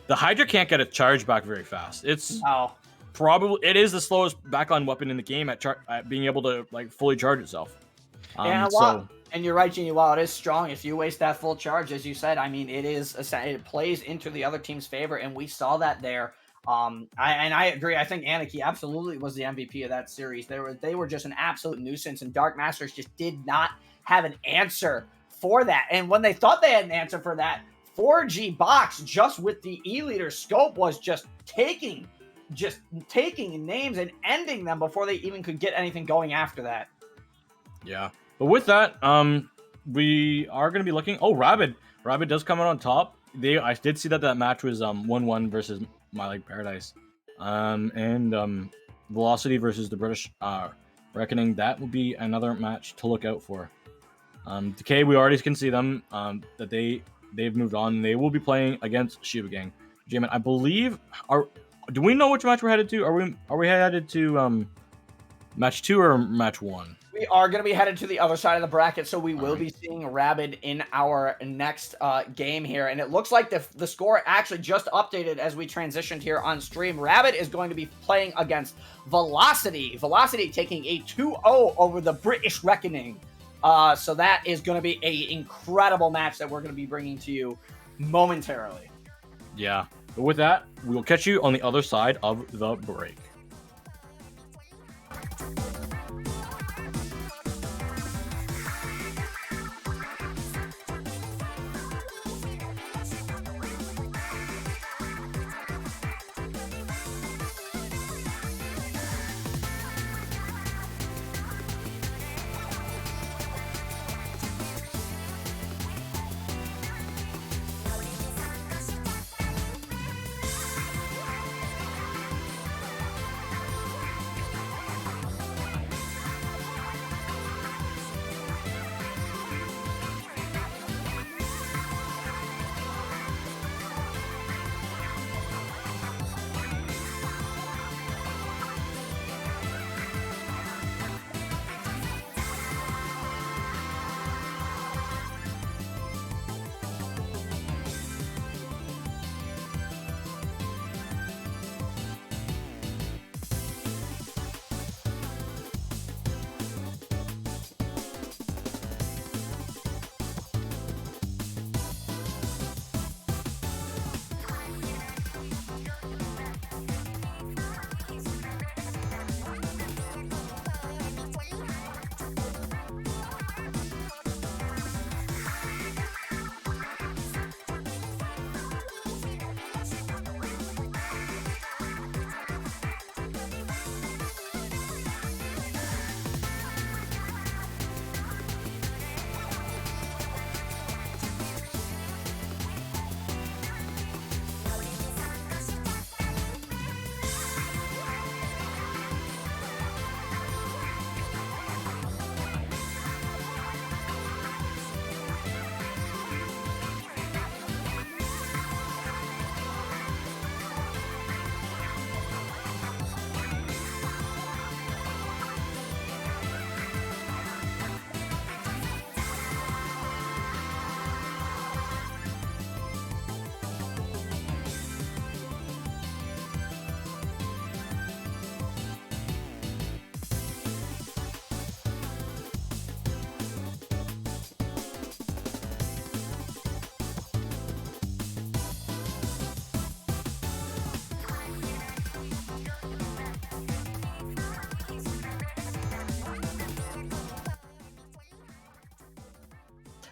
the Hydra can't get a charge back very fast. It's it is the slowest backline weapon in the game at being able to like fully charge itself. And you're right, Genie. While it is strong, if you waste that full charge, as you said, I mean, it plays into the other team's favor, and we saw that there. I agree. I think Anarchy absolutely was the MVP of that series. They were just an absolute nuisance, and Dark Masters just did not have an answer for that. And when they thought they had an answer for that, 4G Box, just with the E-Leader scope, was just taking names and ending them before they even could get anything going after that. Yeah. But with that, we are going to be looking... Oh, Rabid. Rabid does come out on top. I did see that match was 1-1 versus My Like Paradise. Velocity versus the British Reckoning. That will be another match to look out for. Decay, we already can see them, that they've moved on. They will be playing against Shiba Gang. Jamin, I believe... Do we know which match we're headed to? Are we headed to match 2 or match 1? We are going to be headed to the other side of the bracket, so we will be seeing Rabid in our next game here. And it looks like the score actually just updated as we transitioned here on stream. Rabid is going to be playing against Velocity. Velocity taking a 2-0 over the British Reckoning. So that is going to be an incredible match that we're going to be bringing to you momentarily. Yeah. But with that, we will catch you on the other side of the break.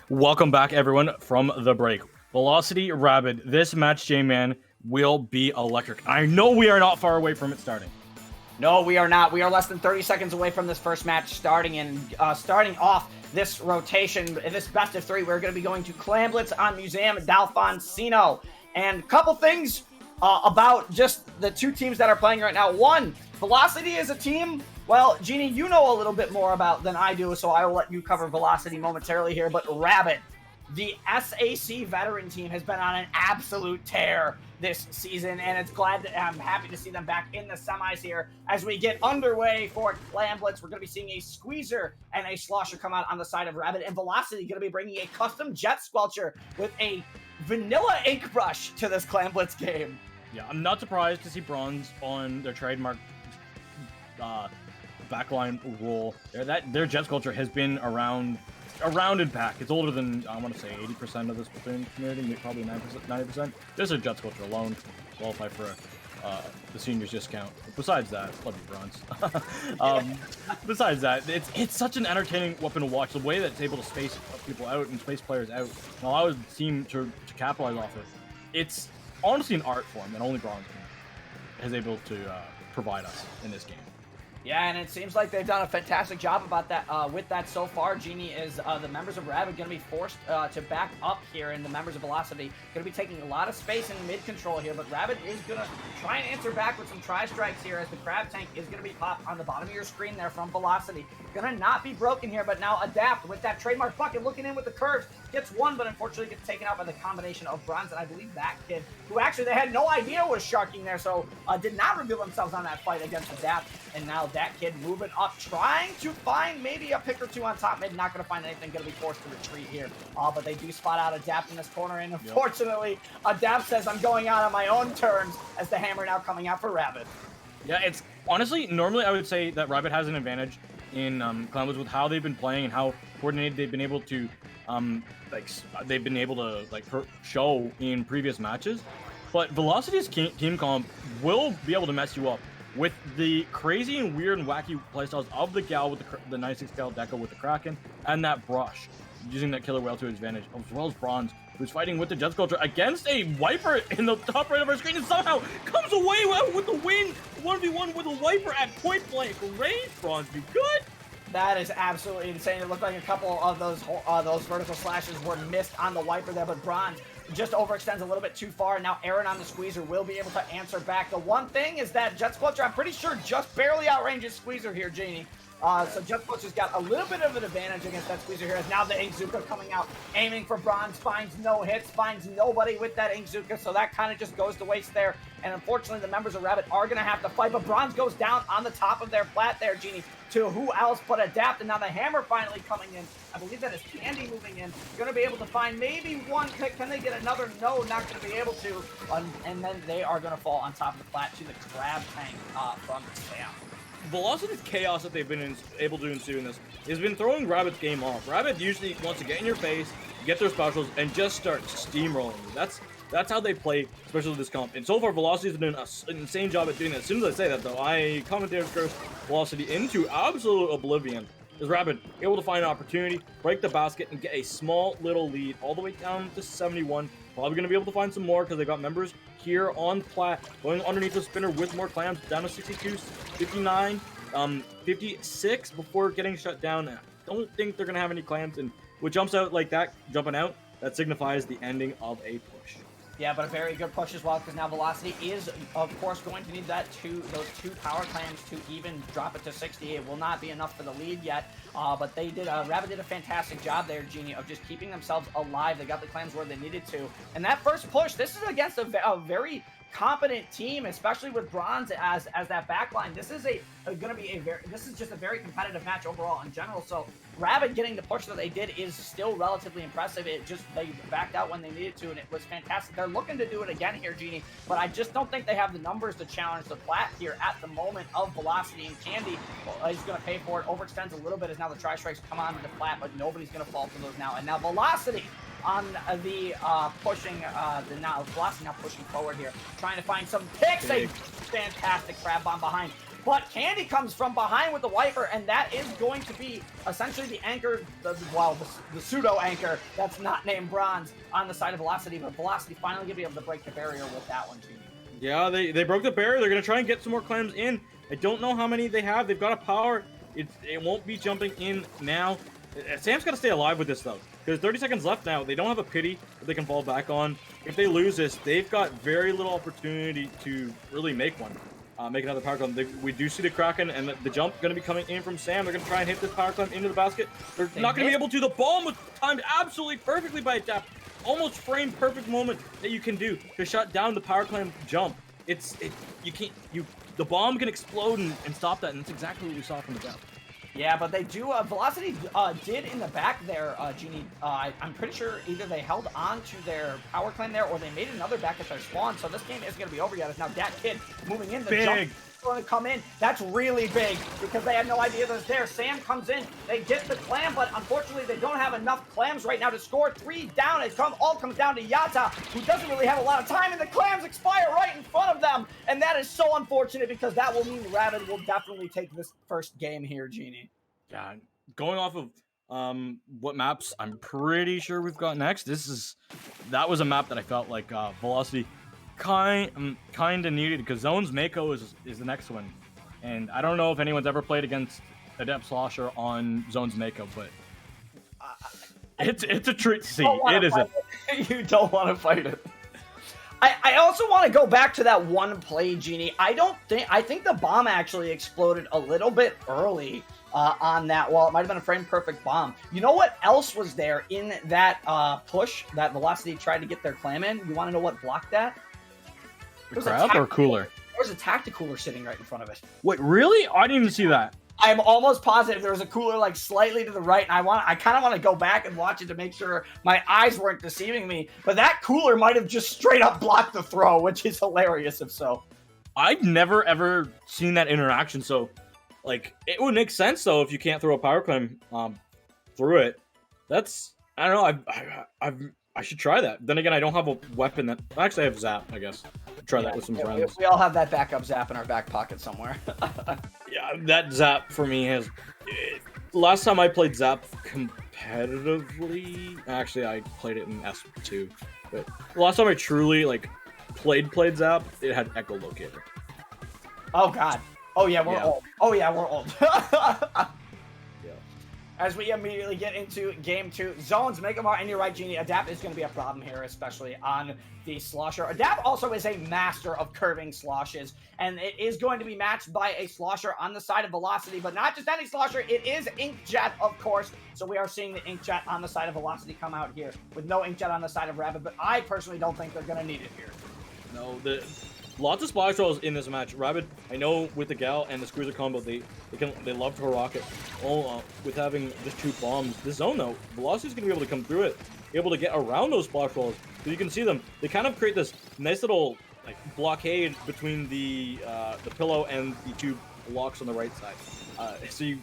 Welcome back, everyone, from the break. Velocity Rabid. This match, J-Man, will be electric. I know we are not far away from it starting. No, we are not. We are less than 30 seconds away from this first match starting, and starting off this rotation, this best of three, we're going to be going to Clamblitz on Museum d'Alfonsino. And a couple things about just the two teams that are playing right now. One, Velocity is a team. Well, Jeannie, you know a little bit more about than I do, so I will let you cover Velocity momentarily here. But Rabid, the SAC veteran team, has been on an absolute tear this season, and I'm happy to see them back in the semis here as we get underway for Clamblitz. We're going to be seeing a Squeezer and a Slosher come out on the side of Rabid, and Velocity going to be bringing a custom Jet Squelcher with a vanilla ink brush to this Clamblitz game. Yeah, I'm not surprised to see bronze on their trademark backline role. Their Jet Sculpture has been around and back. It's older than, I want to say, 80% of the Splatoon community, probably 90%. There's a Jet Sculpture alone qualify for the seniors discount. Besides that, love you, bronze. Besides that, it's such an entertaining weapon to watch. The way that it's able to space people out and space players out and allow the team to capitalize off it. It's honestly an art form that only bronze is able to provide us in this game. Yeah, and it seems like they've done a fantastic job about that. With that so far, Jeannie, is the members of Rabid going to be forced to back up here, and the members of Velocity going to be taking a lot of space in mid-control here, but Rabid is going to try and answer back with some tri-strikes here as the Crab Tank is going to be popped on the bottom of your screen there from Velocity. Going to not be broken here, but now Adapt with that trademark bucket looking in with the curves. Gets one, but unfortunately gets taken out by the combination of Bronze, and I believe that kid, who actually they had no idea was sharking there, so did not reveal themselves on that fight against Adapt, and now that kid moving up, trying to find maybe a pick or two on top mid. Not going to find anything, going to be forced to retreat here. But they do spot out Adapt in this corner, and unfortunately, Adapt says, I'm going out on my own terms, as the hammer now coming out for Rabid. Yeah, it's honestly, normally I would say that Rabid has an advantage in Clamblitz with how they've been playing and how coordinated they've been able to show in previous matches. But Velocity's team comp will be able to mess you up with the crazy and weird and wacky playstyles of the Gal with the 96 Gal Deco with the Kraken and that brush, using that Killer Whale to his advantage, as well as Bronze, who's fighting with the Jet Sculpture against a Wiper in the top right of our screen and somehow comes away with the win. 1v1 with a Wiper at point blank range. Bronze be good. That is absolutely insane. It looked like a couple of those vertical slashes were missed on the Wiper there, but Bronze just overextends a little bit too far. Now Aaron on the Squeezer will be able to answer back. The one thing is that Jet Squelcher, I'm pretty sure, just barely outranges Squeezer here, Jeannie. So Jet Squelcher's got a little bit of an advantage against that Squeezer here. As now the Inkzuka coming out, aiming for Bronze, finds no hits, finds nobody with that Inkzuka, so that kind of just goes to waste there. And unfortunately, the members of Rabid are going to have to fight, but Bronze goes down on the top of their plat there, Jeannie, to who else but Adapt, and now the hammer finally coming in. I believe that is Candy moving in. Going to be able to find maybe one pick. Can they get another? No, not going to be able to. And then they are going to fall on top of the plat to the Crab Tank from Sam. Velocity's chaos that they've been able to ensue in this has been throwing Rabid's game off. Rabid usually wants to get in your face, get their specials, and just start steamrolling you. That's how they play, especially with this comp. And so far, Velocity's been doing an insane job at doing that. As soon as I say that, though, Commentators curse Velocity into absolute oblivion. Is Rabid able to find an opportunity, break the basket, and get a small little lead all the way down to 71. Probably going to be able to find some more because they got members here on plat going underneath the spinner with more clams down to 62, 59, 56 before getting shut down. I don't think they're going to have any clams, and what jumps out like that, jumping out, that signifies the ending of a push. Yeah, but a very good push as well, because now Velocity is, of course, going to need those two power clams to even drop it to 60. It will not be enough for the lead yet, but they did. Rabid did a fantastic job there, Genie, of just keeping themselves alive. They got the clams where they needed to, and that first push, this is against a very competent team, especially with Bronze as that backline. This is this is just a very competitive match overall in general. So Rabid getting the push that they did is still relatively impressive. They backed out when they needed to, and it was fantastic. They're looking to do it again here, Genie, but I just don't think they have the numbers to challenge the plat here at the moment of Velocity, and Candy is going to pay for it. Overextends a little bit as now the tri-strikes come onto the plat, but nobody's going to fall for those now. And now Velocity on the Velocity now pushing forward here, trying to find some picks. A fantastic grab bomb behind. but Candy comes from behind with the wiper, and that is going to be essentially the anchor, the pseudo anchor that's not named Bronze on the side of Velocity, but Velocity finally gonna be able to break the barrier with that one, Genie. Yeah, they broke the barrier. They're gonna try and get some more clams in. I don't know how many they have. They've got a power. It won't be jumping in now. Sam's got to stay alive with this, though. There's 30 seconds left now. They don't have a pity that they can fall back on. If they lose this, they've got very little opportunity to really make one. Make another power climb. We do see the Kraken, and the jump going to be coming in from Sam. They're going to try and hit this power climb into the basket. They're not going to be able to. The bomb was timed absolutely perfectly by Adapt. Almost frame perfect moment that you can do to shut down the power climb jump. The bomb can explode and stop that, and that's exactly what we saw from the Adapt. Yeah, but they do, Velocity did in the back there, Genie, I'm pretty sure either they held on to their power climb there or they made another back at their spawn, so this game isn't going to be over yet. It's now Dat Kid moving in, the jump going to come in. That's really big because they had no idea that was there. Sam comes in, they get the clam, but unfortunately they don't have enough clams right now to score. 3 down. It all comes down to Yata, who doesn't really have a lot of time, and the clams expire right in front of them, and that is so unfortunate because that will mean Rabid will definitely take this first game here, Genie. Yeah, going off of what maps I'm pretty sure we've got next. That was a map that I felt like Velocity kind of needed because Zone's Mako is the next one, and I don't know if anyone's ever played against Adept Slosher on Zone's Mako, but it's a treat to see. It isn't. You don't want to fight it. I also want to go back to that one play, Genie. I think the bomb actually exploded a little bit early on that wall. It might have been a frame perfect bomb. You know what else was there in that push that Velocity tried to get their clam in? You want to know what blocked that? The crab or cooler? There was a Tacticooler sitting right in front of it. Wait, really? I didn't even see that. I'm almost positive there was a cooler like slightly to the right, and I kind of want to go back and watch it to make sure my eyes weren't deceiving me. But that cooler might have just straight up blocked the throw, which is hilarious if so. I've never ever seen that interaction, so like it would make sense though if you can't throw a power climb through it. I don't know. I should try that. Then again, I don't have a weapon that actually I have Zap. I guess try that with some friends. We all have that backup Zap in our back pocket somewhere. Yeah, that Zap for me has. Last time I played Zap competitively, actually I played it in S2, but the last time I truly like played Zap, it had Echolocator. Oh God. Oh yeah, we're old. Oh yeah, we're old. As we immediately get into game 2, Zones, make them out, and you're right, Genie, Adapt is going to be a problem here, especially on the Slosher. Adapt also is a master of curving sloshes, and it is going to be matched by a Slosher on the side of Velocity, but not just any Slosher, it is Inkjet, of course, so we are seeing the Inkjet on the side of Velocity come out here, with no Inkjet on the side of Rabid, but I personally don't think they're going to need it here. No, lots of splash rolls in this match. Rabid, I know with the Gal and the Squeezer combo, they love to rocket. With having just 2 bombs. This zone though, Velocity's gonna be able to come through it, be able to get around those splash rolls. So you can see them. They kind of create this nice little like blockade between the pillow and the 2 blocks on the right side. So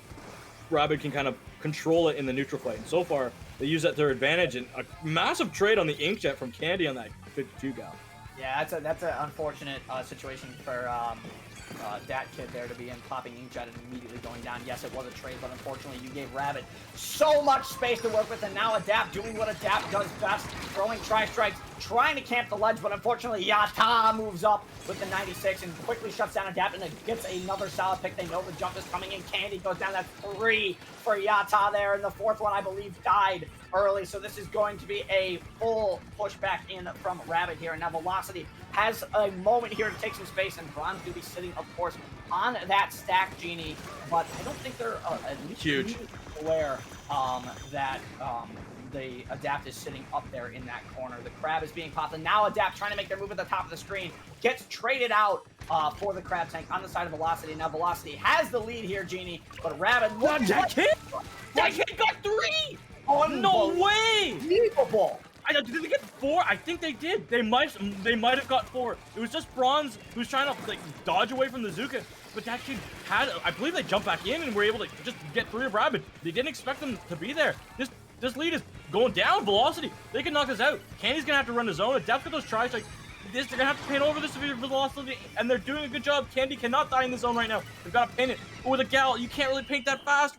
Rabid can kind of control it in the neutral fight. And so far, they use that to their advantage. And a massive trade on the Inkjet from Candy on that 52 Gal. Yeah, that's an unfortunate situation for Dat Kid there to be in, popping Inkjet and immediately going down. Yes, it was a trade, but unfortunately you gave Rabid so much space to work with, and now Adapt doing what Adapt does best, throwing tri-strikes, trying to camp the ledge, but unfortunately Yata moves up with the 96 and quickly shuts down Adapt and gets another solid pick. They know the jump is coming in. Candy goes down. That's 3 for Yata there, and the 4th one, I believe, died early, so this is going to be a full pushback in from Rabid here, and now Velocity has a moment here to take some space, and Bronze do be sitting, of course, on that stack, Genie, but I don't think they're at least aware that the Adapt is sitting up there in that corner. The Crab is being popped, and now Adapt trying to make their move at the top of the screen, gets traded out for the Crab Tank on the side of Velocity. Now Velocity has the lead here, Genie, but Rabid... That kid got 3! Oh, no way! Unbelievable! Did they get 4? I think they did. They might have got 4. It was just Bronze who's trying to like dodge away from the Zuka, but that kid had. I believe they jumped back in and were able to just get 3 of Rabid. They didn't expect them to be there. This lead is going down. Velocity. They can knock us out. Candy's gonna have to run his own. Adept got those tri-strikes. They're gonna have to paint over this for the velocity, and they're doing a good job. Candy cannot die in the zone right now. They've got to paint it. But with a gal, you can't really paint that fast.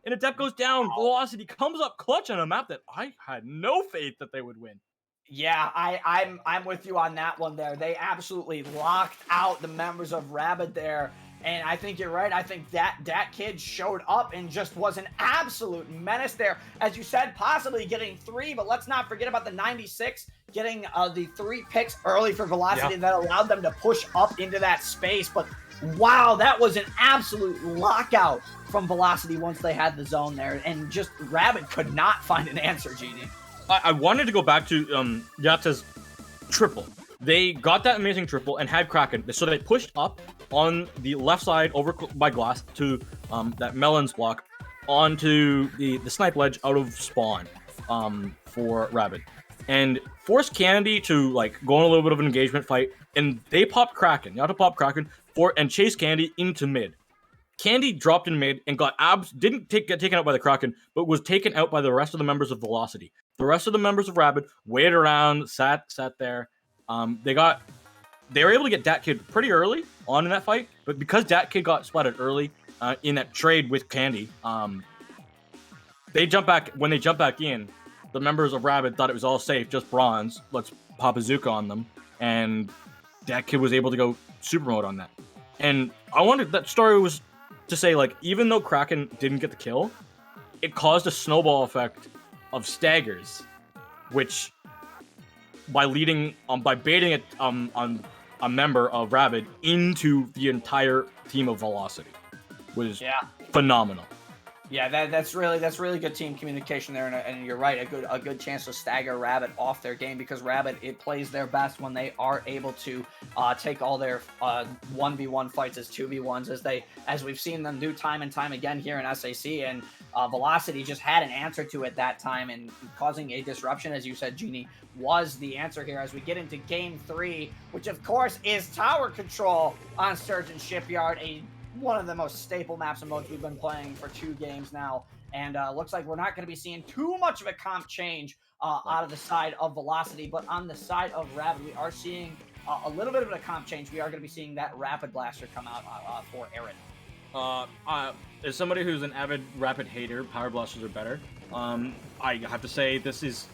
And Adept goes down. Velocity comes up clutch on a map that I had no faith that they would win. Yeah, I'm with you on that one there. They absolutely locked out the members of Rabid there. And I think you're right. I think that kid showed up and just was an absolute menace there. As you said, possibly getting 3, but let's not forget about the 96 getting the 3 picks early for Velocity that allowed them to push up into that space. But wow, that was an absolute lockout from Velocity once they had the zone there. And just Rabid could not find an answer, Genie. I wanted to go back to Yatta's triple. They got that amazing triple and had Kraken, so they pushed up on the left side over by glass to that Melons block onto the snipe ledge out of spawn for Rabid, and forced Candy to like go on a little bit of an engagement fight, and they popped Kraken. Yatta popped Kraken and chased Candy into mid. Candy dropped in mid and didn't get taken out by the Kraken, but was taken out by the rest of the members of Velocity. The rest of the members of Rabid waited around, sat there. They were able to get Dat Kid pretty early on in that fight, but because Dat Kid got splatted early in that trade with Candy, when they jump back in, the members of Rabid thought it was all safe, just bronze. Let's pop a Zuka on them, and Dat Kid was able to go super mode on that. And I wanted that story was to say, like, even though Kraken didn't get the kill, it caused a snowball effect of staggers, which by baiting on a member of Rabid into the entire team of Velocity was phenomenal. Yeah, that's really good team communication there, and you're right, a good chance to stagger Rabid off their game, because Rabid, it plays their best when they are able to take all their 1v1 fights as 2v1s, as we've seen them do time and time again here in SAC, and Velocity just had an answer to it that time, and causing a disruption, as you said, Genie, was the answer here as we get into Game 3, which of course is tower control on Sturgeon Shipyard, one of the most staple maps and modes we've been playing for 2 games now, and looks like we're not going to be seeing too much of a comp change out of the side of Velocity, but on the side of Rabid, we are seeing a little bit of a comp change. We are going to be seeing that Rapid Blaster come out for Aaron. As somebody who's an avid Rapid hater, Power Blasters are better. I have to say this is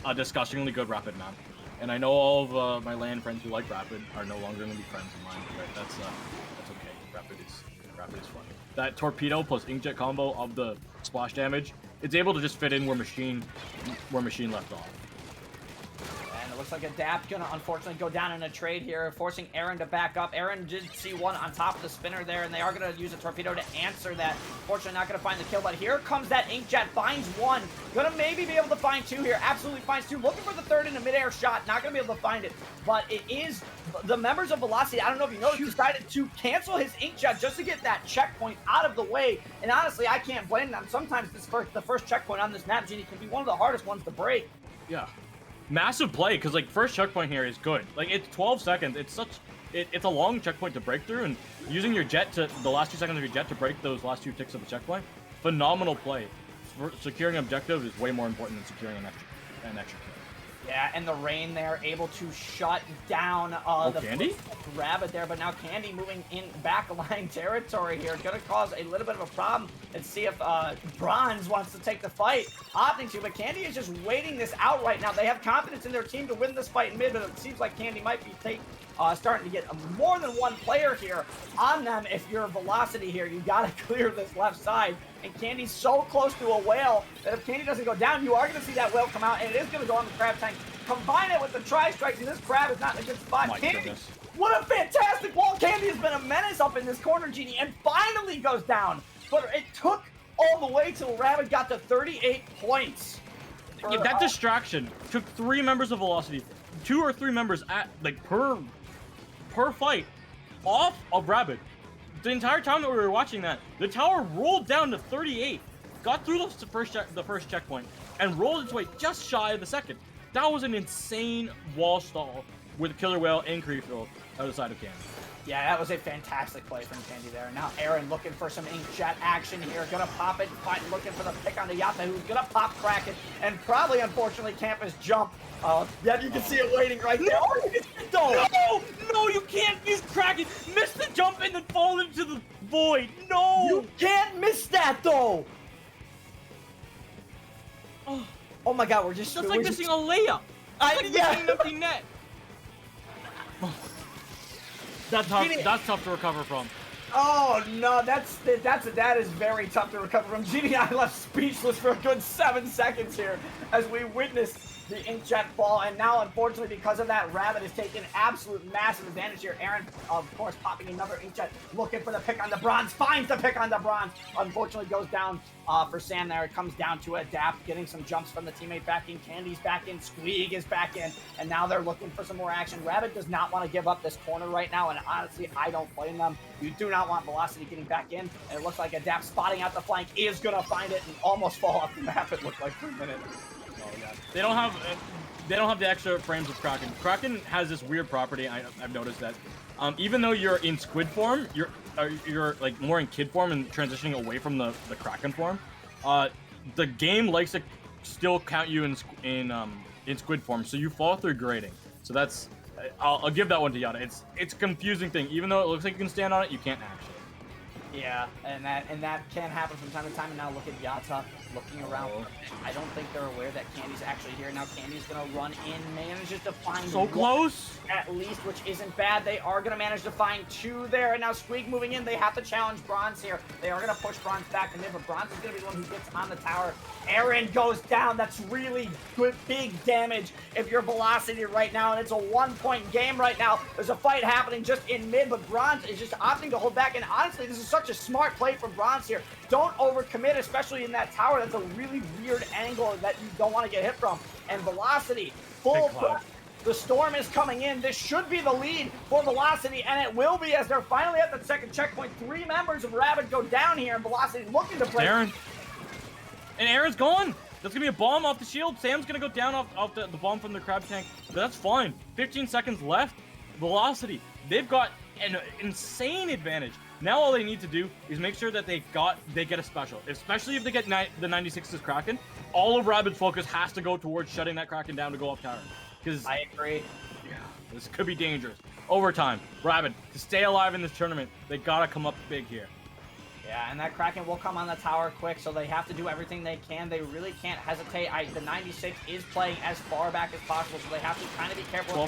a disgustingly good Rapid map, and I know all of my LAN friends who like Rapid are no longer going to be friends of mine, but that's okay. Rapid is fun. That torpedo plus inkjet combo of the splash damage, it's able to just fit in where machine left off. And it looks like Adapt gonna unfortunately go down in a trade here, forcing Aaron to back up. Aaron did see one on top of the spinner there, and they are gonna use a torpedo to answer that. Fortunately not gonna find the kill, but here comes that inkjet, finds 1. Gonna maybe be able to find 2 here, absolutely finds 2. Looking for the 3rd in a midair shot, not gonna be able to find it, but it is the members of Velocity, I don't know if you noticed, decided to cancel his inkjet just to get that checkpoint out of the way, and honestly, I can't blame them. Sometimes the first checkpoint on this map, Genie, can be one of the hardest ones to break. Yeah. Massive play, because like first checkpoint here is good. Like it's 12 seconds. It's a long checkpoint to break through, and using your jet the last 2 seconds of your jet to break those last 2 ticks of the checkpoint, phenomenal play. Securing objective is way more important than securing an extra kill. Yeah, and the rain there, able to shut down the Candy? Rabid there, but now Candy moving in backline territory here. Gonna cause a little bit of a problem. Let's see if Bronze wants to take the fight. Opting to, but Candy is just waiting this out right now. They have confidence in their team to win this fight in mid, but it seems like Candy might be starting to get more than one player here on them. If you're Velocity here, you gotta clear this left side. And Candy's so close to a whale that if Candy doesn't go down, you are going to see that whale come out, and it is going to go on the crab tank. Combine it with the tri-strikes, and this crab is not in a good spot. My Candy, goodness. what a fantastic wall. Candy has been a menace up in this corner, Genie, and finally goes down. But it took all the way till Rabid got to 38 points. Yeah, that distraction took 3 members of Velocity, 2 or 3 members at like per fight off of Rabid. The entire time that we were watching that, the tower rolled down to 38, got through the first checkpoint, and rolled its way just shy of the second. That was an insane wall stall with Killer Whale and Creefield out of the side of Candy. Yeah, that was a fantastic play from Candy there. Now Aaron looking for some inkjet action here. Gonna pop it, looking for the pick on the Yatta, who's gonna pop Kraken, and probably, unfortunately, Campus jump. Yeah, you can see it waiting right there. Oh, you can see though. No, you can't use Kraken. Miss the jump and then fall into the void. No. You can't miss that though. Oh my God, we're just. That's like missing a layup. It's like missing an empty net. That's tough. That's tough to recover from. Oh no, that is very tough to recover from. Genie, I left speechless for a good 7 seconds here as we witnessed the inkjet fall, and now unfortunately because of that, Rabid is taking absolute massive advantage here. Aaron, of course, popping another inkjet, looking for the pick on the bronze, finds the pick on the bronze. Unfortunately goes down for Sam there. It comes down to Adapt, getting some jumps from the teammate back in. Candy's back in, Squeeg is back in, and now they're looking for some more action. Rabid does not want to give up this corner right now, and honestly, I don't blame them. You do not want Velocity getting back in, and it looks like Adapt spotting out the flank is going to find it and almost fall off the map, it looked like, for a minute. Oh yeah. They don't have the extra frames of Kraken. Kraken has this weird property. I've noticed that even though you're in Squid form, you're like more in Kid form and transitioning away from the Kraken form. The game likes to still count you in Squid form, so you fall through grading. So that's I'll give that one to Yada. It's a confusing thing. Even though it looks like you can stand on it, you can't actually. Yeah, and that can happen from time to time. And now look at Yata looking around. I don't think they're aware that Candy's actually here. Now Candy's gonna run in, manages to find so close at least, which isn't bad. They are gonna manage to find 2 there, and now Squeak moving in. They have to challenge Bronze here. They are gonna push Bronze back to mid, but Bronze is gonna be the one who gets on the tower. Aaron goes down. That's really good, big damage if you're Velocity right now, and it's a 1-point game right now. There's a fight happening just in mid, but Bronze is just opting to hold back, and honestly, this is such a smart play from Bronze here. Don't overcommit, especially in that tower. That's a really weird angle that you don't want to get hit from. And Velocity, full press. The storm is coming in. This should be the lead for Velocity, and it will be as they're finally at the second checkpoint. 3 members of Rabid go down here, and Velocity looking to play. Aaron. And Aaron's gone. That's going to be a bomb off the shield. Sam's going to go down off the bomb from the crab tank. But that's fine. 15 seconds left. Velocity. They've got an insane advantage. Now all they need to do is make sure that they get a special. Especially if they get the 96's Kraken. All of Rabid's focus has to go towards shutting that Kraken down to go up tower. Because I agree. Yeah, this could be dangerous. Overtime. Rabid, to stay alive in this tournament, they got to come up big here. Yeah, and that Kraken will come on the tower quick, so they have to do everything they can. They really can't hesitate. The 96 is playing as far back as possible, so they have to kind of be careful.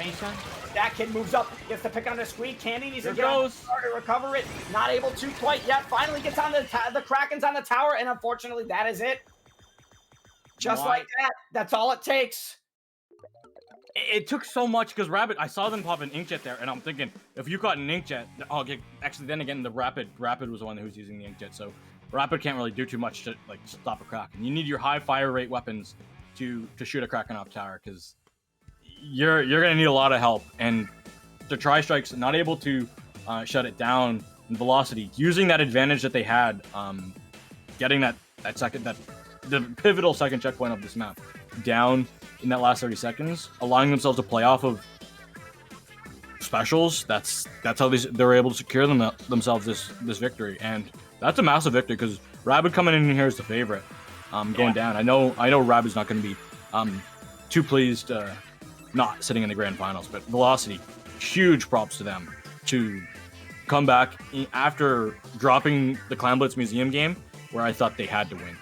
That kid moves up, gets the pick on the Squeak. Candy needs to get on the tower to recover it. Not able to quite yet. Finally gets on the Kraken's on the tower, and unfortunately, that is it. Just like that. That's all it takes. It took so much because Rabid, I saw them pop an inkjet there, and I'm thinking, if you got an inkjet, actually, then again, the Rabid was the one who was using the inkjet, so Rabid can't really do too much to like stop a Kraken. You need your high fire rate weapons to shoot a Kraken off tower because you're gonna need a lot of help. And the Tri-Strike's not able to shut it down in Velocity, using that advantage that they had, getting the pivotal second checkpoint of this map down in that last 30 seconds, allowing themselves to play off of specials. That's how they're able to secure themselves this victory, and that's a massive victory because Rabid coming in here is the favorite. Going down. I know Rabid's not going to be too pleased not sitting in the grand finals, but Velocity, huge props to them to come back after dropping the Clan Blitz Museum game where I thought they had to win.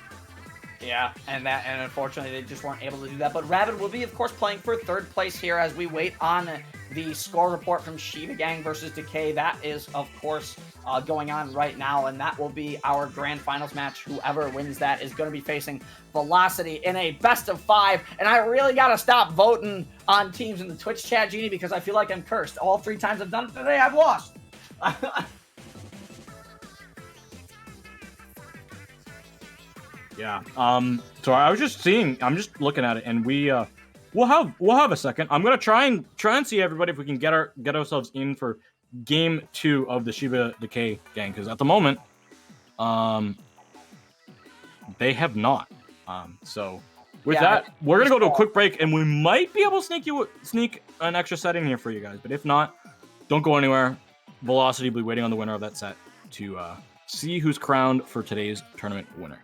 Yeah, and unfortunately they just weren't able to do that. But Rabid will be, of course, playing for 3rd place here as we wait on the score report from Shiba Gang versus Decay. That is, of course, going on right now, and that will be our grand finals match. Whoever wins that is going to be facing Velocity in a best of 5. And I really got to stop voting on teams in the Twitch chat, Genie, because I feel like I'm cursed. All 3 times I've done it today, I've lost. Yeah. So I'm just looking at it, and we'll have a second. I'm gonna try and see everybody if we can get ourselves in for game 2 of the Shiba Decay gang, because at the moment, they have not. So with that, we're gonna go to a quick break, and we might be able to sneak an extra set in here for you guys. But if not, don't go anywhere. Velocity will be waiting on the winner of that set to see who's crowned for today's tournament winner.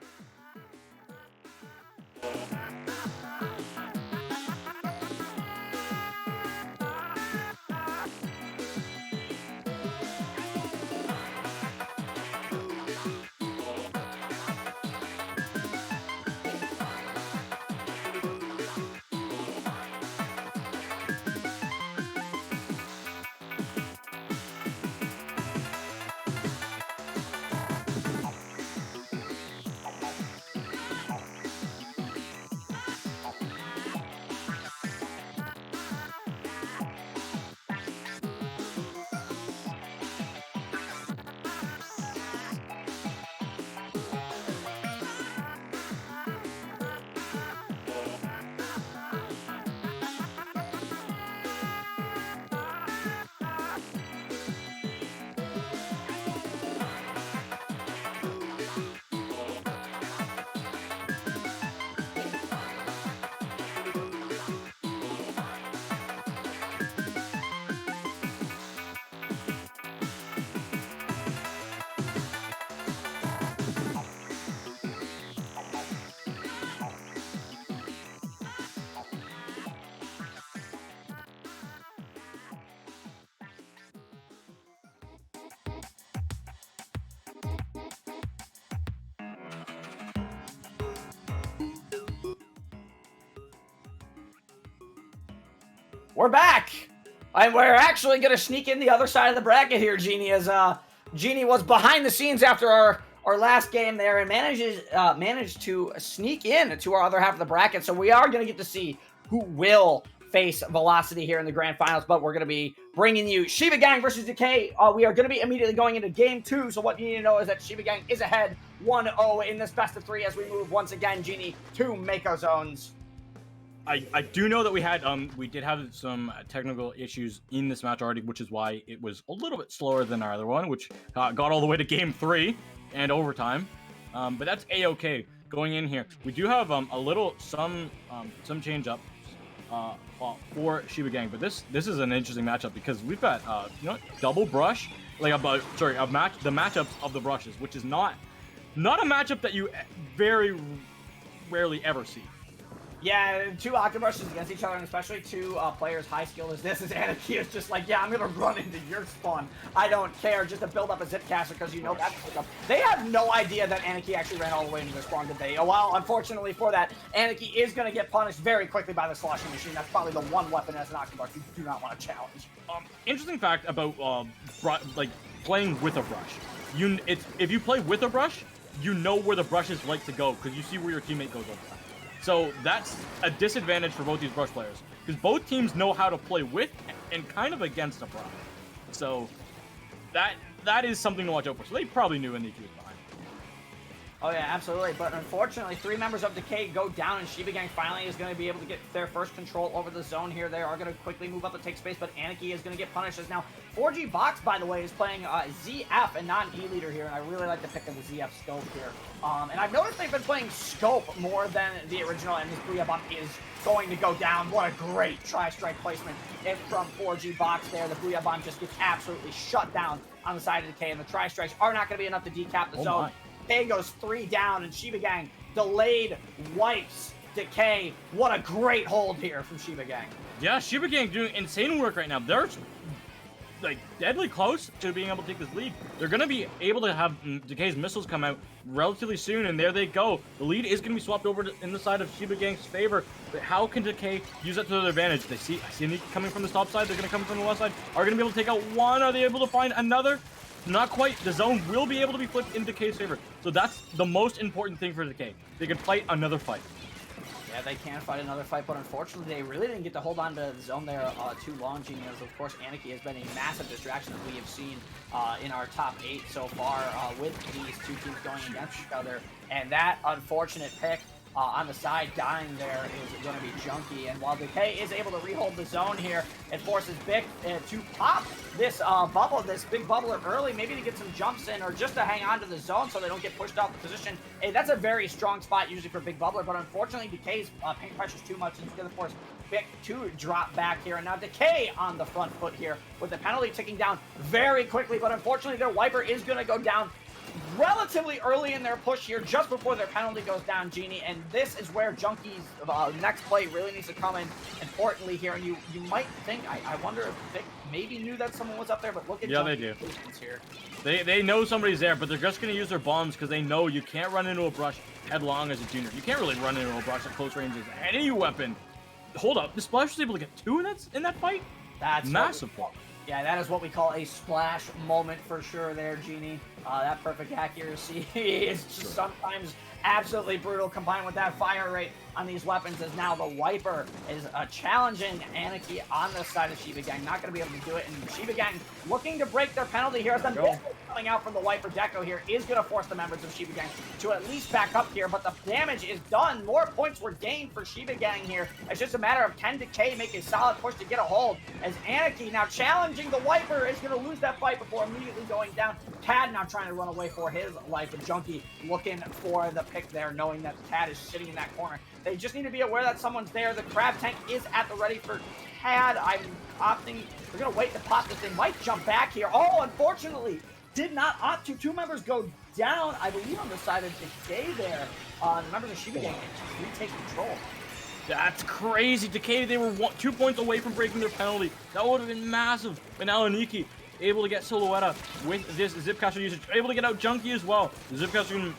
we're back. And we're actually going to sneak in the other side of the bracket here, Genie, as Genie was behind the scenes after our last game there and managed to sneak in to our other half of the bracket. So we are going to get to see who will face Velocity here in the grand finals, but we're going to be bringing you Shiba Gang versus Decay. We are going to be immediately going into game 2, so what you need to know is that Shiba Gang is ahead 1-0 in this best of 3 as we move once again, Genie, to Mako Zones. I do know that we did have some technical issues in this match already, which is why it was a little bit slower than our other one, which got all the way to game 3 and overtime. But that's a-okay going in here. We do have some change up for Shiba Gang, but this is an interesting matchup because we've got double brush, the matchups of the brushes, which is not a matchup that you very rarely ever see. Yeah, 2 Octobrushes against each other, and especially 2 players high skill as this, is Anarchy is just like, yeah, I'm gonna run into your spawn. I don't care, just to build up a zip caster, because you know that's up. They have no idea that Anarchy actually ran all the way into their spawn today. Well, unfortunately for that, Anarchy is gonna get punished very quickly by the sloshing machine. That's probably the one weapon as an Octobrush you do not want to challenge. Interesting fact about playing with a brush. If you play with a brush, you know where the brushes like to go because you see where your teammate goes over. So that's a disadvantage for both these brush players because both teams know how to play with and kind of against a brush. So that is something to watch out for. So they probably knew Aniki was behind. Oh yeah, absolutely. But unfortunately, 3 members of Decay go down, and Shiba Gang finally is going to be able to get their first control over the zone here. They are going to quickly move up to take space, but Anarchy is going to get punished. As now 4G Box, by the way, is playing ZF and not an E-leader here, and I really like the pick of the ZF Scope here. And I've noticed they've been playing Scope more than the original, and this Booyah Bomb is going to go down. What a great tri-strike placement from 4G Box there. The Booyah Bomb just gets absolutely shut down on the side of Decay, and the tri-strikes are not going to be enough to decap the zone. Decay goes 3 down, and Shiba Gang delayed wipes Decay. What a great hold here from Shiba Gang. Yeah, Shiba Gang doing insane work right now. They're deadly close to being able to take this lead. They're going to be able to have Decay's missiles come out relatively soon, and there they go. The lead is going to be swapped over in the side of Shiba Gang's favor, but how can Decay use that to their advantage? I see Aniki coming from the top side. They're going to come from the left side. Are going to be able to take out one? Are they able to find another? Not quite. The zone will be able to be flipped in Decay's favor. So that's the most important thing for Decay. They can fight another fight. Yeah, they can fight another fight, but unfortunately, they really didn't get to hold on to the zone there too long, Genie, as of course, Anarchy has been a massive distraction that we have seen in our top 8 so far with these 2 teams going against each other. And that unfortunate pick on the side dying there is going to be Junkie. And while Decay is able to rehold the zone here, it forces Bic to pop this bubble, this big bubbler early, maybe to get some jumps in or just to hang on to the zone so they don't get pushed out the position. Hey, that's a very strong spot usually for Big Bubbler, but unfortunately Decay's paint pressure's too much and it's going to force Bic to drop back here. And now Decay on the front foot here with the penalty ticking down very quickly, but unfortunately their wiper is going to go down relatively early in their push here, just before their penalty goes down, Genie, and this is where Junkie's next play really needs to come in importantly here. And you might think, I wonder if Vic maybe knew that someone was up there, but look at Junkie's patience here. They know somebody's there, but they're just going to use their bombs because they know you can't run into a brush headlong as a junior. You can't really run into a brush at close range as any weapon. Hold up, the Splash was able to get 2 in that fight? That's massive. Yeah, that is what we call a splash moment for sure there, Genie. That perfect accuracy is just sometimes absolutely brutal, combined with that fire rate on these weapons, as now the wiper is challenging Anarchy on the side of Shiba Gang. Not going to be able to do it, and Shiba Gang looking to break their penalty here. The missile coming out from the wiper deco here is going to force the members of Shiba Gang to at least back up here, but the damage is done. More points were gained for Shiba Gang here. It's just a matter of can Decay make a solid push to get a hold, as Anarchy now challenging the wiper is going to lose that fight before immediately going down. Tad now trying to run away for his life, and Junkie looking for the pick there, knowing that Tad is sitting in that corner. They just need to be aware that someone's there. The crab tank is at the ready for Tad. I'm opting, we're going to wait to pop this. They might jump back here. Oh, unfortunately, did not opt to. 2 members go down, I believe, on the side of Decay there. The members of Shiba Gang retake control. That's crazy. Decay, they were 2 points away from breaking their penalty. That would have been massive. But now Aniki able to get Silhouetta with this Zipcaster usage, able to get out Junkie as well. The Zipcaster can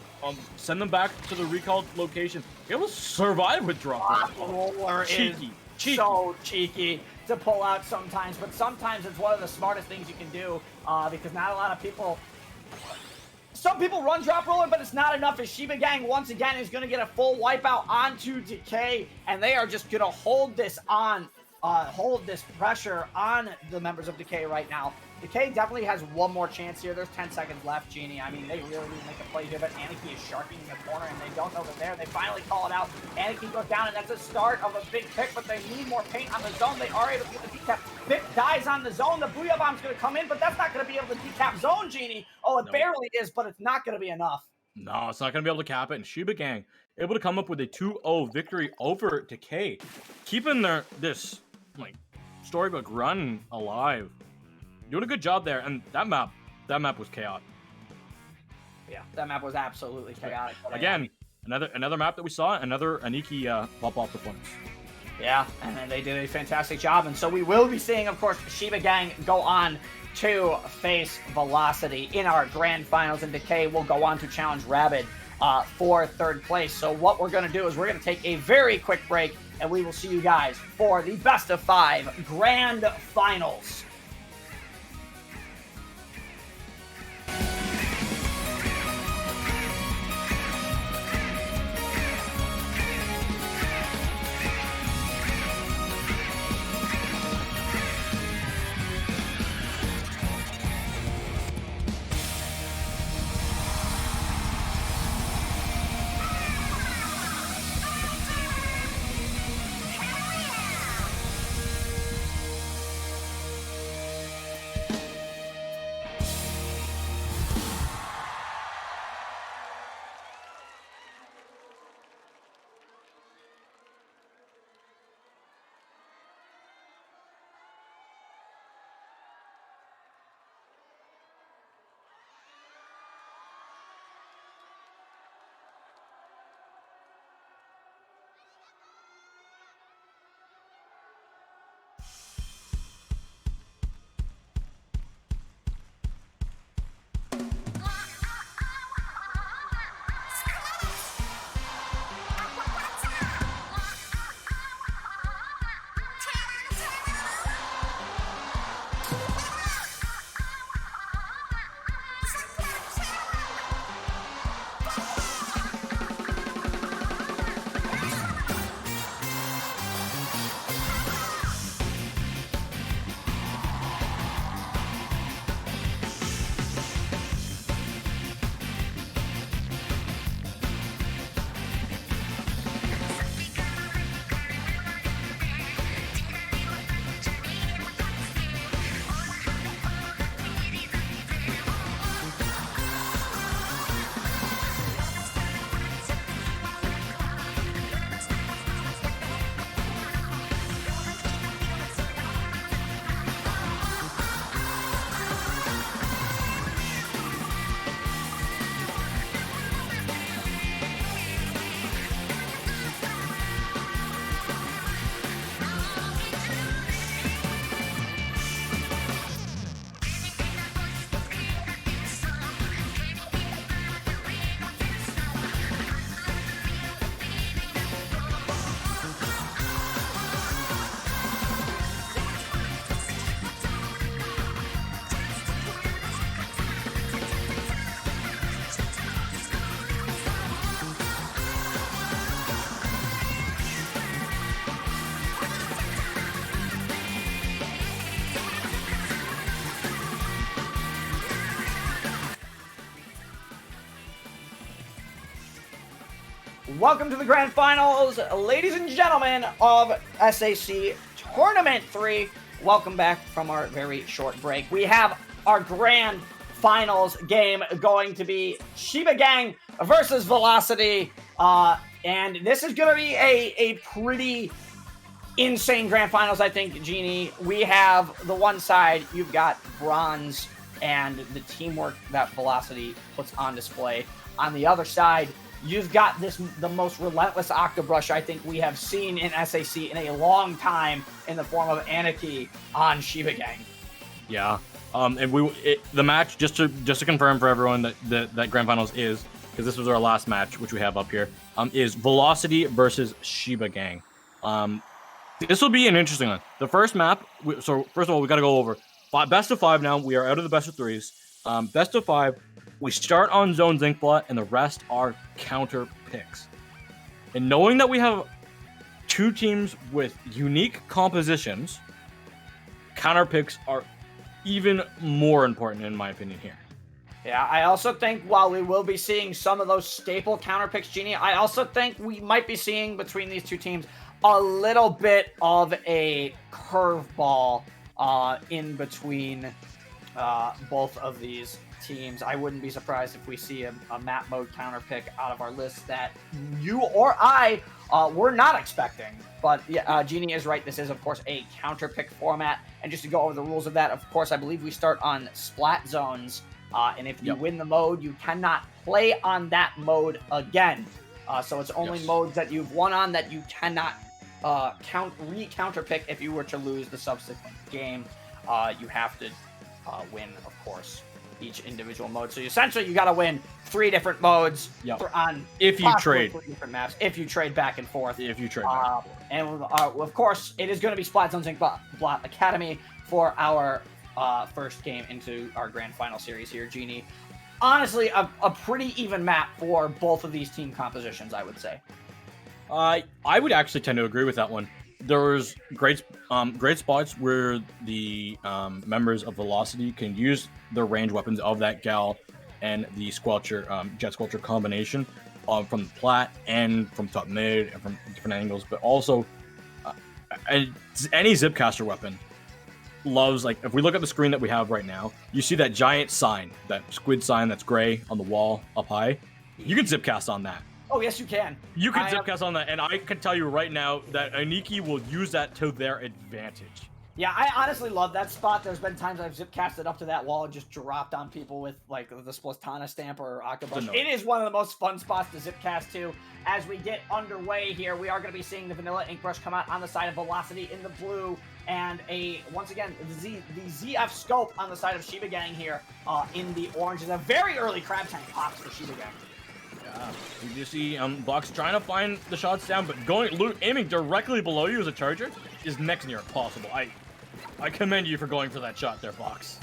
send them back to the recalled location. Able to survive with drop. Roller cheeky. So cheeky. to pull out sometimes, but sometimes it's one of the smartest things you can do because not a lot of people... Some people run drop roller, but it's not enough as Shiba Gang once again is going to get a full wipeout onto Decay, and they are just going to hold this on, hold this pressure on the members of Decay right now. Decay definitely has one more chance here. There's 10 seconds left, Genie. I mean, they really need to make a play here, but Aniki is sharking in the corner, and they don't know they're there. They finally call it out. Aniki goes down, and that's a start of a big pick, but they need more paint on the zone. They are able to get the decap. Pick dies on the zone. The Booyah Bomb's going to come in, but that's not going to be able to decap zone, Genie. Oh, it barely is, but it's not going to be enough. No, it's not going to be able to cap it. And Shiba Gang able to come up with a 2-0 victory over Decay, keeping this storybook run alive. Doing a good job there, and that map was chaotic. Yeah, that map was absolutely chaotic. Again, another map that we saw, another Aniki pop-off performance. Yeah, and then they did a fantastic job, and so we will be seeing, of course, Shiba Gang go on to face Velocity in our grand finals, and Decay will go on to challenge Rabid for third place. So what we're going to do is we're going to take a very quick break, and we will see you guys for the best of 5 grand finals. Welcome to the grand finals, ladies and gentlemen, of SAC Tournament 3. Welcome back from our very short break. We have our grand finals game going to be Shiba Gang versus Velocity. And this is going to be a pretty insane grand finals, I think, Genie. We have the one side, you've got Bronze and the teamwork that Velocity puts on display. On the other side, you've got the most relentless Octobrush I think we have seen in SAC in a long time in the form of Aniki on Shiba Gang. Yeah. And the match, just to confirm for everyone that grand finals is, because this was our last match, which we have up here, is Velocity versus Shiba Gang. This will be an interesting one. The first map. So first of all, we got to go over best of 5 now. We are out of the best of 3s. Best of 5. We start on Zone's Inkblot, and the rest are counter picks. And knowing that we have 2 teams with unique compositions, counter picks are even more important in my opinion here. Yeah, I also think while we will be seeing some of those staple counter picks, Genie, I also think we might be seeing between these 2 teams a little bit of a curveball in between both of these teams. I wouldn't be surprised if we see a map mode counter pick out of our list that you or I were not expecting. But yeah, Genie is right. This is, of course, a counter pick format. And just to go over the rules of that, of course, I believe we start on splat zones. And if you win the mode, you cannot play on that mode again. So it's only modes that you've won on that you cannot re-counter pick if you were to lose the subsequent game. You have to win, of course, each individual mode. So essentially, you got to win 3 different modes on if you trade 3 different maps. If you trade back and forth. If you trade back and forth. And of course, it is going to be Splat Zones Inkblot Academy for our first game into our grand final series here, Genie. Honestly, a pretty even map for both of these team compositions, I would say. I would actually tend to agree with that one. There's great spots where the members of Velocity can use the range weapons of that Gal and the Squelcher, Jet Squelcher combination from the plat and from top mid and from different angles, but also any Zipcaster weapon loves, like, if we look at the screen that we have right now, you see that giant sign, that squid sign that's gray on the wall up high. You can Zipcast on that. Oh, yes, you can. You can Zipcast on that, and I can tell you right now that Aniki will use that to their advantage. Yeah, I honestly love that spot. There's been times I've Zipcasted up to that wall and just dropped on people with, like, the Splatana stamp or Octopi. It is one of the most fun spots to Zipcast to. As we get underway here, we are going to be seeing the Vanilla Ink Brush come out on the side of Velocity in the blue, and once again, the ZF Scope on the side of Shiba Gang here in the orange. Is a very early Crab Tank pops for Shiba Gang. You see Box trying to find the shots down, but aiming directly below you as a charger is next near impossible. I commend you for going for that shot there, Box.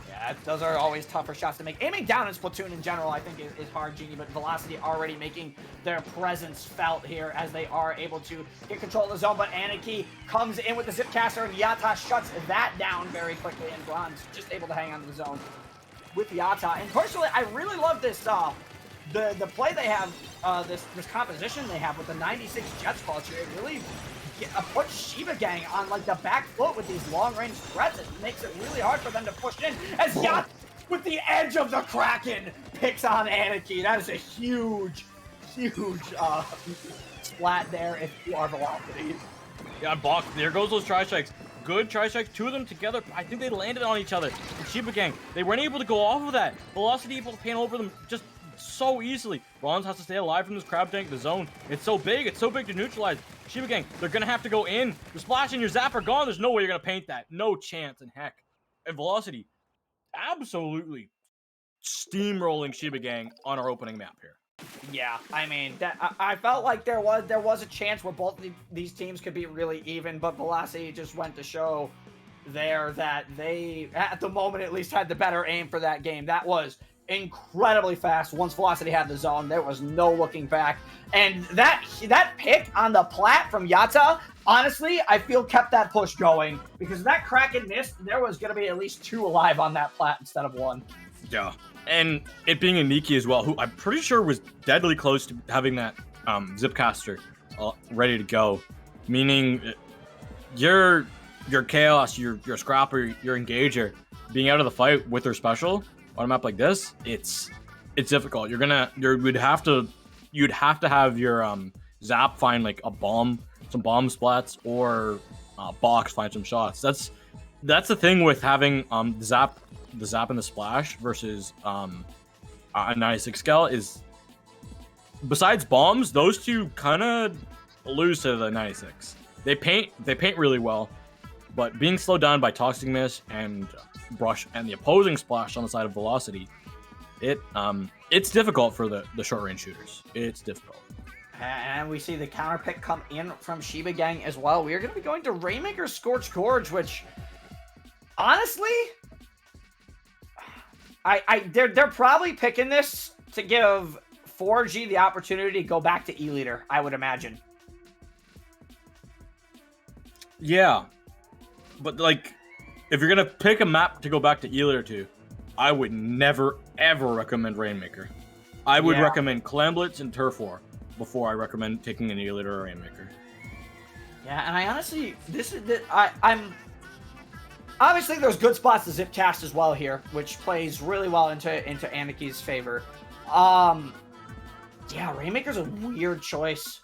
Yeah, those are always tougher shots to make. Aiming down in Splatoon in general, I think, is hard, Genie, but Velocity already making their presence felt here as they are able to get control of the zone, but Aniki comes in with the Zipcaster, and Yata shuts that down very quickly, and Bronze just able to hang on to the zone with Yata. And personally, I really love this the play they have, this composition they have with the 96 Jet Squelcher. It really puts Shiba Gang on, like, the back foot with these long-range threats. It makes it really hard for them to push in, as Yat, with the edge of the Kraken, picks on Aniki. That is a huge splat there if you are Velocity. Yeah, Box, there goes those tri-strikes. Good tri-strikes, 2 of them together. I think they landed on each other. And Shiba Gang, they weren't able to go off of that. Velocity able to pan over them just so easily. Bronze has to stay alive from this Crab Tank. The zone, it's so big to neutralize. Shiba Gang, they're gonna have to go in. Your splash and your zap are gone. There's no way you're gonna paint that. No chance in heck. And Velocity, absolutely steamrolling Shiba Gang on our opening map here. Yeah, I mean, I felt like there was a chance where both these teams could be really even, but Velocity just went to show there that they, at the moment at least, had the better aim for that game. That was incredibly fast. Once Velocity had the zone, there was no looking back. And that pick on the plat from Yata, honestly, I feel kept that push going, because that Kraken missed, there was going to be at least 2 alive on that plat instead of 1. Yeah, and it being Aniki as well, who I'm pretty sure was deadly close to having that Zipcaster ready to go, meaning your Chaos, your Scrapper, your Engager being out of the fight with their special on a map like this, it's difficult. You'd have to have your Zap find, like, a bomb, some bomb splats, or Box find some shots. That's the thing with having the Zap and the Splash versus a 96 scale is, besides bombs, those 2 kind of lose to the 96. They paint really well, but being slowed down by Toxic Mist and Brush and the opposing Splash on the side of Velocity, it's difficult for the short range shooters. It's difficult. And we see the counter pick come in from Shiba Gang as well. We are going to be going to Rainmaker's Scorched Gorge, which, honestly, they're probably picking this to give 4G the opportunity to go back to E-Leader, I would imagine. Yeah, but like, if you're gonna pick a map to go back to E-Leader to, I would never ever recommend Rainmaker. I would recommend Clamblitz and Turf War before I recommend taking an E-Leader or Rainmaker. Yeah, and I honestly, I'm obviously there's good spots to zip cast as well here, which plays really well into Aniki's favor. Yeah, Rainmaker's a weird choice.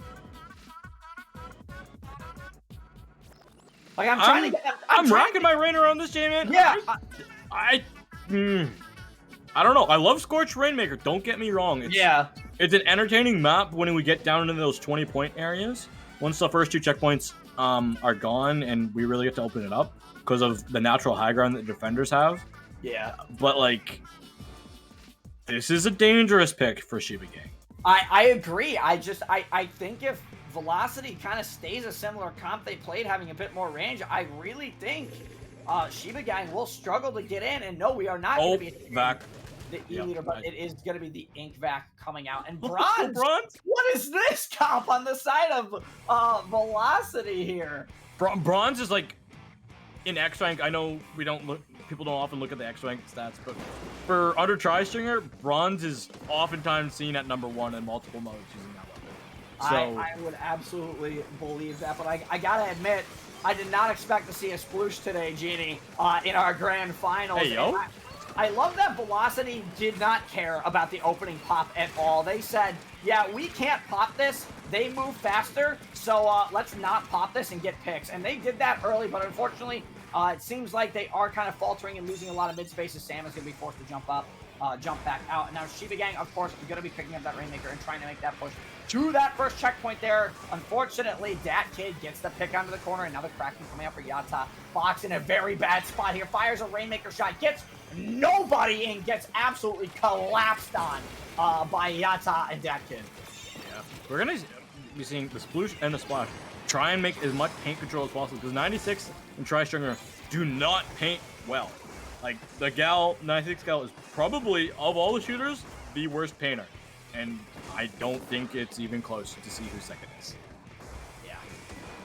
Like, I'm rocking my Rainer on this game, man. Yeah. I don't know. I love Scorched Rainmaker. Don't get me wrong. It's an entertaining map when we get down into those 20-point areas. Once the first 2 checkpoints are gone and we really get to open it up because of the natural high ground that defenders have. Yeah. But, like, this is a dangerous pick for Shiba Gang. I agree. I think if Velocity kind of stays a similar comp they played, having a bit more range, I really think Shiba Gang will struggle to get in. And no, we are not going to be the E-Leader, but it is going to be the Ink Vac coming out. And Bronze, what is this comp on the side of Velocity here? Bronze is like in X-Rank. I know people don't often look at the X-Rank stats, but for under Tri-Stringer, Bronze is oftentimes seen at #1 in multiple modes using that weapon. So I would absolutely believe that, but I gotta admit, I did not expect to see a sploosh today, Genie, in our grand finals. Hey, yo. I love that Velocity did not care about the opening pop at all. They said, yeah, we can't pop this. They move faster, so let's not pop this and get picks. And they did that early, but unfortunately, it seems like they are kind of faltering and losing a lot of mid-spaces. Sam is going to be forced to jump back out. And now Shiba Gang, of course, is going to be picking up that Rainmaker and trying to make that push to that first checkpoint there. Unfortunately, that kid gets the pick onto the corner. Another Kraken coming out for Yata. Fox in a very bad spot here. Fires a Rainmaker shot. Gets nobody in. Gets absolutely collapsed on by Yata and that kid. Yeah. We're going to be seeing the sploosh and the splash. Try and make as much paint control as possible, because 96 and Tri-Stringer do not paint well. Like, the 96 gal is probably, of all the shooters, the worst painter. And I don't think it's even close to see who second is. Yeah.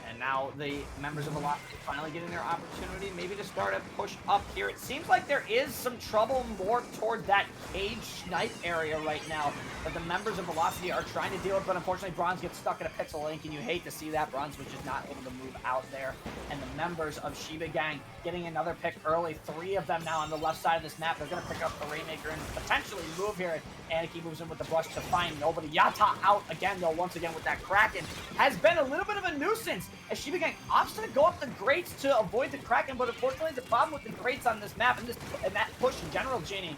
And now the members of Velocity finally getting their opportunity maybe to start a push up here. It seems like there is some trouble more toward that cage snipe area right now that the members of Velocity are trying to deal with, but unfortunately Bronze gets stuck in a pixel link, and you hate to see that. Bronze was just not able to move out there. And the members of Shiba Gang getting another pick early. 3 of them now on the left side of this map. They're going to pick up the Rainmaker and potentially move here. Aniki moves in with the brush to find nobody. Yata out again, though, once again with that Kraken. Has been a little bit of a nuisance as Shiba Gang opts to go up the grates to avoid the Kraken, but unfortunately the problem with the grates on this map and that push in general, Genie,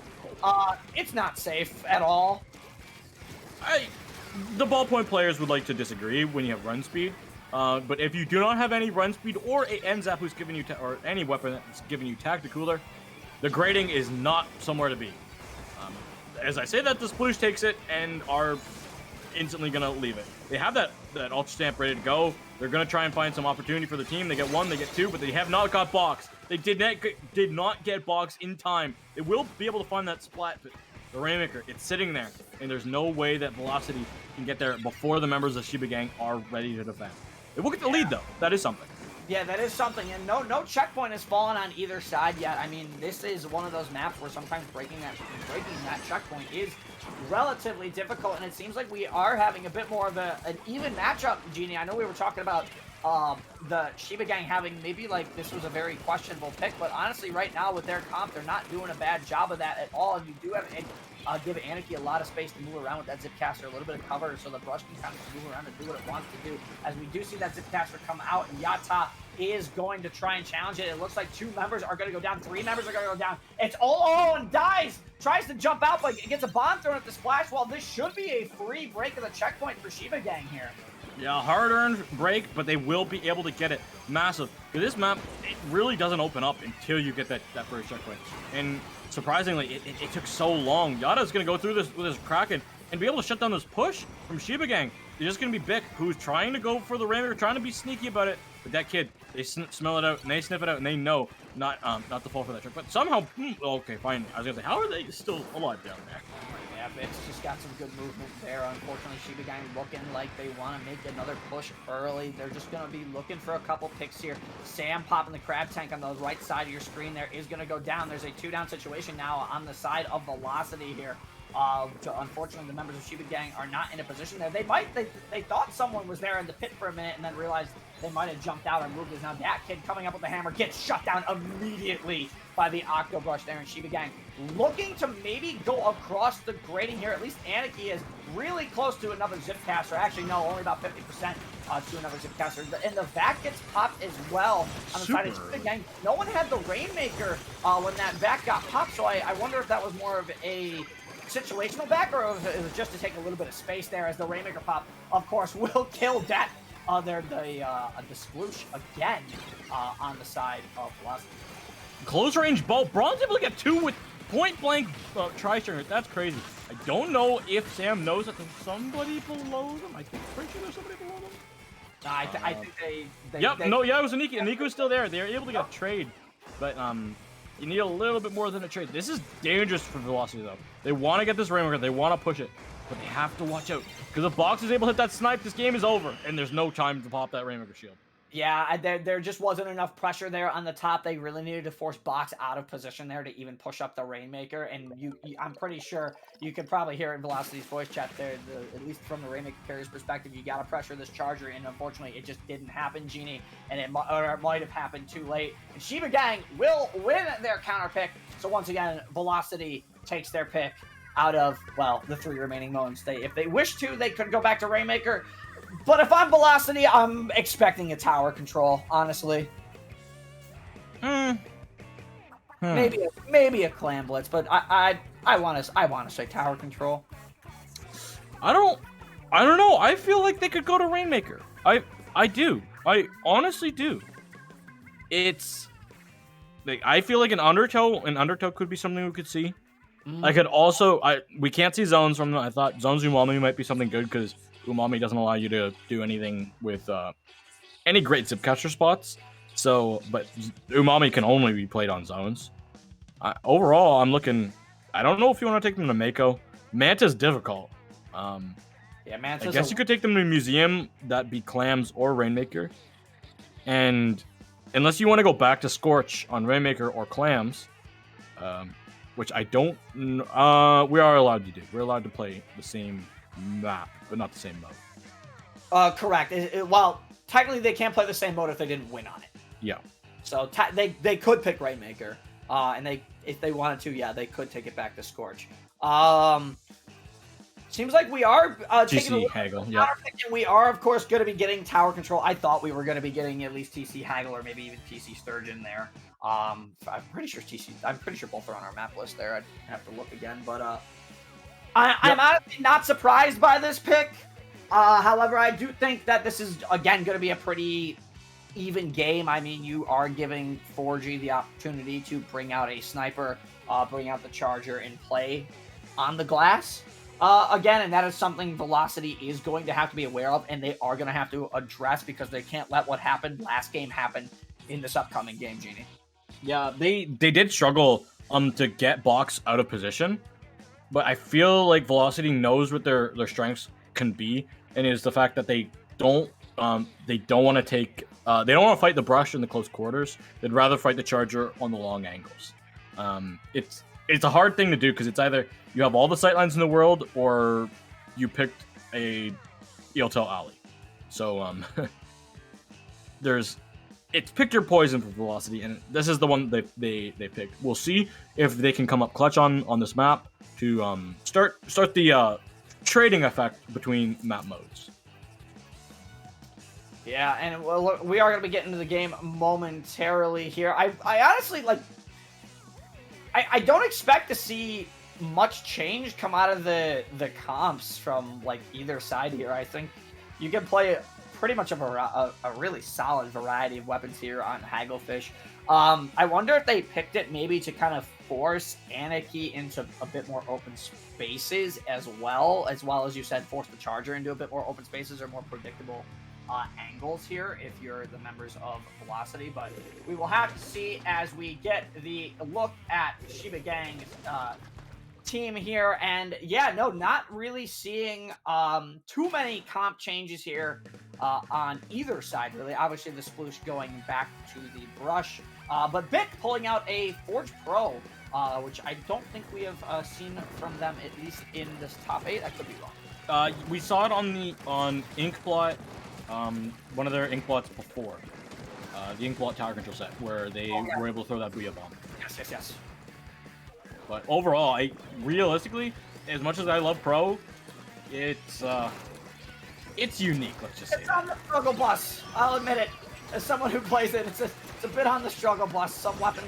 it's not safe at all. The ballpoint players would like to disagree when you have run speed, but if you do not have any run speed or a NZAP who's giving you or any weapon that's giving you tacticooler, the grading is not somewhere to be. As I say that, the sploosh takes it and are instantly gonna leave it. They have that ultra stamp ready to go. They're gonna try and find some opportunity for the team. They get 1, they get 2, but they have not got box. They did not get box in time. They will be able to find that splat. But the Rainmaker, it's sitting there, and there's no way that Velocity can get there before the members of Shiba Gang are ready to defend. They will get the lead though. That is something. Yeah, that is something, and no checkpoint has fallen on either side yet. I mean, this is one of those maps where sometimes breaking that checkpoint is relatively difficult, and it seems like we are having a bit more of an even matchup, Genie. I know we were talking about the Shiba Gang having maybe like this was a very questionable pick, but honestly, right now with their comp, they're not doing a bad job of that at all, and you do have give Aniki a lot of space to move around with that Zipcaster, a little bit of cover, so the brush can kind of move around and do what it wants to do. As we do see that Zipcaster come out, and Yata is going to try and challenge it. It looks like 2 members are going to go down, 3 members are going to go down. It's and dies, tries to jump out, but gets a bomb thrown at the splash wall. This should be a free break of the checkpoint for Shiba Gang here. Yeah, hard-earned break, but they will be able to get it massive. This map, it really doesn't open up until you get that first checkpoint. And surprisingly, it took so long. Yata's going to go through this with his Kraken and be able to shut down this push from Shiba Gang. just gonna be Bick, who's trying to go for the Rainmaker, trying to be sneaky about it. But that kid, they smell it out and they sniff it out and they know not to fall for that trick. But somehow, okay, fine. I was gonna say, how are they still alive down there? Yeah, Bick's just got some good movement there. Unfortunately, Shiba Gang looking like they want to make another push early. They're just going to be looking for a couple picks here. Sam popping the crab tank on the right side of your screen there is going to go down. There's a 2-down situation now on the side of Velocity here. Unfortunately, the members of Shiba Gang are not in a position there. They thought someone was there in the pit for a minute and then realized they might have jumped out or moved. Now that kid coming up with the hammer gets shut down immediately by the Octobrush there in Shiba Gang. Looking to maybe go across the grading here. At least Anarchy is really close to another Zipcaster. Actually, no, only about 50% to another Zipcaster. And the vac gets popped as well on the side of Shiba Gang. No one had the Rainmaker when that vac got popped, so I wonder if that was more of a situational back, or if it was just to take a little bit of space there as the Rainmaker pop, of course, will kill that the sploosh again on the side of Velocity. Close range bolt. Braun's able to get 2 with point blank tri-stringers. That's crazy. I don't know if Sam knows that there's somebody below them. I think pretty sure there's somebody below them. I think they Yep. It was Aniki. Aniko's still there. They're able to get a trade, but you need a little bit more than a trade. This is dangerous for Velocity though. They want to get this Rainmaker. They want to push it, but they have to watch out because if Box is able to hit that snipe, this game is over, and there's no time to pop that Rainmaker shield. Yeah, there just wasn't enough pressure there on the top. They really needed to force Box out of position there to even push up the Rainmaker. And I'm pretty sure you can probably hear it in Velocity's voice chat there, at least from the Rainmaker carrier's perspective, you got to pressure this Charger. And unfortunately, it just didn't happen, Genie. And it might have happened too late. And Shiba Gang will win their counter pick. So once again, Velocity takes their pick out of, well, the 3 remaining modes. If they wish to, they could go back to Rainmaker. But if I'm Velocity, I'm expecting a tower control, honestly. Maybe a clan blitz, but I want to say tower control. I don't know. I feel like they could go to Rainmaker. I do. I honestly do. It's like I feel like an undertow could be something we could see. I could also we can't see zones from them. I thought zones Umami might be something good because Umami doesn't allow you to do anything with any great Zipcaster spots. So, but Umami can only be played on zones. Overall, I'm looking. I don't know if you want to take them to Mako. Manta's difficult. Yeah, Manta's. I guess you could take them to Museum. That'd be Clams or Rainmaker. And unless you want to go back to Scorch on Rainmaker or Clams, which I don't. We are allowed to do. We're allowed to play the same map, but not the same mode. Correct. Well, technically they can't play the same mode if they didn't win on it. Yeah. So they could pick Rainmaker, and if they wanted to, yeah, they could take it back to Scorch. Seems like we are taking a Haggle, yeah. And we are, of course, going to be getting tower control. I thought we were going to be getting at least TC Haggle or maybe even TC Sturgeon there. I'm pretty sure both are on our map list there. I'd have to look again, but I'm honestly not surprised by this pick. However, I do think that this is, again, going to be a pretty even game. I mean, you are giving 4G the opportunity to bring out a sniper, bring out the Charger, and play on the glass. Again, and that is something Velocity is going to have to be aware of, and they are going to have to address because they can't let what happened last game happen in this upcoming game, Genie. Yeah, they did struggle to get Box out of position, but I feel like Velocity knows what their strengths can be, and is the fact that they don't want to take they don't want to fight the brush in the close quarters. They'd rather fight the Charger on the long angles. It's a hard thing to do because it's either you have all the sightlines in the world or you picked a Eeltail alley. So it's pick your poison for Velocity, and this is the one they picked. We'll see if they can come up clutch on this map to start the trading effect between map modes. Yeah, and we are going to be getting to the game momentarily here. I honestly, like, I don't expect to see much change come out of the comps from, like, either side here. I think you can play pretty much a really solid variety of weapons here on Hagglefish. I wonder if they picked it maybe to kind of force Anarchy into a bit more open spaces as well as you said, force the Charger into a bit more open spaces or more predictable angles here if you're the members of Velocity. But we will have to see as we get the look at Shiba Gang's team here. And yeah, no, not really seeing too many comp changes here on either side, really. Obviously, the Sploosh going back to the Brush. But Bic pulling out a Forge Pro, which I don't think we have seen from them, at least in this top 8. I could be wrong. We saw it on Inkblot, one of their Inkblots before. The Inkblot Tower Control set, where they were able to throw that Booyah Bomb. Yes. But overall, realistically, as much as I love Pro, it's unique, let's just say. It's on the struggle bus, I'll admit it. As someone who plays it, it's a bit on the struggle bus. Some weapons,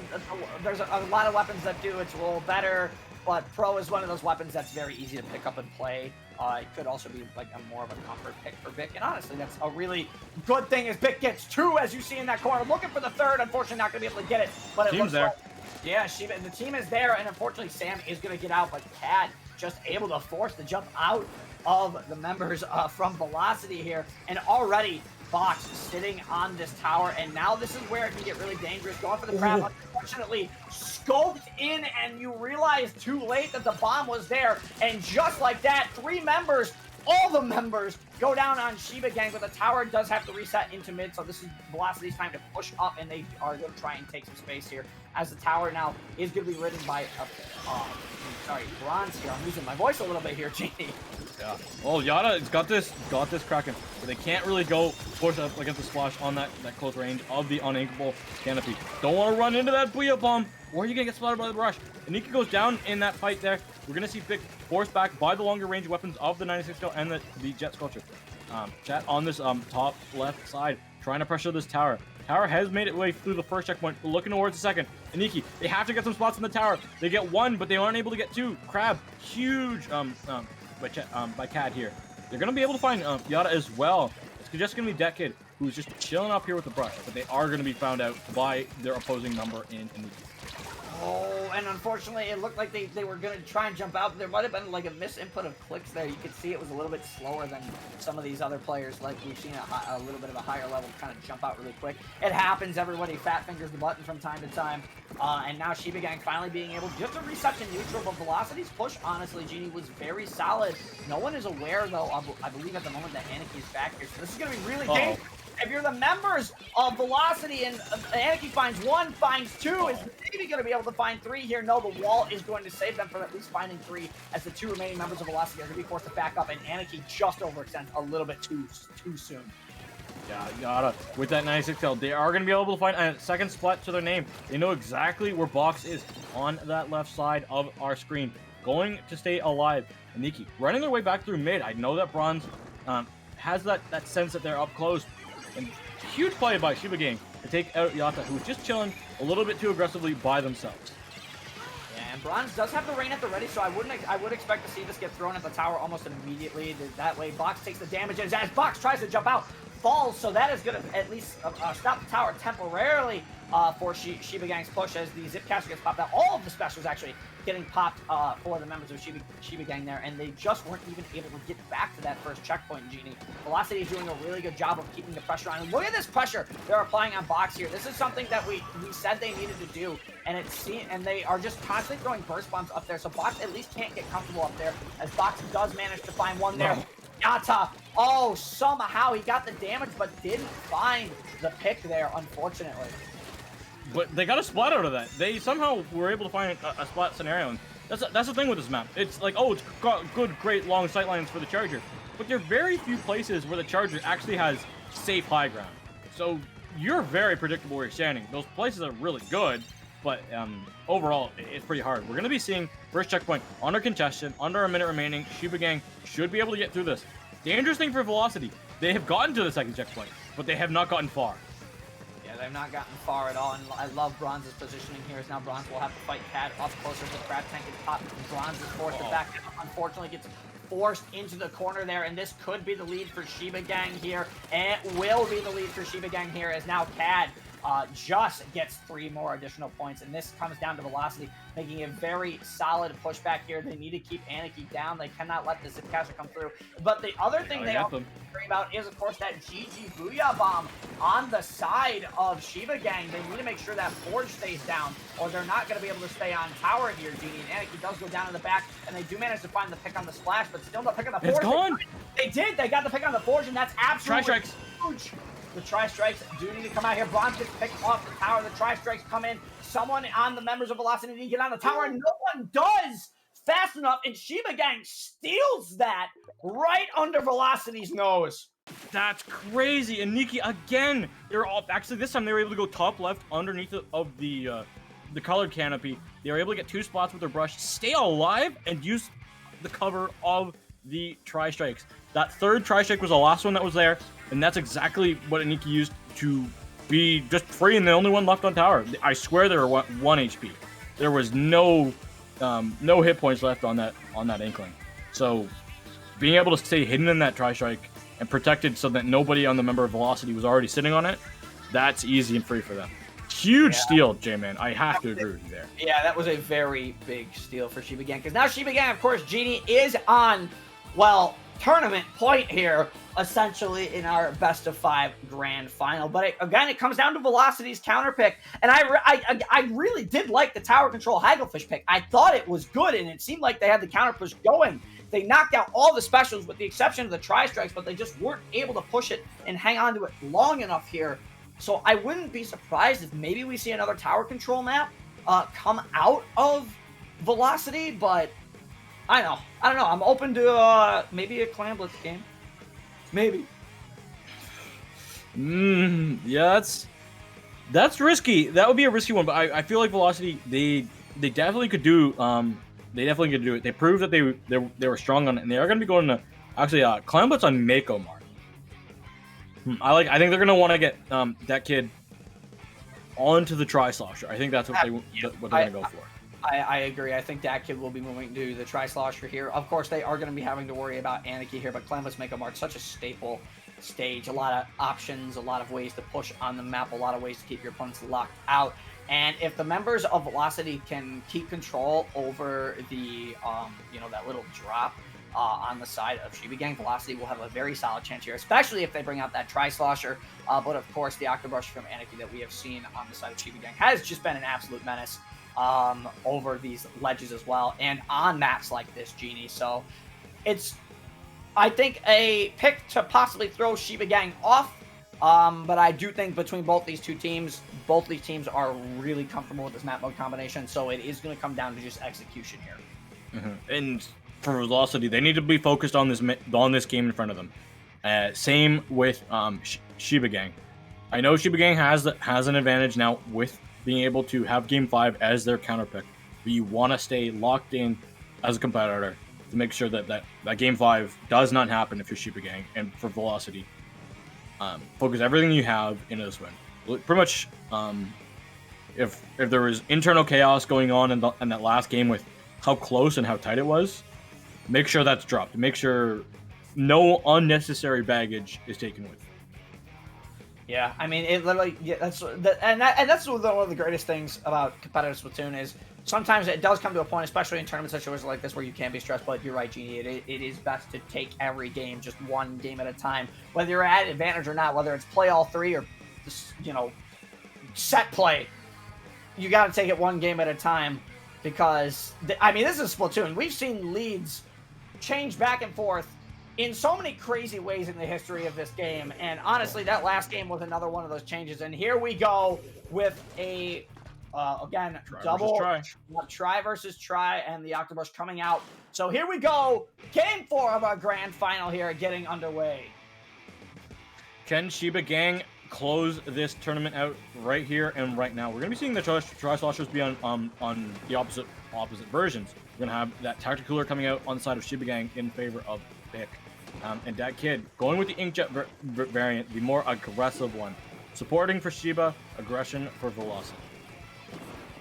there's a lot of weapons that do its role better, but Pro is one of those weapons that's very easy to pick up and play. It could also be like more of a comfort pick for Bic, and honestly, that's a really good thing as Bic gets 2, as you see in that corner. Looking for the 3rd, unfortunately not going to be able to get it, but it Team's looks there. like, yeah, Shiba, the team is there, and unfortunately Sam is going to get out, but Cad just able to force the jump out of the members from Velocity here, and already Box sitting on this tower, and now this is where it can get really dangerous. Going for the crab, unfortunately, scoped in, and you realize too late that the bomb was there, and just like that, 3 members, all the members, go down on Shiba Gang, but the tower does have to reset into mid, so this is Velocity's time to push up, and they are going to try and take some space here, as the tower now is going to be ridden by Bronze here. I'm losing my voice a little bit here, Genie. Yeah. Well, Yada's got this cracking, but they can't really go push up against the splash on that close range of the uninkable canopy. Don't want to run into that Booyah Bomb, or you're going to get splattered by the Brush. Anika goes down in that fight there. We're going to see Bic forced back by the longer range weapons of the 96 skill and the Jet Sculpture. Chat on this top left side, trying to pressure this tower. Tower has made its way through the first checkpoint, but looking towards the second. Aniki, they have to get some spots in the tower. They get 1, but they aren't able to get 2. Crab, huge by Cad here. They're going to be able to find Yada as well. It's just going to be Decay, who's just chilling up here with the Brush, but they are going to be found out by their opposing number in Aniki. Oh, and unfortunately, it looked like they were going to try and jump out, but there might have been like a misinput of clicks there. You could see it was a little bit slower than some of these other players, like we've seen a little bit of a higher level kind of jump out really quick. It happens, everybody fat fingers the button from time to time, and now Shiba Gang finally being able just to reset to neutral, but Velocity's push, honestly, Genie, was very solid. No one is aware, though, I believe at the moment that Anaki's back here, so this is going to be really dangerous. If you're the members of Velocity and Anarchy finds 1, finds 2, is maybe going to be able to find 3 here. No, the wall is going to save them from at least finding 3, as the 2 remaining members of Velocity are going to be forced to back up, and Anarchy just overextends a little bit too soon. Yeah, Yada, with that 96L, they are going to be able to find a second splat to their name. They know exactly where Box is on that left side of our screen, going to stay alive. Aniki running their way back through mid. I know that Bronze has that sense that they're up close. And huge play by Shiba Gang to take out Yata, who's just chilling a little bit too aggressively by themselves. Yeah, and Bronze does have the rain at the ready, so I would expect to see this get thrown at the tower almost immediately. That way, Box takes the damage, and as Box tries to jump out, falls, so that is going to at least stop the tower temporarily for Shiba Gang's push, as the Zip Caster gets popped out. All of the specials actually getting popped for the members of Shiba Gang there, and they just weren't even able to get back to that first checkpoint, Genie. Velocity is doing a really good job of keeping the pressure on. And look at this pressure they're applying on Box here. This is something that we said they needed to do, and they are just constantly throwing burst bombs up there, so Box at least can't get comfortable up there, as Box does manage to find 1 there. Yata, oh, somehow he got the damage, but didn't find the pick there, unfortunately. But they got a splat out of that. They somehow were able to find a splat scenario. And that's the thing with this map. It's like, oh, it's got good, great long sight lines for the Charger. But there are very few places where the Charger actually has safe high ground. So you're very predictable where you're standing. Those places are really good, but overall, it's pretty hard. We're going to be seeing first checkpoint under congestion, under a minute remaining. Shiba Gang should be able to get through this. Dangerous thing for Velocity. They have gotten to the second checkpoint, but they have not gotten far. They've not gotten far at all, and I love Bronze's positioning here, as now Bronze will have to fight Cad up closer to the Crab Tank and top. Bronze is forced to back down. Unfortunately, gets forced into the corner there, and this could be the lead for Shiba Gang here. And it will be the lead for Shiba Gang here, as now Cad just gets 3 more additional points, and this comes down to Velocity making a very solid pushback here. They need to keep Anarchy down. They cannot let the Zip Caster come through. But the other thing they also worry about is, of course, that GG Booyah Bomb on the side of Shiba Gang. They need to make sure that Forge stays down, or they're not going to be able to stay on tower here, Genie. And Anarchy does go down in the back, and they do manage to find the pick on the Splash, but still no pick on the Forge. It's gone! They did! They got the pick on the Forge, and that's absolutely Tri-strikes. huge. The Tri-Strikes do need to come out here. Bronze gets picked off the tower. The Tri-Strikes come in. Someone on the members of Velocity need to get on the tower, and no one does fast enough, and Shiba Gang steals that right under Velocity's nose. That's crazy. And Nikki, again, they're all actually this time they were able to go top left underneath of the colored canopy. They were able to get 2 spots with their brush, stay alive, and use the cover of the Tri-Strikes. That third Tri-Strike was the last one that was there, and that's exactly what Nikki used to be just free and the only one left on tower. I swear they were 1 HP. There was no hit points left on that Inkling. So being able to stay hidden in that Tri-Strike and protected so that nobody on the member of Velocity was already sitting on it, that's easy and free for them. Huge steal, J-Man. I have to agree with you there. Yeah, that was a very big steal for Shiba Gang, because now Shiba Gang, of course, Genie is on, well, tournament point here, essentially in our best of 5 grand final. But again, it comes down to Velocity's counter pick, and I really did like the tower control Hagglefish pick. I thought it was good, and it seemed like they had the counter push going. They knocked out all the specials with the exception of the Tri-Strikes, but they just weren't able to push it and hang on to it long enough here. So I wouldn't be surprised if maybe we see another tower control map come out of Velocity, but I don't know. I'm open to maybe a Clan Blitz game. Maybe. Yeah, that's risky. That would be a risky one, but I feel like Velocity, they definitely could do it. They proved that they were strong on it, and they are going to be going to actually Clan Blitz on Mako Mark. I think they're going to want to get that kid onto the Tri-Slosher. I think that's what they're going to go for. I agree. I think that kid will be moving to the Tri-Slosher here. Of course, they are going to be having to worry about Anarchy here, but Clan Blitz Mako Mark, such a staple stage. A lot of options, a lot of ways to push on the map, a lot of ways to keep your opponents locked out. And if the members of Velocity can keep control over the, that little drop on the side of Shiba Gang, Velocity will have a very solid chance here, especially if they bring out that Tri-Slosher. But of course, the Octobrush from Anarchy that we have seen on the side of Shiba Gang has just been an absolute menace over these ledges as well, and on maps like this, Genie. So it's, I think, a pick to possibly throw Shiba Gang off. But I do think between both these teams are really comfortable with this map mode combination, so it is going to come down to just execution here. And for Velocity, they need to be focused on this game in front of them. Same with Shiba Gang. I know Shiba Gang has an advantage now with being able to have Game 5 as their counter pick, but you want to stay locked in as a competitor to make sure that Game 5 does not happen if you're Shiba Gang. And for Velocity, focus everything you have into this win. Pretty much, if there was internal chaos going on in that last game with how close and how tight it was, make sure that's dropped. Make sure no unnecessary baggage is taken with. Yeah, I mean, it literally, that's one of the greatest things about competitive Splatoon is sometimes it does come to a point, especially in tournament situations like this, where you can be stressed. But you're right, Genie. It is best to take every game just one game at a time, whether you're at advantage or not. Whether it's play all 3 or just, set play, you got to take it one game at a time, because this is Splatoon. We've seen leads change back and forth in so many crazy ways in the history of this game, and honestly, that last game was another one of those changes. And here we go with a again, double try versus try, and the Octobrush coming out. So here we go, game 4 of our grand final here, getting underway. Can Shiba Gang close this tournament out right here and right now? We're gonna be seeing the Tri-Sloshers be on the opposite versions. We're gonna have that Tactical Cooler coming out on the side of Shiba Gang in favor of Pick. And that kid going with the Inkjet variant, the more aggressive one. Supporting for Shiba, aggression for Velocity.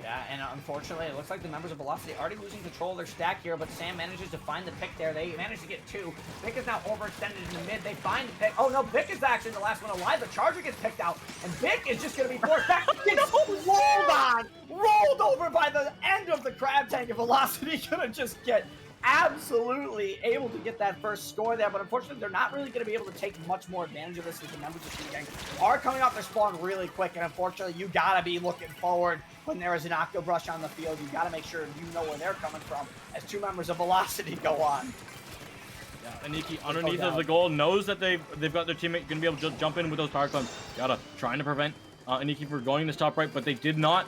Yeah, Yeah, and unfortunately, it looks like the members of Velocity are already losing control of their stack here, but Sam manages to find the pick there. They manage to get 2. Vic is now overextended in the mid. They find the pick. Oh, no, Vic is actually the last one alive. The Charger gets picked out, and Vic is just going to be forced back. Gets rolled over by the end of the Crab Tank, and Velocity going to just get absolutely able to get that first score there, but unfortunately they're not really going to be able to take much more advantage of this as the members of Shiba Gang are coming off their spawn really quick, and unfortunately you gotta be looking forward when there is an Octo Brush on the field. You gotta make sure you know where they're coming from as 2 members of Velocity go on. Yeah, Aniki underneath of the goal knows that they've got their teammate going to be able to jump in with those power climbs. Yada trying to prevent Aniki from going to top right, but they did not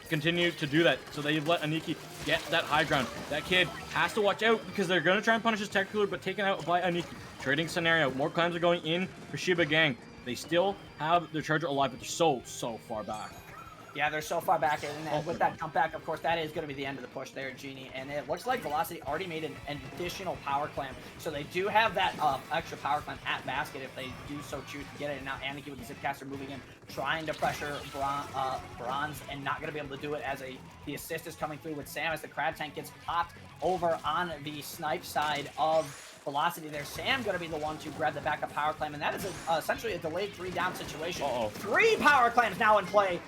continue to do that. So they let Aniki get that high ground. That kid has to watch out because they're going to try and punish his tech cooler, but taken out by Aniki. Trading scenario. More climbs are going in for Shiba Gang. They still have their Charger alive, but they're so far back. Yeah, they're so far back, and with that comeback, of course, that is going to be the end of the push there, Genie. And it looks like Velocity already made an additional power clamp, so they do have that extra power clamp at basket if they do so choose to get it. And now Aniki with the Zipcaster moving in, trying to pressure Bronze, and not going to be able to do it as the assist is coming through with Sam as the Crab Tank gets popped over on the snipe side of Velocity there. Sam going to be the one to grab the backup power clamp, and that is essentially a delayed 3-down situation. 3 power clams now in play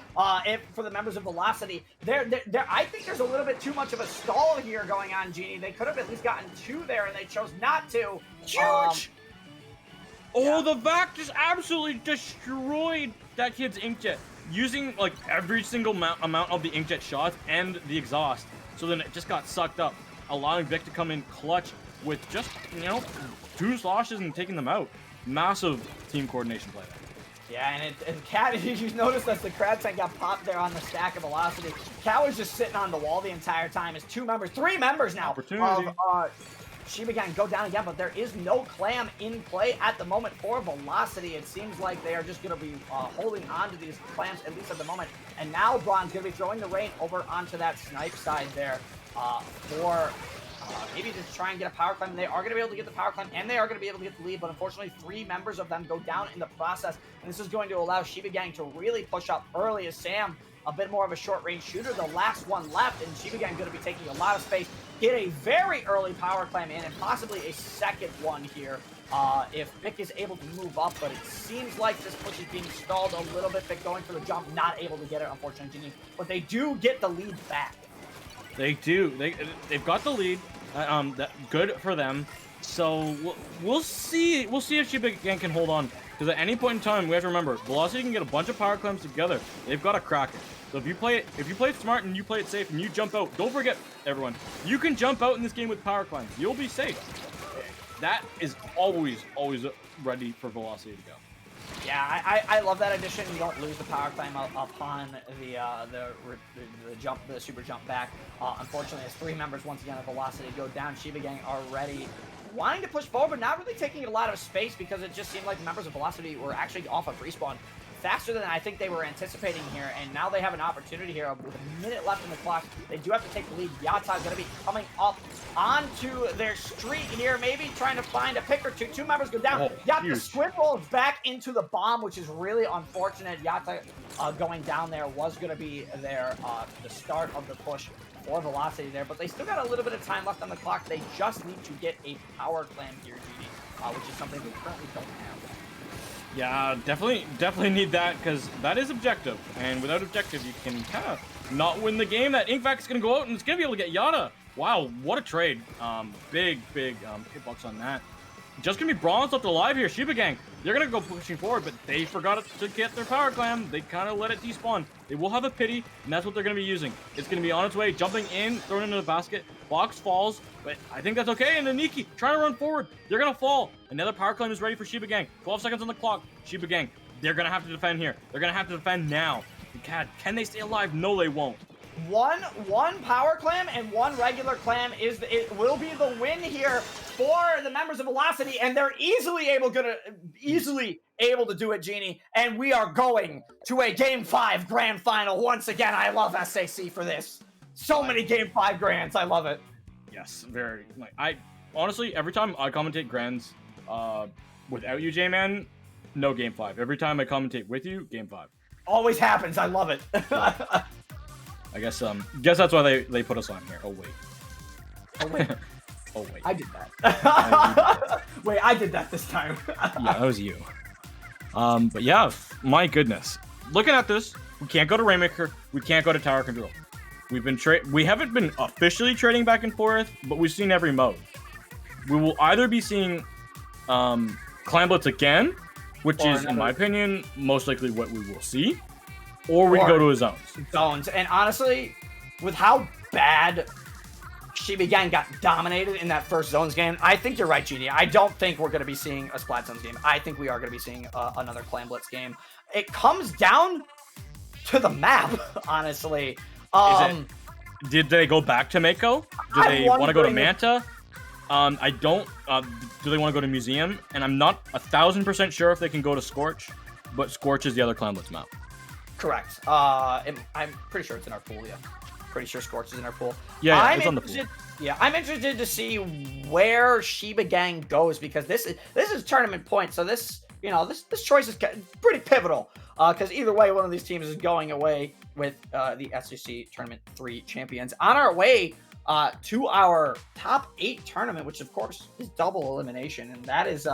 for the members of Velocity. I think there's a little bit too much of a stall here going on, Genie. They could have at least gotten 2 there, and they chose not to. Huge! The Vac just absolutely destroyed that kid's inkjet, using like every single amount of the inkjet shots and the exhaust. So then it just got sucked up, allowing Vic to come in clutch with just, 2 sloshes and taking them out. Massive team coordination play there. Yeah, and Cat, you noticed that the Crab Tank got popped there on the stack of Velocity. Cat was just sitting on the wall the entire time as 3 members now of Shiba Gang go down again, but there is no clam in play at the moment for Velocity. It seems like they are just going to be holding on to these clams, at least at the moment. And now Bronze going to be throwing the rain over onto that snipe side there for... maybe just try and get a power climb. They are going to be able to get the power climb, and they are going to be able to get the lead, but unfortunately 3 members of them go down in the process, and this is going to allow Shiba Gang to really push up early as Sam, a bit more of a short-range shooter, the last one left, and Shiba Gang going to be taking a lot of space, get a very early power climb in, and possibly a second one here if Vic is able to move up, but it seems like this push is being stalled a little bit. Vic going for the jump, not able to get it, unfortunately, Genie, but they do get the lead back. They do. They've got the lead. Good for them. So we'll see. We'll see if Shiba Gang can hold on. Because at any point in time, we have to remember, Velocity can get a bunch of power climbs together. They've got to crack it. So if you play it smart and you play it safe and you jump out, don't forget, everyone, you can jump out in this game with power climbs. You'll be safe. That is always ready for Velocity to go. Yeah, I love that addition. You don't lose the power climb upon the super jump back. Unfortunately, as 3 members once again of Velocity go down, Shiba Gang already wanting to push forward, but not really taking a lot of space because it just seemed like the members of Velocity were actually off of respawn faster than I think they were anticipating here, and now they have an opportunity here with a minute left in the clock. They do have to take the lead. Yata is going to be coming up onto their street here, maybe trying to find a pick or two. 2 members go down. Yata squid rolls back into the bomb, which is really unfortunate. Yata going down there was going to be the start of the push for Velocity there, but they still got a little bit of time left on the clock. They just need to get a power clam here, Genie, which is something they currently don't have. Yeah, definitely need that, because that is objective, and without objective, you can kind of not win the game. That Inkvac is going to go out, and it's going to be able to get Yada. Wow, what a trade. Big hitbox on that. Just going to be Bronze left alive here. Shiba Gang, they're going to go pushing forward, but they forgot to get their power clam. They kind of let it despawn. They will have a pity, and that's what they're going to be using. It's going to be on its way, jumping in, throwing into the basket. Box falls, but I think that's okay. And Aniki trying to run forward. They're going to fall. Another power clam is ready for Shiba Gang. 12 seconds on the clock. Shiba Gang, they're going to have to defend here. They're going to have to defend now. God, can they stay alive? No, they won't. One power clam and 1 regular clam it will be the win here for the members of Velocity, and they're easily able to do it, Genie. And we are going to a Game 5 Grand Final once again. I love SAC for this. So many Game 5 Grands. I love it. Yes, very. I honestly, every time I commentate Grands without you, J-Man, no Game 5. Every time I commentate with you, Game 5. Always happens. I love it. I guess that's why they put us on here. Oh wait. Oh wait. Oh wait. I did that. Wait, I did that this time. Yeah, that was you. But yeah, my goodness. Looking at this, we can't go to Rainmaker. We can't go to Tower Control. We haven't been officially trading back and forth, but we've seen every mode. We will either be seeing Clan Blitz again, which is, in my opinion, most likely what we will see, or we go to a zones. And honestly, with how bad Shiba Gang got dominated in that first zones game, I think you're right, Genie. I don't think we're going to be seeing a Splat Zones game. I think we are going to be seeing another Clan Blitz game. It comes down to the map, honestly. Did they go back to Mako? Do they want to go to Manta? I don't. Do they want to go to Museum? And I'm not 1,000% sure if they can go to Scorch, but Scorch is the other Clan Blitz map. Correct. I'm pretty sure it's in our pool, yeah. Pretty sure Scorch is in our pool. Yeah, it's on the pool. Yeah, I'm interested to see where Shiba Gang goes, because this is tournament point, so this choice is pretty pivotal. Because either way, one of these teams is going away with the SEC Tournament 3 champions on our way to our top 8 tournament, which of course is double elimination, and that is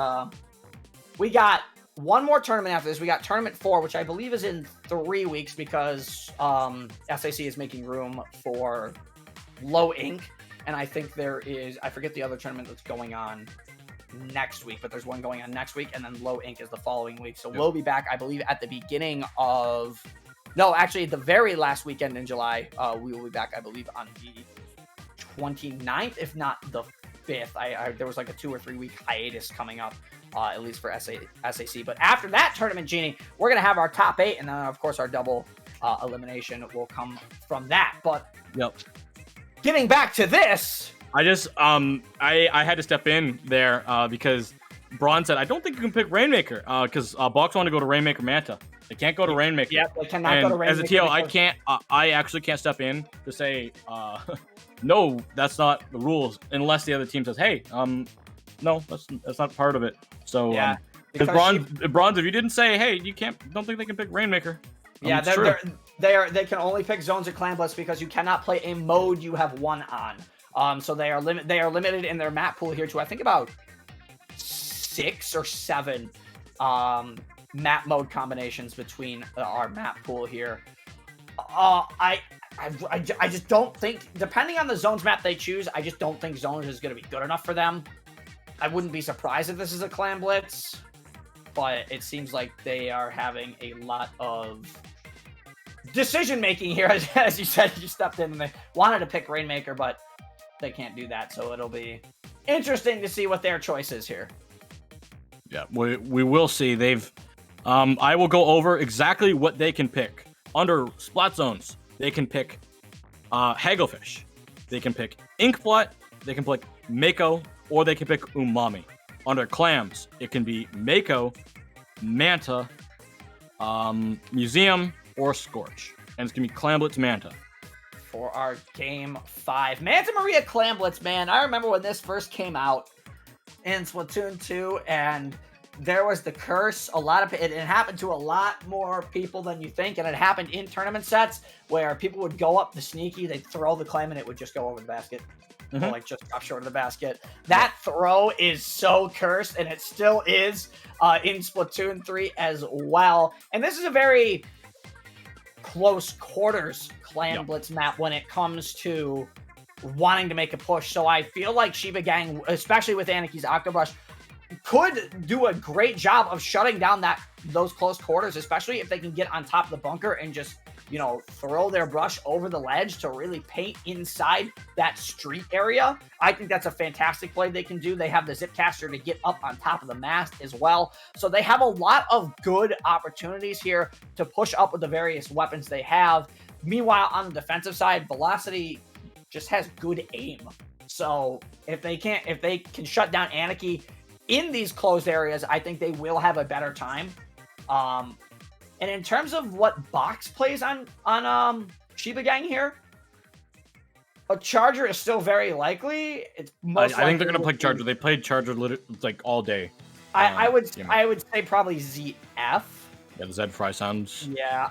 we got one more tournament after this. We got tournament 4, which I believe is in 3 weeks, because SAC is making room for Low Ink, and I think there is, I forget the other tournament that's going on next week, but there's one going on next week, and then Low Ink is the following week. So we'll be back, I believe, at the beginning of, no, actually the very last weekend in July. We will be back, I believe, on the 29th, if not the 5th. There was like a 2 or 3 week hiatus coming up, at least for SAC. But after that tournament, Genie, we're going to have our top 8, and then, of course, our double elimination will come from that. But getting back to this, I just I had to step in there because Braun said I don't think you can pick Rainmaker because Box want to go to Rainmaker Manta. They can't go to Rainmaker. Yeah, they cannot go to Rainmaker. As a TL, I can't. I actually can't step in to say no, that's not the rules, unless the other team says, hey, no, that's not part of it. So yeah, because Bronze, if you didn't say, hey, you don't think they can pick Rainmaker. Yeah, they can only pick zones at Clan Blitz because you cannot play a mode you have won on. So they are limited in their map pool here to, I think, about 6 or 7 map mode combinations between our map pool here. I just don't think, depending on the zones map they choose, I just don't think zones is going to be good enough for them. I wouldn't be surprised if this is a Clan Blitz, but it seems like they are having a lot of decision making here. As you said, you stepped in and they wanted to pick Rainmaker, but they can't do that. So it'll be interesting to see what their choice is here. Yeah, we will see. They've I will go over exactly what they can pick. Under Splat Zones, they can pick Hagglefish. They can pick Inkblot. They can pick Mako, or they can pick Umami. Under Clams, it can be Mako, Manta, Museum, or Scorch. And it's going to be Clan Blitz Manta. For our Game 5. Manta Maria Clan Blitz, man. I remember when this first came out in Splatoon 2, and there was the curse. It happened to a lot more people than you think, and it happened in tournament sets where people would go up the sneaky, they'd throw the clam, and it would just go over the basket. Or like just drop short of the basket. That throw is so cursed, and it still is in Splatoon 3 as well. And this is a very close quarters Clan Blitz map when it comes to wanting to make a push. So I feel like Shiba Gang, especially with Anaki's Octobrush, could do a great job of shutting down those close quarters, especially if they can get on top of the bunker and just, throw their brush over the ledge to really paint inside that street area. I think that's a fantastic play they can do. They have the Zipcaster to get up on top of the mast as well. So they have a lot of good opportunities here to push up with the various weapons they have. Meanwhile, on the defensive side, Velocity just has good aim. So if they can shut down Anarchy in these closed areas, I think they will have a better time. And in terms of what Box plays on Shiba Gang here, a Charger is still very likely. It's most I think they're gonna play Charger. They played Charger like all day. I would say probably ZF. Yeah, the Zed Fry sounds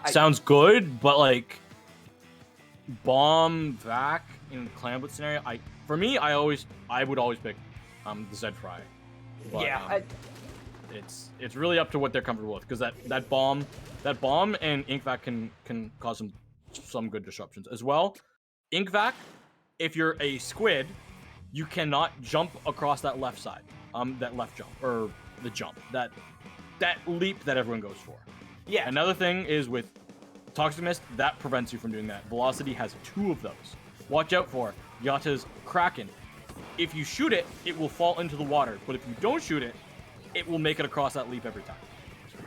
sounds good, but like bomb vac in clam blitz scenario, for me, I would always pick the Zed Fry. But, yeah. It's really up to what they're comfortable with, because that bomb and ink vac can cause some good disruptions as well. Ink vac, if you're a squid, you cannot jump across that left side, that left jump or the jump, that leap that everyone goes for. Yeah. Another thing is with Toxic Mist, that prevents you from doing that. Velocity has 2 of those. Watch out for Yatta's Kraken. If you shoot it, it will fall into the water, but if you don't shoot it, it will make it across that leap every time.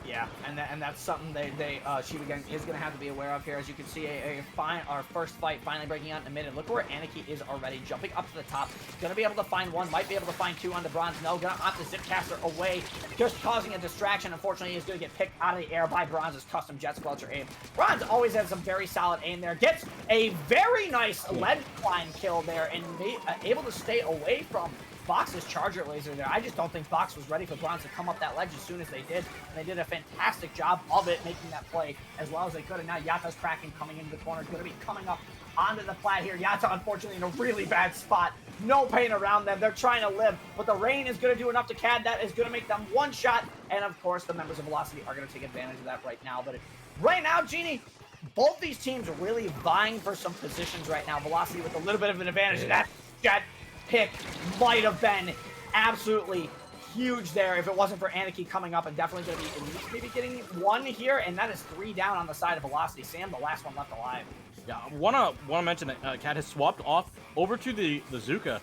Yeah, and that's something Shiba Gang is going to have to be aware of here. As you can see, our first fight finally breaking out in a minute. Look where Aniki is already, jumping up to the top. Going to be able to find 1, might be able to find 2 on the bronze. No, going to opt the Zipcaster away, just causing a distraction. Unfortunately, he's going to get picked out of the air by Bronze's custom Jet Squelcher aim. Bronze always has some very solid aim there. Gets a very nice ledge climb kill there and able to stay away from Box's charger laser there. I just don't think Box was ready for Bronze to come up that ledge as soon as they did. And they did a fantastic job of it, making that play as well as they could. And now Yatta's Kraken coming into the corner, going to be coming up onto the plat here. Yatta, unfortunately, in a really bad spot. No pain around them. They're trying to live, but the rain is going to do enough to CAD. That is going to make them one shot. And of course, the members of Velocity are going to take advantage of that right now. But right now, Genie, both these teams are really vying for some positions right now. Velocity with a little bit of an advantage. And that jet pick might have been absolutely huge there if it wasn't for Aniki coming up, and definitely going to be at least maybe getting 1 here, and that is 3 down on the side of Velocity. Sam, the last one left alive. Yeah, wanna mention that Cat has swapped off over to the Zuka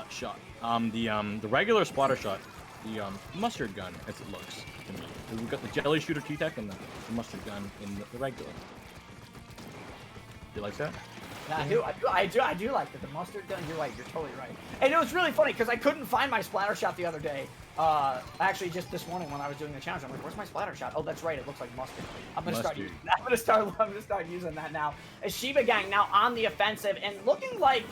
shot, the regular splatter shot, the mustard gun as it looks to me. We've got the jelly shooter T-Tech and the mustard gun in the regular. Do you like that? Yeah, I do like that. The mustard gun, you're right, you're totally right. And it was really funny because I couldn't find my splatter shot the other day. Actually, just this morning when I was doing the challenge, I'm like, where's my splatter shot? Oh, that's right, it looks like mustard. I'm gonna start using that now. As Shiba Gang now on the offensive and looking like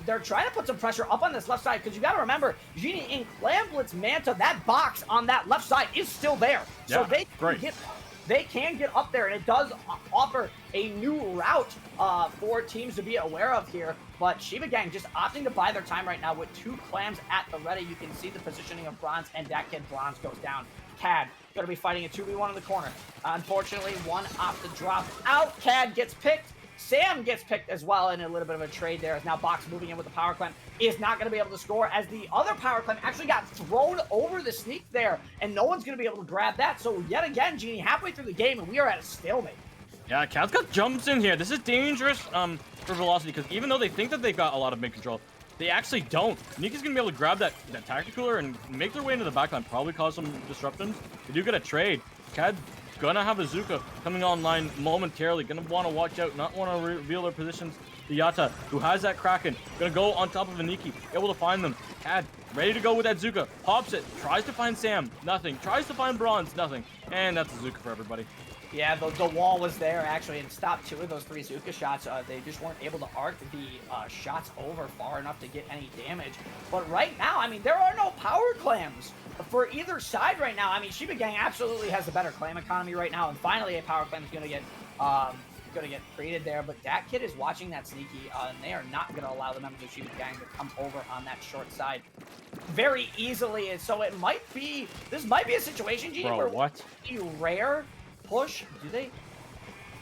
they're trying to put some pressure up on this left side, because you got to remember, Genie in Clam Blitz Manta, that box on that left side is still there. Yeah, so they can get up there, and it does offer a new route for teams to be aware of here. But Shiba Gang just opting to buy their time right now with 2 clams at the ready. You can see the positioning of Bronze, and that kid Bronze goes down. CAD going to be fighting a 2v1 in the corner. Unfortunately, 1 opts to drop out. CAD gets picked. Sam gets picked as well in a little bit of a trade there, as now Box moving in with the power clamp is not going to be able to score, as the other power clamp actually got thrown over the sneak there, and no one's going to be able to grab that. So yet again, Genie, halfway through the game, and we are at a stalemate. Yeah, Cat's got jumps in here. This is dangerous for Velocity, because even though they think that they've got a lot of mid control, they actually don't. Nika's going to be able to grab that tactical and make their way into the backline, probably cause some disruptions. They do get a trade. Cad's gonna have a Zuka coming online momentarily. Gonna want to watch out, not want to reveal their positions. The Yatta, who has that Kraken, gonna go on top of Aniki, able to find them. Cad, ready to go with that Zuka. Pops it, tries to find Sam, nothing. Tries to find Bronze, nothing. And that's a Zuka for everybody. Yeah, the wall was there, actually, and stopped 2 of those 3 Zuka shots. They just weren't able to arc the shots over far enough to get any damage. But right now, I mean, there are no power clams for either side right now. I mean, Shiba Gang absolutely has a better clam economy right now, and finally a power clam is going to get created there. But that kid is watching that sneaky, and they are not going to allow the members of Shiba Gang to come over on that short side very easily. And so this might be a situation, Genie, where what? A rare push. Do they?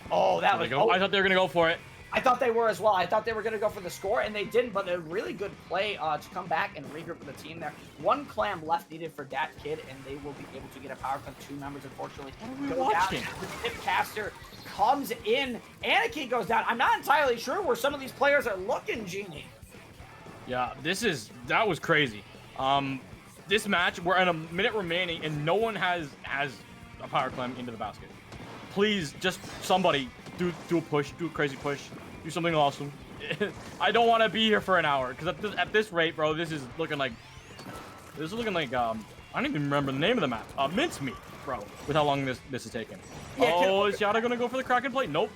Oh, that was. I thought they were going to go for it. I thought they were as well. I thought they were going to go for the score, and they didn't, but a really good play to come back and regroup with the team there. 1 clam left needed for that kid, and they will be able to get a power clam. 2 members, unfortunately, go down. The Tipcaster comes in. Aniki goes down. I'm not entirely sure where some of these players are looking, Genie. Yeah, that was crazy. This match, we're at a minute remaining, and no one has a power clam into the basket. Please, just somebody do a push, do a crazy push, do something awesome. I don't want to be here for an hour, because at this rate, bro, this is looking like I don't even remember the name of the map. Mincemeat, bro, with how long this is taking. Yeah, is Yada gonna go for the Kraken play? Nope.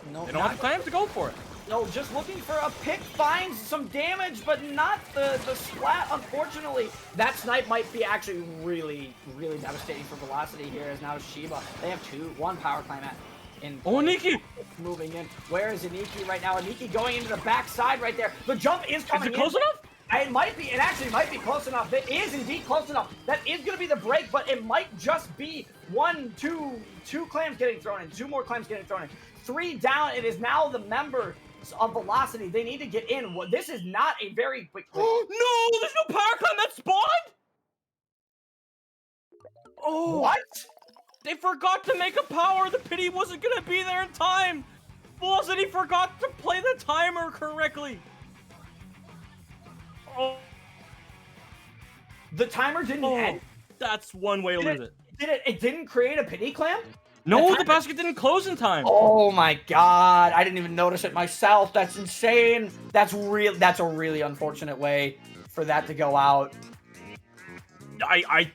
They don't have the clams to go for it. No, just looking for a pick, finds some damage, but not the splat, unfortunately. That snipe might be actually really, really devastating for Velocity here, as now Shiba. They have 1 power clam at in. Oh, Nikki! Moving in. Where is Aniki right now? Aniki going into the backside right there. The jump is coming in. Is it close enough? It might be. It actually might be close enough. It is indeed close enough. That is going to be the break, but it might just be two clams getting thrown in. 2 more clams getting thrown in. 3 down. It is now the members of Velocity. They need to get in. This is not a very quick. Oh, no! There's no power climb that spawned? Oh. What? They forgot to make a power. The pity wasn't going to be there in time. Velocity forgot to play the timer correctly. Oh. The timer didn't end. That's one way to lose it. It didn't create a pity clam? No, the basket didn't close in time. Oh my god, I didn't even notice it myself. That's insane. That's a really unfortunate way for that to go out. I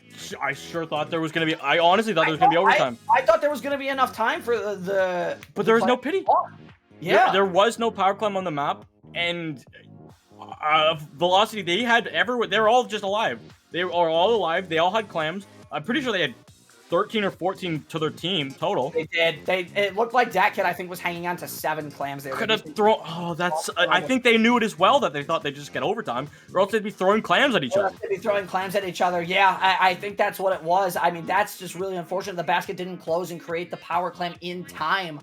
sure thought there was gonna be. I honestly thought there was gonna be overtime. I thought there was gonna be enough time for the but there was no pity. Yeah, there was no power climb on the map, and Velocity, they had everyone. They were all just alive. They were all alive. They all had clams. I'm pretty sure they had 13 or 14 to their team total. They did. It looked like that kid, I think, was hanging on to 7 clams. They could have thrown. Oh, that's. I think they knew it as well, that they thought they'd just get overtime, or else they'd be throwing clams at each other. They'd be throwing clams at each other. Yeah, I think that's what it was. I mean, that's just really unfortunate. The basket didn't close and create the power clam in time.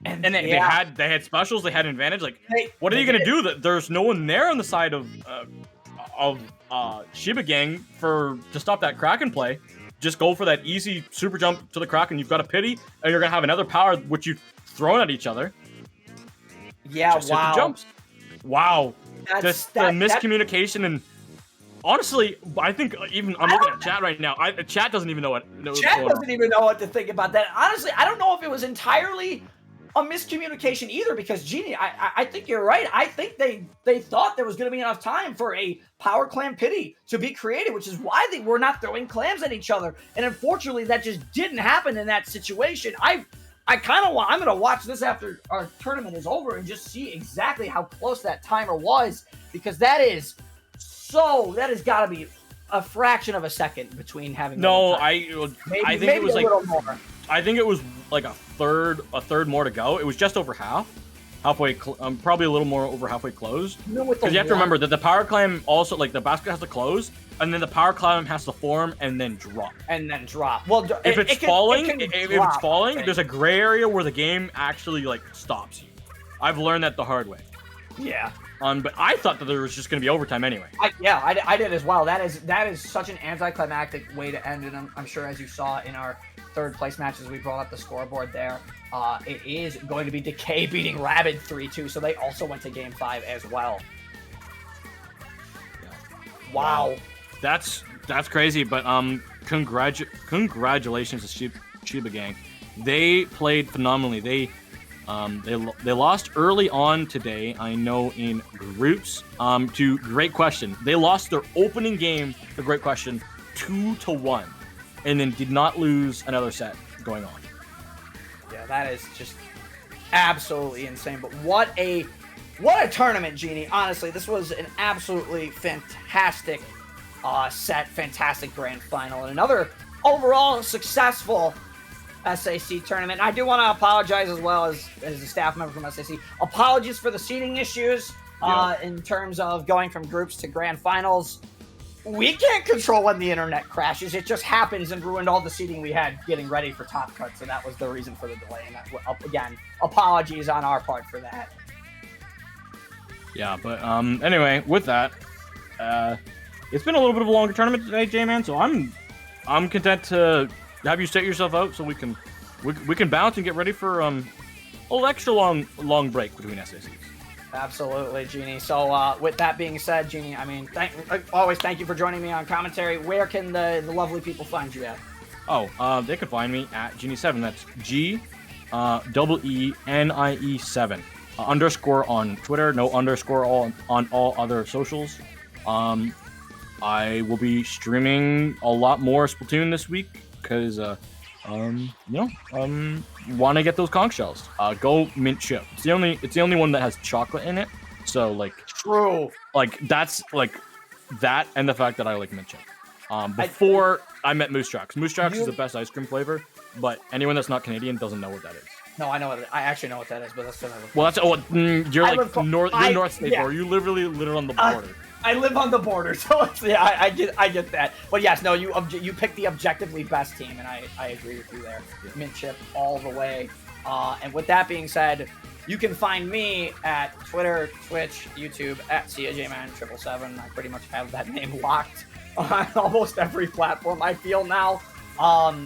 And they had specials. They had an advantage. Like, what are you gonna do? That there's no one there on the side of Shiba Gang to stop that Kraken play. Just go for that easy super jump to the Kraken. You've got a pity, and you're gonna have another power which you've thrown at each other. Yeah, just hit the jumps. Wow, just the miscommunication, and honestly, I think even I'm looking at chat right now. Chat doesn't even know what. Chat doesn't even know what to think about that. Honestly, I don't know if it was entirely a miscommunication either, because Genie, I think you're right. I think they thought there was going to be enough time for a power clam pity to be created, which is why they were not throwing clams at each other. And unfortunately, that just didn't happen in that situation. I'm going to watch this after our tournament is over and just see exactly how close that timer was, because that has got to be a fraction of a second between having. No, I think it was like a little more. I think it was like a third more to go. It was just over halfway, probably a little more over halfway closed. Because you have to remember that the power climb also, like, the basket has to close, and then the power climb has to form and then drop. Well, if it's falling, there's a gray area where the game actually like stops you. I've learned that the hard way. Yeah. But I thought that there was just going to be overtime anyway. I did as well. That is such an anticlimactic way to end it. I'm sure, as you saw in our third place matches, we brought up the scoreboard there. It is going to be Decay beating Rabid 3-2, so they also went to Game 5 as well. Yeah. Wow. That's crazy, but congratulations to Shiba Gang. They played phenomenally. They lost early on today, I know, in groups to Great Question. They lost their opening game to Great Question 2-1, and then did not lose another set going on. Yeah, that is just absolutely insane. But what a tournament, Genie. Honestly, this was an absolutely fantastic set, fantastic grand final, and another overall successful SAC tournament. I do want to apologize as well as a staff member from SAC. Apologies for the seating issues in terms of going from groups to grand finals. We can't control when the internet crashes. It just happens and ruined all the seating we had getting ready for Top Cut, so that was the reason for the delay. And again, apologies on our part for that. Yeah, but anyway, with that, it's been a little bit of a longer tournament today, J-Man, so I'm content to have you set yourself out so we can bounce and get ready for a little extra long break between SACs. Absolutely, Genie. So with that being said, Genie, I mean, always thank you for joining me on commentary. Where can the lovely people find you at? They can find me at Genie7. That's GEENIE7. Underscore on Twitter, no underscore on all other socials. I will be streaming a lot more Splatoon this week because want to get those conch shells. Go mint chip. It's the only one that has chocolate in it. So like, true. Like that's like that, and the fact that I like mint chip. Before I met Moose Tracks. Moose Tracks is the best ice cream flavor. but anyone that's not Canadian doesn't know what that is. No, I know what I actually know what that is, but that's still. Well, that's you're I like live- north. You're North State, yeah. bro. You literally live on the border. I live on the border, so it's, yeah, I get that. But yes, no, you picked the objectively best team, and I agree with you there. Mint chip all the way. And with that being said, you can find me at Twitter, Twitch, YouTube at CAJman777. I pretty much have that name locked on almost every platform I feel now.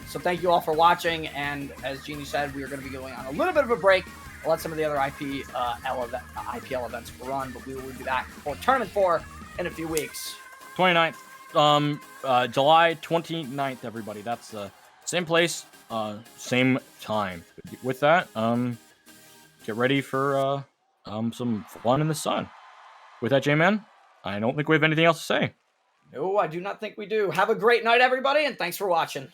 So thank you all for watching. And as Jeannie said, we are going to be going on a little bit of a break. I'll let some of the other IPL events run, but we will be back for Tournament 4 in a few weeks. 29th, July 29th, everybody. That's the same place, same time. With that, get ready for some fun in the sun. With that, J-Man, I don't think we have anything else to say. No, I do not think we do. Have a great night, everybody, and thanks for watching.